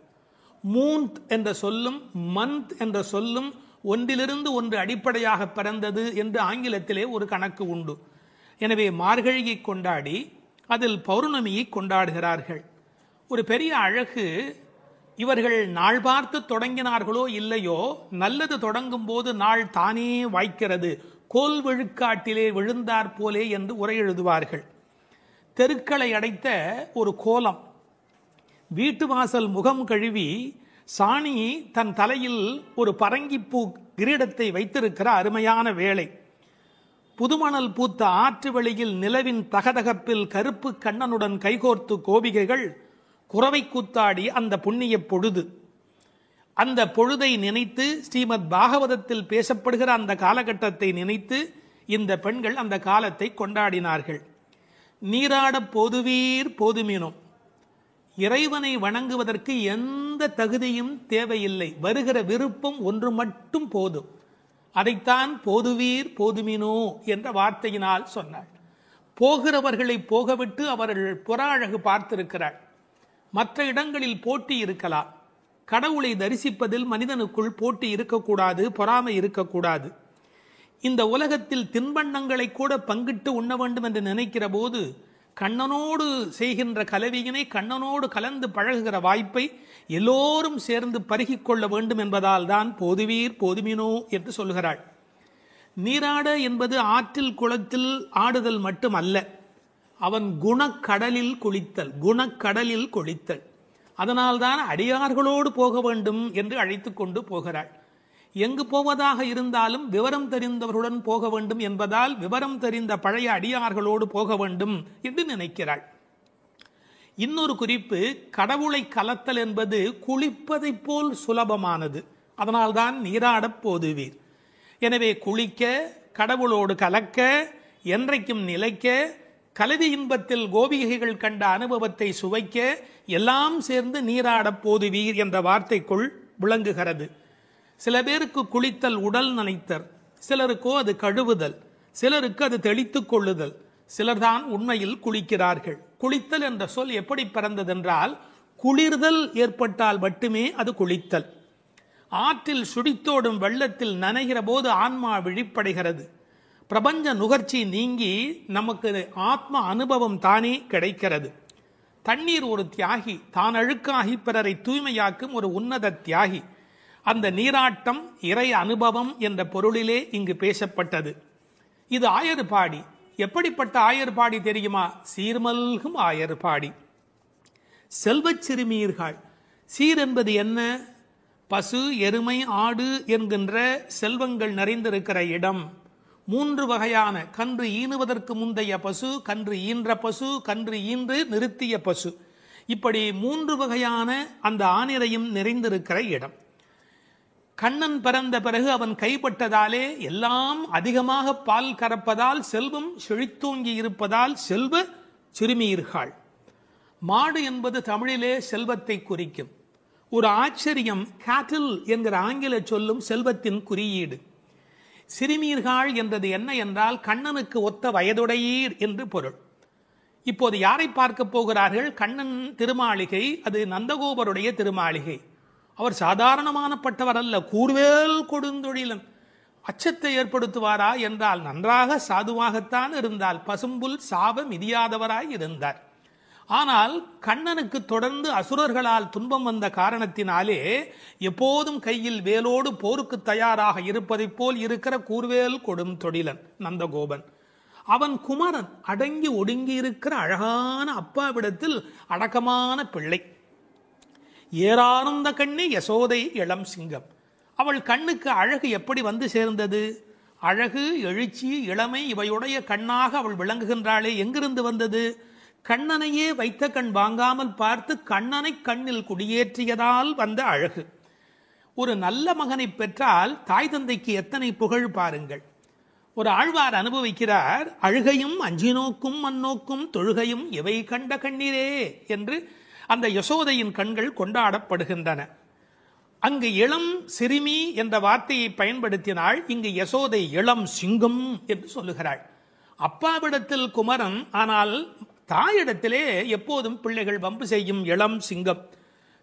மூன்த் என்ற சொல்லும் மந்த் என்ற சொல்லும் ஒன்றிலிருந்து ஒன்று அடிப்படையாக பிறந்தது என்று ஆங்கிலத்திலே ஒரு கணக்கு உண்டு. எனவே மார்கழியை கொண்டாடி அதில் பௌர்ணமியை கொண்டாடுகிறார்கள். ஒரு பெரிய அழகு, இவர்கள் நாள் பார்த்து தொடங்கினார்களோ இல்லையோ, நல்லது தொடங்கும் போது நாள் தானே வாய்க்கிறது. கோல் விழுக்காட்டிலே விழுந்தார் போலே என்று உரை எழுதுவார்கள். தெருக்களை அடைத்த ஒரு கோலம். வீட்டு வாசல் முகம் கழுவி சாணி தன் தலையில் ஒரு பரங்கிப்பூ கிரீடத்தை வைத்திருக்கிற அருமையான வேளை. புதுமணல் பூத்த ஆற்று வெளியில் நிலவின் தகதகப்பில் கருப்பு கண்ணனுடன் கைகோர்த்து கோபிகைகள் குறவை கூத்தாடி அந்த புண்ணிய பொழுது. அந்த பொழுதை நினைத்து ஸ்ரீமத் பாகவதத்தில் பேசப்படுகிற அந்த காலகட்டத்தை நினைத்து இந்த பெண்கள் அந்த காலத்தை கொண்டாடினார்கள். நீராட போதுவீர் போதுமினும். இறைவனை வணங்குவதற்கு எந்த தகுதியும் தேவையில்லை. வருகிற விருப்பம் ஒன்று மட்டும் போதும். அதைத்தான் போதுவீர் போதுமினோ என்ற வார்த்தையினால் சொன்னாள். போகிறவர்களை போகவிட்டு அவர்கள் புற அழகு பார்த்திருக்கிறாள். மற்ற இடங்களில் போட்டி இருக்கலாம். கடவுளை தரிசிப்பதில் மனிதனுக்குள் போட்டி இருக்கக்கூடாது, பொறாமை இருக்கக்கூடாது. இந்த உலகத்தில் தின்பண்டங்களை கூட பங்கிட்டு உண்ண வேண்டும் என்று நினைக்கிற போது கண்ணனோடு செய்கின்ற கலவியினை கண்ணனோடு கலந்து பழகுகிற வாய்ப்பை எல்லோரும் சேர்ந்து பருகிக் கொள்ள வேண்டும் என்பதால் தான் போதுவீர் போதுமினோ என்று சொல்கிறாள். நீராட என்பது ஆற்றில் குளத்தில் ஆடுதல் மட்டுமல்ல, அவன் குணக்கடலில் குளித்தல். குணக்கடலில் குளித்தல். அதனால்தான் அடியார்களோடு போக வேண்டும் என்று அழைத்து கொண்டு போகிறாள். எங்கு போவதாக இருந்தாலும் விவரம் தெரிந்தவர்களுடன் போக வேண்டும் என்பதால் விவரம் தெரிந்த பழைய அடியார்களோடு போக வேண்டும் என்று நினைக்கிறாள். இன்னொரு குறிப்பு, கடவுளை கலத்தல் என்பது குளிப்பதை போல் சுலபமானது. அதனால்தான் நீராடப் போதுவீர். எனவே குளிக்க, கடவுளோடு கலக்க, என்றைக்கும் நிலைக்க, கலவி இன்பத்தில் கோபிகைகள் கண்ட அனுபவத்தை சுவைக்க எல்லாம் சேர்ந்து நீராடப் போதுவீர் என்ற வார்த்தைக்குள் விளங்குகிறது. சில பேருக்கு குளித்தல் உடல் நனைத்தல், சிலருக்கோ அது கழுவுதல், சிலருக்கு அது தெளித்துக் கொள்ளுதல், சிலர்தான் உண்மையில் குளிக்கிறார்கள். குளித்தல் என்ற சொல் எப்படி பிறந்ததென்றால், குளிர்தல் ஏற்பட்டால் மட்டுமே அது குளித்தல். ஆற்றில் சுடித்தோடும் வெள்ளத்தில் நனைகிற போது ஆன்மா விழிப்படைகிறது. பிரபஞ்ச நுகர்ச்சி நீங்கி நமக்கு ஆத்ம அனுபவம் தானே கிடைக்கிறது. தண்ணீர் ஒரு தியாகி, தான் அழுக்காகி பிறரை தூய்மையாக்கும் ஒரு உன்னத தியாகி. அந்த நீராட்டம் இறை அனுபவம் என்ற பொருளிலே இங்கு பேசப்பட்டது. இது ஆயர்பாடி. எப்படிப்பட்ட ஆயர்பாடி தெரியுமா? சீர்மல்கும் ஆயர்பாடி. செல்வச் சிறுமீர்கள். சீர் என்பது என்ன? பசு, எருமை, ஆடு என்கின்ற செல்வங்கள் நிறைந்திருக்கிற இடம், 3 வகையான கன்று ஈனுவதற்கு முந்தைய பசு, கன்று ஈன்ற பசு, கன்று ஈன்று நிறுத்திய பசு, இப்படி 3 வகையான அந்த ஆனிரையும் நிறைந்திருக்கிற இடம். கண்ணன் பிறந்த பிறகு அவன் கைப்பட்டதாலே எல்லாம் அதிகமாக பால் கறப்பதால் செல்வம் செழித்தோங்கி இருப்பதால் செல்வ சிறுமீர்கள். மாடு என்பது தமிழிலே செல்வத்தை குறிக்கும். ஒரு ஆச்சரியம், கேட்டில் என்கிற ஆங்கில சொல்லும் செல்வத்தின் குறியீடு. சிறுமீர்கள் என்றது என்ன என்றால் கண்ணனுக்கு ஒத்த வயதுடையீர் என்று பொருள். இப்போது யாரை பார்க்க போகிறார்கள்? கண்ணன் திருமாளிகை, அது நந்தகோபருடைய திருமாளிகை. அவர் சாதாரணமானப்பட்டவர் அல்ல, கூர்வேல் கொடுந்தொழிலன். அச்சத்தை ஏற்படுத்துவாரா என்றால் நன்றாக சாதுவாகத்தான் இருந்தால், பசும்புல் சாப மிதியாதவராய் இருந்தார். ஆனால் கண்ணனுக்கு தொடர்ந்து அசுரர்களால் துன்பம் வந்த காரணத்தினாலே எப்போதும் கையில் வேலோடு போருக்கு தயாராக இருப்பதைப் போல் இருக்கிற கூர்வேல் கொடும் தொழிலன் நந்தகோபன். அவன் குமரன், அடங்கி ஒடுங்கி இருக்கிற அழகான அப்பாவிடத்தில் அடக்கமான பிள்ளை. ஏறார்ந்த கண்ணி யசோதை இளம் சிங்கம். அவள் கண்ணுக்கு அழகு எப்படி வந்து சேர்ந்தது? அழகு, எழுச்சி, இளமை இவையுடைய கண்ணாக அவள் விளங்குகின்றாளே, எங்கிருந்து வந்தது? கண்ணனையே வைத்த கண் வாங்காமல் பார்த்து கண்ணனை கண்ணில் குடியேற்றியதால் வந்த அழகு. ஒரு நல்ல மகனை பெற்றால் தாய் தந்தைக்கு எத்தனை புகழ் பாருங்கள். ஒரு ஆழ்வார் அனுபவிக்கிறார், அழுகையும் அஞ்சினோக்கும் மண்ணோக்கும் தொழுகையும் இவை கண்ட கண்ணீரே என்று அந்த யசோதையின் கண்கள் கொண்டாடப்படுகின்றன. அங்கு இளம் சிறுமி என்ற வார்த்தையை பயன்படுத்தினாள், இங்கு யசோதை இளம் சிங்கம் என்று சொல்லுகிறாள். அப்பாவிடத்தில் குமரன், ஆனால் தாயிடத்திலே எப்போதும் பிள்ளைகள் வம்பு செய்யும் இளம் சிங்கம்.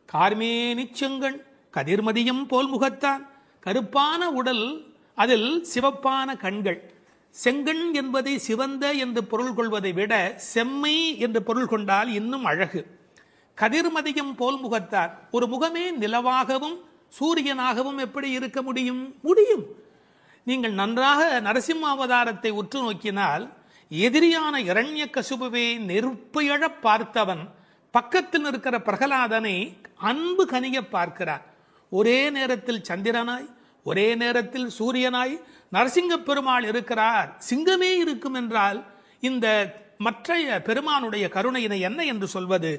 கார்மேனி செங்கண் கதிர்மதியம் போல் முகத்தான், கருப்பான உடல், அதில் சிவப்பான கண்கள். செங்கண் என்பதை சிவந்த என்று பொருள் கொள்வதை விட செம்மை என்று பொருள் கொண்டால் இன்னும் அழகு. கதிர்மதியம் போல் முகத்தார், ஒரு முகமே நிலவாகவும் சூரியனாகவும் எப்படி இருக்க முடியும்? முடியும். நீங்கள் நன்றாக நரசிம்ம அவதாரத்தை உற்று நோக்கினால், எதிரியான இரண்யகசிபுவை நெருப்பையழ பார்த்தவன் பக்கத்தில் இருக்கிற பிரகலாதனை அன்பு கனிய பார்க்கிறார். ஒரே நேரத்தில் சந்திரனாய், ஒரே நேரத்தில் சூரியனாய் நரசிங்க பெருமாள் இருக்கிறார். சிங்கமே இருக்கும் என்றால் இந்த மற்றைய பெருமானுடைய கருணையினை என்ன என்று சொல்வது?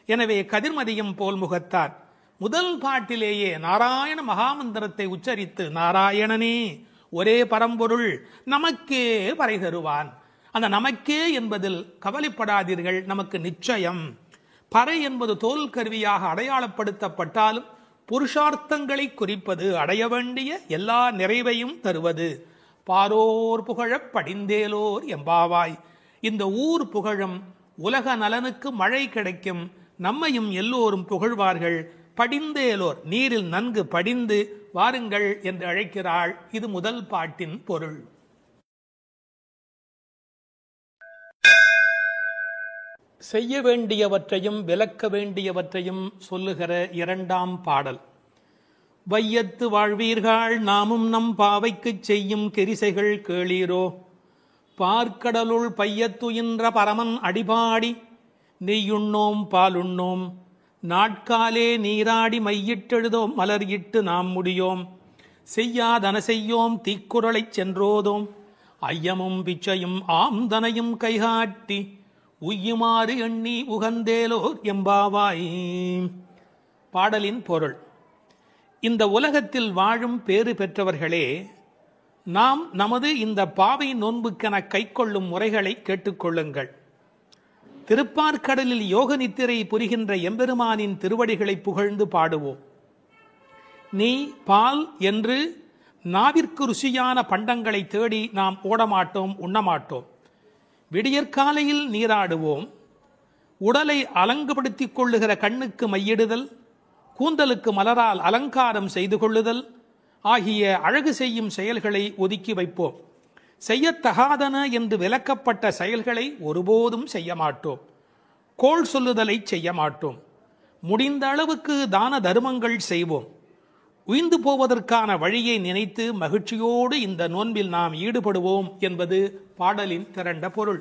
எனவே கதிர்மதியம் போல் முகத்தார். முதல் பாட்டிலேயே நாராயண மகாமந்திரத்தை உச்சரித்து, நாராயணனே ஒரே பரம்பொருள் நமக்கே பறை தருவான். அந்த நமக்கே என்பதில் கவலைப்படாதீர்கள், நமக்கு நிச்சயம். பறை என்பது தோல் கருவியாக அடையாளப்படுத்தப்பட்டாலும் புருஷார்த்தங்களை குறிப்பது, அடைய வேண்டிய எல்லா நிறைவையும் தருவது. பாரோர் புகழப் படிந்தேலோர் எம்பாவாய். இந்த ஊர் புகழும், உலக நலனுக்கு மழை கிடைக்கும், நம்மையும் எல்லோரும் புகழ்வார்கள். படிந்தேலோர், நீரில் நன்கு படிந்து வாருங்கள் என்று அழைக்கிறாள். இது முதல் பாட்டின் பொருள். செய்ய வேண்டியவற்றையும் விலக்க வேண்டியவற்றையும் சொல்லுகிற 2ஆம் பாடல். வையத்து வாழ்வீர்கள் நாமும் நம் பாவைக்குச் செய்யும் கெரிசைகள் கேளீரோ. பார்க்கடலுள் பையத்துயின்ற பரமன் அடிபாடி நெய்யுண்ணோம் பாலுண்ணோம். நாட்காலே நீராடி மையிட்டெழுதோம் மலர் இட்டு நாம் முடியோம். செய்யாதன செய்யோம் தீக்குறளைச் சென்றோதோம். ஐயமும் பிச்சையும் ஆம்தனையும் கைகாட்டி உய்யுமாறு எண்ணி உகந்தேலோர் எம்பாவாய். பாடலின் பொருள். இந்த உலகத்தில் வாழும் பேறு பெற்றவர்களே, நாம் நமது இந்த பாவை நோன்புக்கென கைக்கொள்ளும் முறைகளை கேட்டுக்கொள்ளுங்கள். திருப்பார்கடலில் யோக நித்திரை புரிகின்ற எம்பெருமானின் திருவடிகளை புகழ்ந்து பாடுவோம். நெய், பால் என்று நாவிற்கு ருசியான பண்டங்களை தேடி நாம் ஓடமாட்டோம், உண்ணமாட்டோம். விடியற்காலையில் நீராடுவோம். உடலை அலங்குபடுத்திக் கொள்ளுகிற கண்ணுக்கு மையிடுதல், கூந்தலுக்கு மலரால் அலங்காரம் செய்து கொள்ளுதல் ஆகிய அழகு செய்யும் செயல்களை ஒதுக்கி வைப்போம். செய்யத்தகாதன என்று விலக்கப்பட்ட செயல்களை ஒருபோதும் செய்ய மாட்டோம். கோள் சொல்லுதலை செய்ய மாட்டோம். முடிந்த அளவுக்கு தான தர்மங்கள் செய்வோம். உய்ந்து போவதற்கான வழியை நினைத்து மகிழ்ச்சியோடு இந்த நோன்பில் நாம் ஈடுபடுவோம் என்பது பாடலின் திரண்ட பொருள்.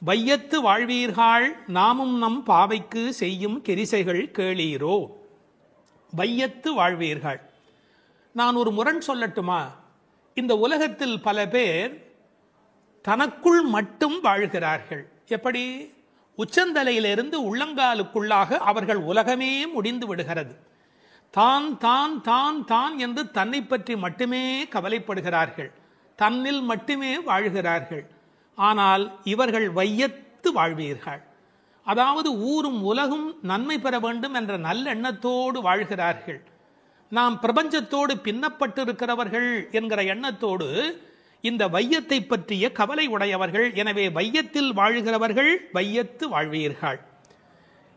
வையத்து வாழ்வீர்கள் நாமும் நம் பாவைக்கு செய்யும் கெரிசைகள் கேளீரோ. வையத்து வாழ்வீர்கள். நான் ஒரு முரண் சொல்லட்டுமா? இந்த உலகத்தில் பல பேர் தனக்குள் மட்டும் வாழ்கிறார்கள். எப்படி? உச்சந்தலையிலிருந்து உள்ளங்காலுக்குள்ளாக அவர்கள் உலகமே முடிந்து விடுகிறது. தான் தான் தான் தான் என்று தன்னை பற்றி மட்டுமே கவலைப்படுகிறார்கள், தன்னில் மட்டுமே வாழ்கிறார்கள். ஆனால் இவர்கள் வையத்து வாழ்வீர்கள். அதாவது ஊரும் உலகும் நன்மை பெற வேண்டும் என்ற நல்லெண்ணத்தோடு வாழ்கிறார்கள். நாம் பிரபஞ்சத்தோடு பின்னப்பட்டு இருக்கிறவர்கள் என்கிற எண்ணத்தோடு இந்த வையத்தை பற்றிய கவலை உடையவர்கள். எனவே வையத்தில் வாழ்கிறவர்கள் வையத்து வாழ்வீர்கள்.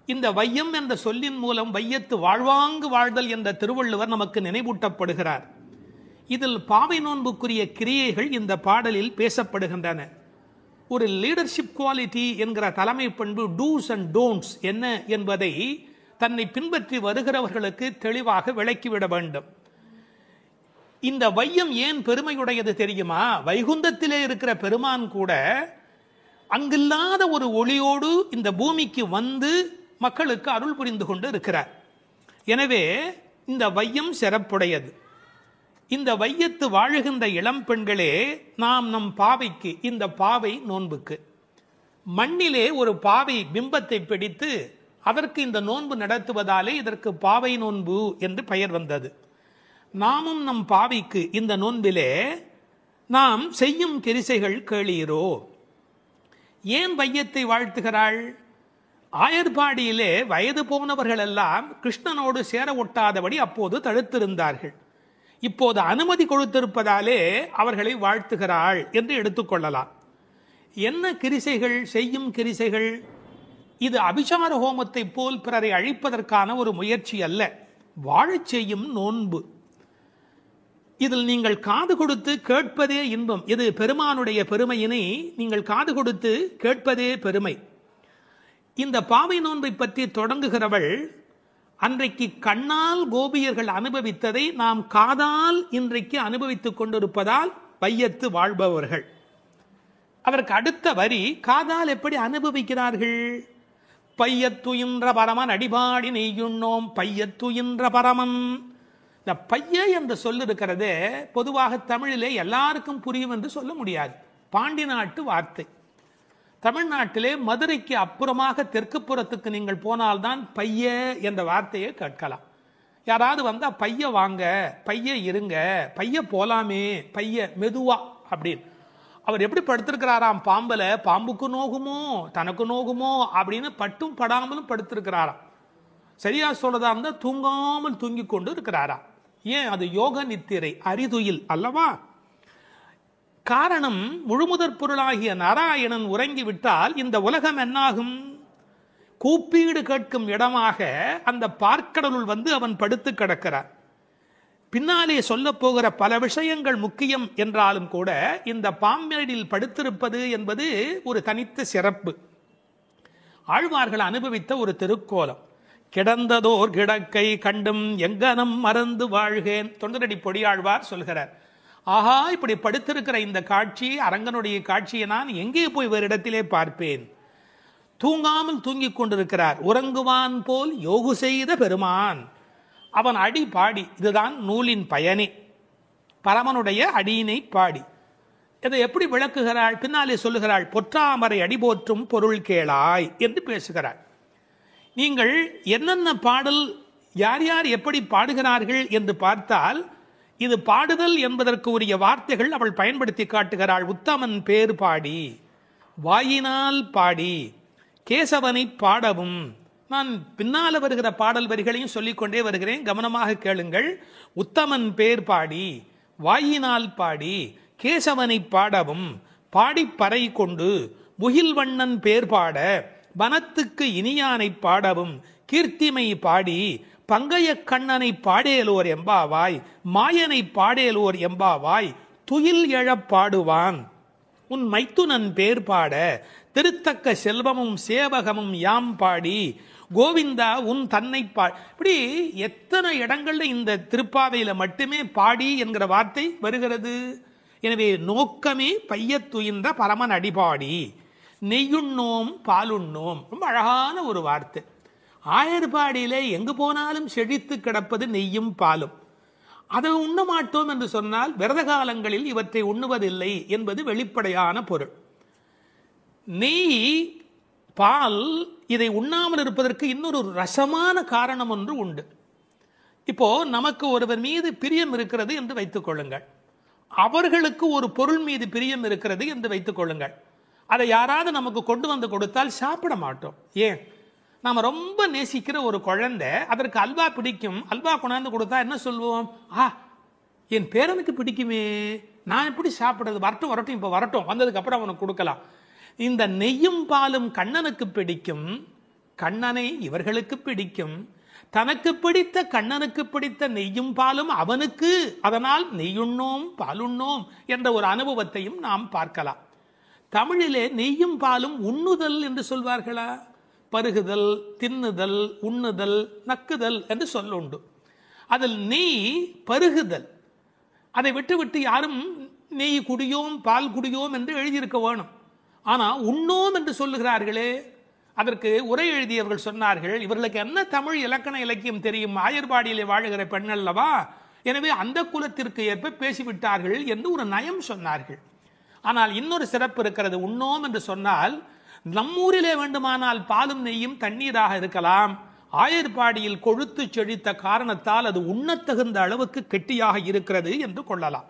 இந்த வையம் என்ற சொல்லின் மூலம் வையத்து வாழ்வாங்கு வாழ்தல் என்ற திருவள்ளுவர் நமக்கு நினைவூட்டப்படுகிறார். இதில் பாவை நோன்புக்குரிய கிரியைகள் இந்த பாடலில் பேசப்படுகின்றன. ஒரு லீடர்ஷிப் குவாலிட்டி என்கிற தலைமை பண்பு டூஸ் அண்ட் டோன்ட்ஸ் என்ன என்பதை தன்னை பின்பற்றி வருகிறவர்களுக்கு தெளிவாக விளக்கிவிட வேண்டும். இந்த வையம் ஏன் பெருமையுடையது தெரியுமா? வைகுந்தத்திலே இருக்கிற பெருமான் கூட அங்கில்லாத ஒரு ஒளியோடு இந்த பூமிக்கு வந்து மக்களுக்கு அருள் புரிந்து கொண்டு இருக்கிறார். எனவே இந்த வையம் சிறப்புடையது. இந்த வையத்து வாழுகின்ற இளம் பெண்களே, நாம் நம் பாவைக்கு, இந்த பாவை நோன்புக்கு மண்ணிலே ஒரு பாவை பிம்பத்தை பிடித்து அதற்கு இந்த நோன்பு நடத்துவதாலே இதற்கு பாவை நோன்பு என்று பெயர் வந்தது. நாமும் நம் பாவைக்கு இந்த நோன்பிலே நாம் செய்யும் கிரிசைகள் கேளீரோ. ஏன் வையத்தை வாழ்த்துகிறாள்? ஆயர்பாடியிலே வயது போனவர்கள் எல்லாம் கிருஷ்ணனோடு சேர ஒட்டாதபடி அப்போது தடுத்திருந்தார்கள். இப்போது அனுமதி கொடுத்திருப்பதாலே அவர்களை வாழ்த்துகிறாள் என்று எடுத்துக்கொள்ளலாம். என்ன கிரிசைகள், செய்யும் கிரிசைகள்? இது அபிசார ஹோமத்தை போல் பிறரை அழிப்பதற்கான ஒரு முயற்சி அல்ல, வாழச் செய்யும் நோன்பு. இதில் நீங்கள் காது கொடுத்து கேட்பதே இன்பம். இது பெருமானுடைய பெருமையினை நீங்கள் காது கொடுத்து கேட்பதே பெருமை. இந்த பாவை நோன்பை பற்றி தொடங்குகிறவள் அன்றைக்கு கண்ணால் கோபியர்கள் அனுபவித்ததை நாம் காதால் இன்றைக்கு அனுபவித்துக் கொண்டிருப்பதால் வையத்து வாழ்பவர்கள். அதற்கு அடுத்த வரி காதால் எப்படி அனுபவிக்கிறார்கள்? பையத்துயின்ற பரமன் அடிபாடி நெய்யுண்ணோம் பையத்துயின்ற பரமன். இந்த பைய என்று சொல்ல இருக்கிறதே பொதுவாக தமிழிலே எல்லாருக்கும் புரியும் என்று சொல்ல முடியாது. பாண்டி நாட்டு வார்த்தை. தமிழ்நாட்டிலே மதுரைக்கு அப்புறமாக தெற்கு புறத்துக்கு நீங்கள் போனால்தான் பைய என்ற வார்த்தையை கேட்கலாம். யாராவது வந்தா பைய வாங்க, பைய இருங்க, பைய போலாமே, பைய மெதுவா அப்படின்னு. அவர் எப்படி படுத்திருக்கிறாராம் பாம்பல, பாம்புக்கு நோகுமோ தனக்கு நோகுமோ அப்படின்னு பட்டும் படாமலும் படுத்திருக்கிறாராம். சரியா சொல்றதா இருந்தா தூங்காமல் தூங்கி கொண்டு இருக்கிறாராம். ஏன்? அது யோக நித்திரை, அரிதுயில் அல்லவா? காரணம், முழுமுதற் பொருளாகிய நாராயணன் உறங்கிவிட்டால் இந்த உலகம் என்னாகும்? கூப்பீடு கேட்கும் இடமாக அந்த பார்க்கடலுள் வந்து அவன் படுத்து கிடக்கிறார். பின்னாலே சொல்ல போகிற பல விஷயங்கள் முக்கியம் என்றாலும் கூட இந்த பாம்பேடில் படுத்திருப்பது என்பது ஒரு தனித்த சிறப்பு. ஆழ்வார்கள் அனுபவித்த ஒரு திருக்கோலம். கிடந்ததோர் கிடக்கை கண்டும் எங்கனம் மறந்து வாழ்கேன். தொண்டரடி பொடியாழ்வார் சொல்கிறார், ஆஹா, இப்படி படுத்திருக்கிற இந்த காட்சி, அரங்கனுடைய காட்சியை நான் எங்கே போய் வேறு இடத்திலே பார்ப்பேன்? தூங்காமல் தூங்கிக் கொண்டிருக்கிறார். உறங்குவான் போல் யோகு செய்த பெருமான். அவன் அடி பாடி, இதுதான் நூலின் பயனே, பரமனுடைய அடியினை பாடி. இதை எப்படி விளக்குகிறாள்? பின்னாலே சொல்லுகிறாள், பொற்றாமரை அடிபோற்றும் பொருள் கேளாய் என்று பேசுகிறாள். நீங்கள் என்னென்ன பாடல், யார் யார் எப்படி பாடுகிறார்கள் என்று பார்த்தால் இது பாடுதல் என்பதற்கு உரிய வார்த்தைகள் அவள் பயன்படுத்தி காட்டுகிறாள். உத்தமன் பேர் பாடி, வாயினால் பாடி, கேசவனை பாடவும். நான் பின்னால வருகிற பாடல் வரிகளையும் சொல்லிக்கொண்டே வருகிறேன், கவனமாக கேளுங்கள். உத்தமன் பேர் பாடி, வாயினால் பாடி, கேசவனை பாடவும், பாடிப்பறை கொண்டு முகில்வண்ணன் பேர் பாட, வனத்துக்கு இனியானை பாடவும், கீர்த்திமை பாடி, பங்கைய கண்ணனை பாடேலோர் எம்பாவாய், மாயனை பாடேலோர் எம்பாவாய், துயில் எழப் பாடுவான் உன் மைத்துனன் பேர் பாட, திருத்தக்க செல்வமும் சேவகமும் யாம் பாடி, கோவிந்தா உன் தன்னை இப்படி எத்தனை இடங்கள்ல இந்த திருப்பாவையில மட்டுமே பாடி என்கிற வார்த்தை வருகிறது. எனவே நோக்கமே பையத்துயின்ற பரமன் அடிபாடி, நெய்யுண்ணோம் பாலுண்ணோம். ரொம்ப அழகான ஒரு வார்த்தை. ஆயர்பாடியிலே எங்கு போனாலும் செழித்து கிடப்பது நெய்யும் பாலும். அதை உண்ண மாட்டோம் என்று சொன்னால் விரத காலங்களில் இவற்றை உண்ணுவதில்லை என்பது வெளிப்படையான பொருள். நெய், பால் இதை உண்ணாமல் இருப்பதற்கு இன்னொரு ரசமான காரணம் ஒன்று உண்டு. இப்போ நமக்கு ஒருவர் மீது பிரியம் இருக்கிறது என்று வைத்துக் கொள்ளுங்கள், அவர்களுக்கு ஒரு பொருள் மீது பிரியம் இருக்கிறது என்று வைத்துக் கொள்ளுங்கள். அதை யாராவது நமக்கு கொண்டு வந்து கொடுத்தால் சாப்பிட மாட்டோம். ஏன்? நாம ரொம்ப நேசிக்கிற ஒரு குழந்தை, அதற்கு அல்வா பிடிக்கும், அல்வா கொண்டாந்து கொடுத்தா என்ன சொல்லுவோம்? என் பேரனுக்கு பிடிக்குமே, நான் எப்படி சாப்பிடுறது, வரட்டும் வரட்டும், இப்ப வரட்டும், வந்ததுக்கு அப்புறம் அவனுக்கு கொடுக்கலாம். இந்த நெய்யும் பாலும் கண்ணனுக்கு பிடிக்கும், கண்ணனை இவர்களுக்கு பிடிக்கும், தனக்கு பிடித்த கண்ணனுக்கு பிடித்த நெய்யும் பாலும் அவனுக்கு, அதனால் நெய்யுண்ணோம் பாலுண்ணோம் என்ற ஒரு அனுபவத்தையும் நாம் பார்க்கலாம். தமிழிலே நெய்யும் பாலும் உண்ணுதல் என்று சொல்வார்களா? பருகுதல், தின்னுதல், உண்ணுதல், நக்குதல் என்று சொல்ல உண்டு. அதில் நெய் பருகுதல், அதை விட்டு விட்டு யாரும் நெய் குடியோம் பால் குடியோம் என்று எழுதியிருக்க வேணும். ஆனால் உண்ணோம் என்று சொல்லுகிறார்களே, அதற்கு உரை எழுதியவர்கள் சொன்னார்கள், இவர்களுக்கு என்ன தமிழ் இலக்கண இலக்கியம் தெரியும், ஆயர்பாடியிலே வாழுகிற பெண் அல்லவா, எனவே அந்த குலத்திற்கு ஏற்ப பேசிவிட்டார்கள் என்று ஒரு நயம் சொன்னார்கள். ஆனால் இன்னொரு சிறப்பு இருக்கிறது. உண்ணோம் என்று சொன்னால் நம்மூரிலே வேண்டுமானால் பாலும் நெய்யும் தண்ணீராக இருக்கலாம், ஆயர்பாடியில் கொழுத்து செழித்த காரணத்தால் அது உண்ணத்தகுந்த அளவுக்கு கெட்டியாக இருக்கிறது என்று கொள்ளலாம்.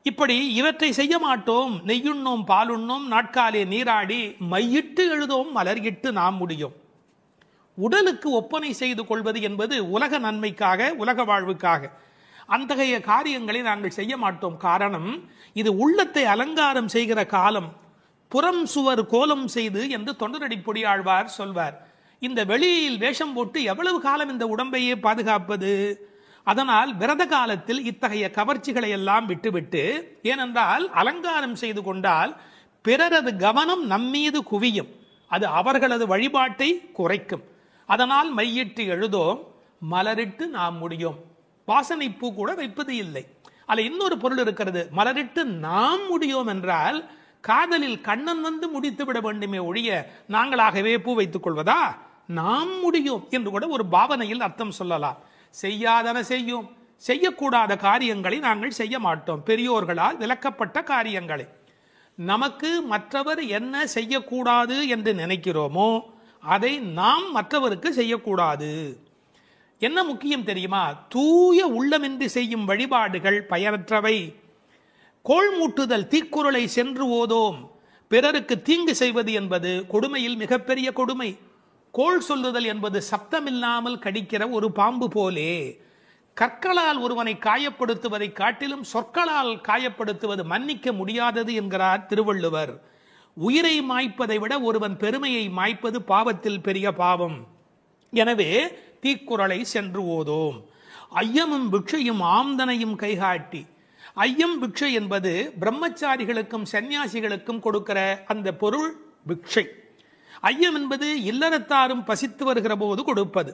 இப்படி இவற்றை செய்ய மாட்டோம், நெய்யுண்ணோம் பாலுண்ணோம், நாட்காலே நீராடி மையிட்டு எழுதோம் மலர்கிட்டு நாம் முடியும். உடலுக்கு ஒப்பனை செய்து கொள்வது என்பது உலக நன்மைக்காக, உலக வாழ்வுக்காக. அத்தகைய காரியங்களை நாங்கள் செய்ய மாட்டோம். காரணம், இது உள்ளத்தை அலங்காரம் செய்கிற காலம். புறம் சுவர் கோலம் செய்து என்று தொண்டரடி பொடியாழ்வார் சொல்வார். இந்த வெளியில் வேஷம் போட்டு எவ்வளவு காலம் இந்த உடம்பையே பாதுகாப்பது? அதனால் விரத காலத்தில் இத்தகைய கவர்ச்சிகளை எல்லாம் விட்டுவிட்டு, ஏனென்றால் அலங்காரம் செய்து கொண்டால் பிறரது கவனம் நம்மீது குவியும், அது அவர்களது வழிபாட்டை குறைக்கும். அதனால் மையிட்டு எழுதோம் மலரிட்டு நாம் முடியும். வாசனை பூ கூட வைப்பது இல்லை. அதில் இன்னொரு பொருள் இருக்கிறது. மலரிட்டு நாம் முடியோம் என்றால் காதலில் கண்ணன் வந்து முடித்து விட வேண்டுமே ஒழிய நாங்களாகவே பூ வைத்துக் கொள்வதா? நாம் முடியும் என்று கூட ஒரு பாவனையில் அர்த்தம் சொல்லலாம். செய்யாதன செய்யும், செய்யக்கூடாத காரியங்களை நாங்கள் செய்ய மாட்டோம், பெரியோர்களால் விலக்கப்பட்ட காரியங்களை. நமக்கு மற்றவர் என்ன செய்யக்கூடாது என்று நினைக்கிறோமோ அதை நாம் மற்றவருக்கு செய்யக்கூடாது. என்ன முக்கியம் தெரியுமா? தூய உள்ளமின்றி செய்யும் வழிபாடுகள் பயனற்றவை. கோள் மூட்டுதல், தீக்குறளை சென்று ஓதோம், பிறருக்கு தீங்கு செய்வது என்பது கொடுமையில் மிகப்பெரிய கொடுமை. கோள் சொல்லுதல் என்பது சப்தமில்லாமல் கடிக்கிற ஒரு பாம்பு போலே. கற்களால் ஒருவனை காயப்படுத்துவதை காட்டிலும் சொற்களால் காயப்படுத்துவது மன்னிக்க முடியாதது என்கிறார் திருவள்ளுவர். உயிரை மாய்ப்பதை விட ஒருவன் பெருமையை மாய்ப்பது பாவத்தில் பெரிய பாவம். எனவே தீக்குறளை சென்று ஓதோம். ஐயமும் பிக்ஷையும் ஆம்தனையும் கைகாட்டி. ஐயம் பிக்ஷை என்பது பிரம்மச்சாரிகளுக்கும் சன்னியாசிகளுக்கும் கொடுக்கிற அந்த பொருள் பிக்ஷை. ஐயம் என்பது இல்லறத்தாரும் பசித்து வருகிற போது கொடுப்பது.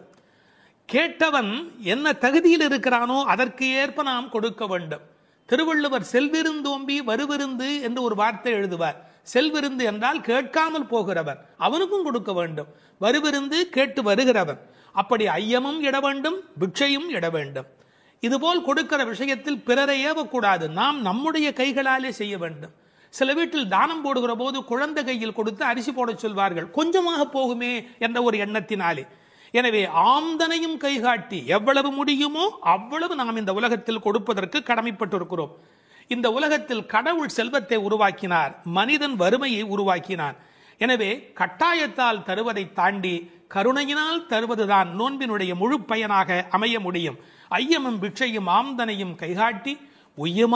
கேட்டவன் என்ன தகுதியில் இருக்கிறானோ அதற்கு ஏற்ப நாம் கொடுக்க வேண்டும். திருவள்ளுவர் செல்விருந்தோம்பி வருவிருந்து என்று ஒரு வார்த்தை எழுதுவார். செல்விருந்து என்றால் கேட்காமல் போகிறவன், அவனுக்கும் கொடுக்க வேண்டும். வருவிருந்து கேட்டு வருகிறவன். அப்படி ஐயமும் இட வேண்டும், பிக்ஷையும் இட வேண்டும். இதுபோல் கொடுக்கிற விஷயத்தில் பிறரை ஏவக்கூடாது, நாம் நம்முடைய கைகளாலே செய்ய வேண்டும். சில வீட்டில் தானம் போடுகிற போது குழந்தை கையில் கொடுத்து அரிசி போட சொல்வார்கள், கொஞ்சமாக போகுமே என்ற ஒரு எண்ணத்தினாலே. எனவே ஆம்தனையும் கைகாட்டி எவ்வளவு முடியுமோ அவ்வளவு நாம் இந்த உலகத்தில் கொடுப்பதற்கு கடமைப்பட்டிருக்கிறோம். இந்த உலகத்தில் கடவுள் செல்வத்தை உருவாக்கினார், மனிதன் வறுமையை உருவாக்கினான். எனவே கட்டாயத்தால் தருவதை தாண்டி கருணையினால் தருவதுதான் நோன்பினுடைய முழு பயனாக அமைய முடியும். ஐயமும் பிக்ஷையும் ஆம்தனையும் கைகாட்டி உய்யமா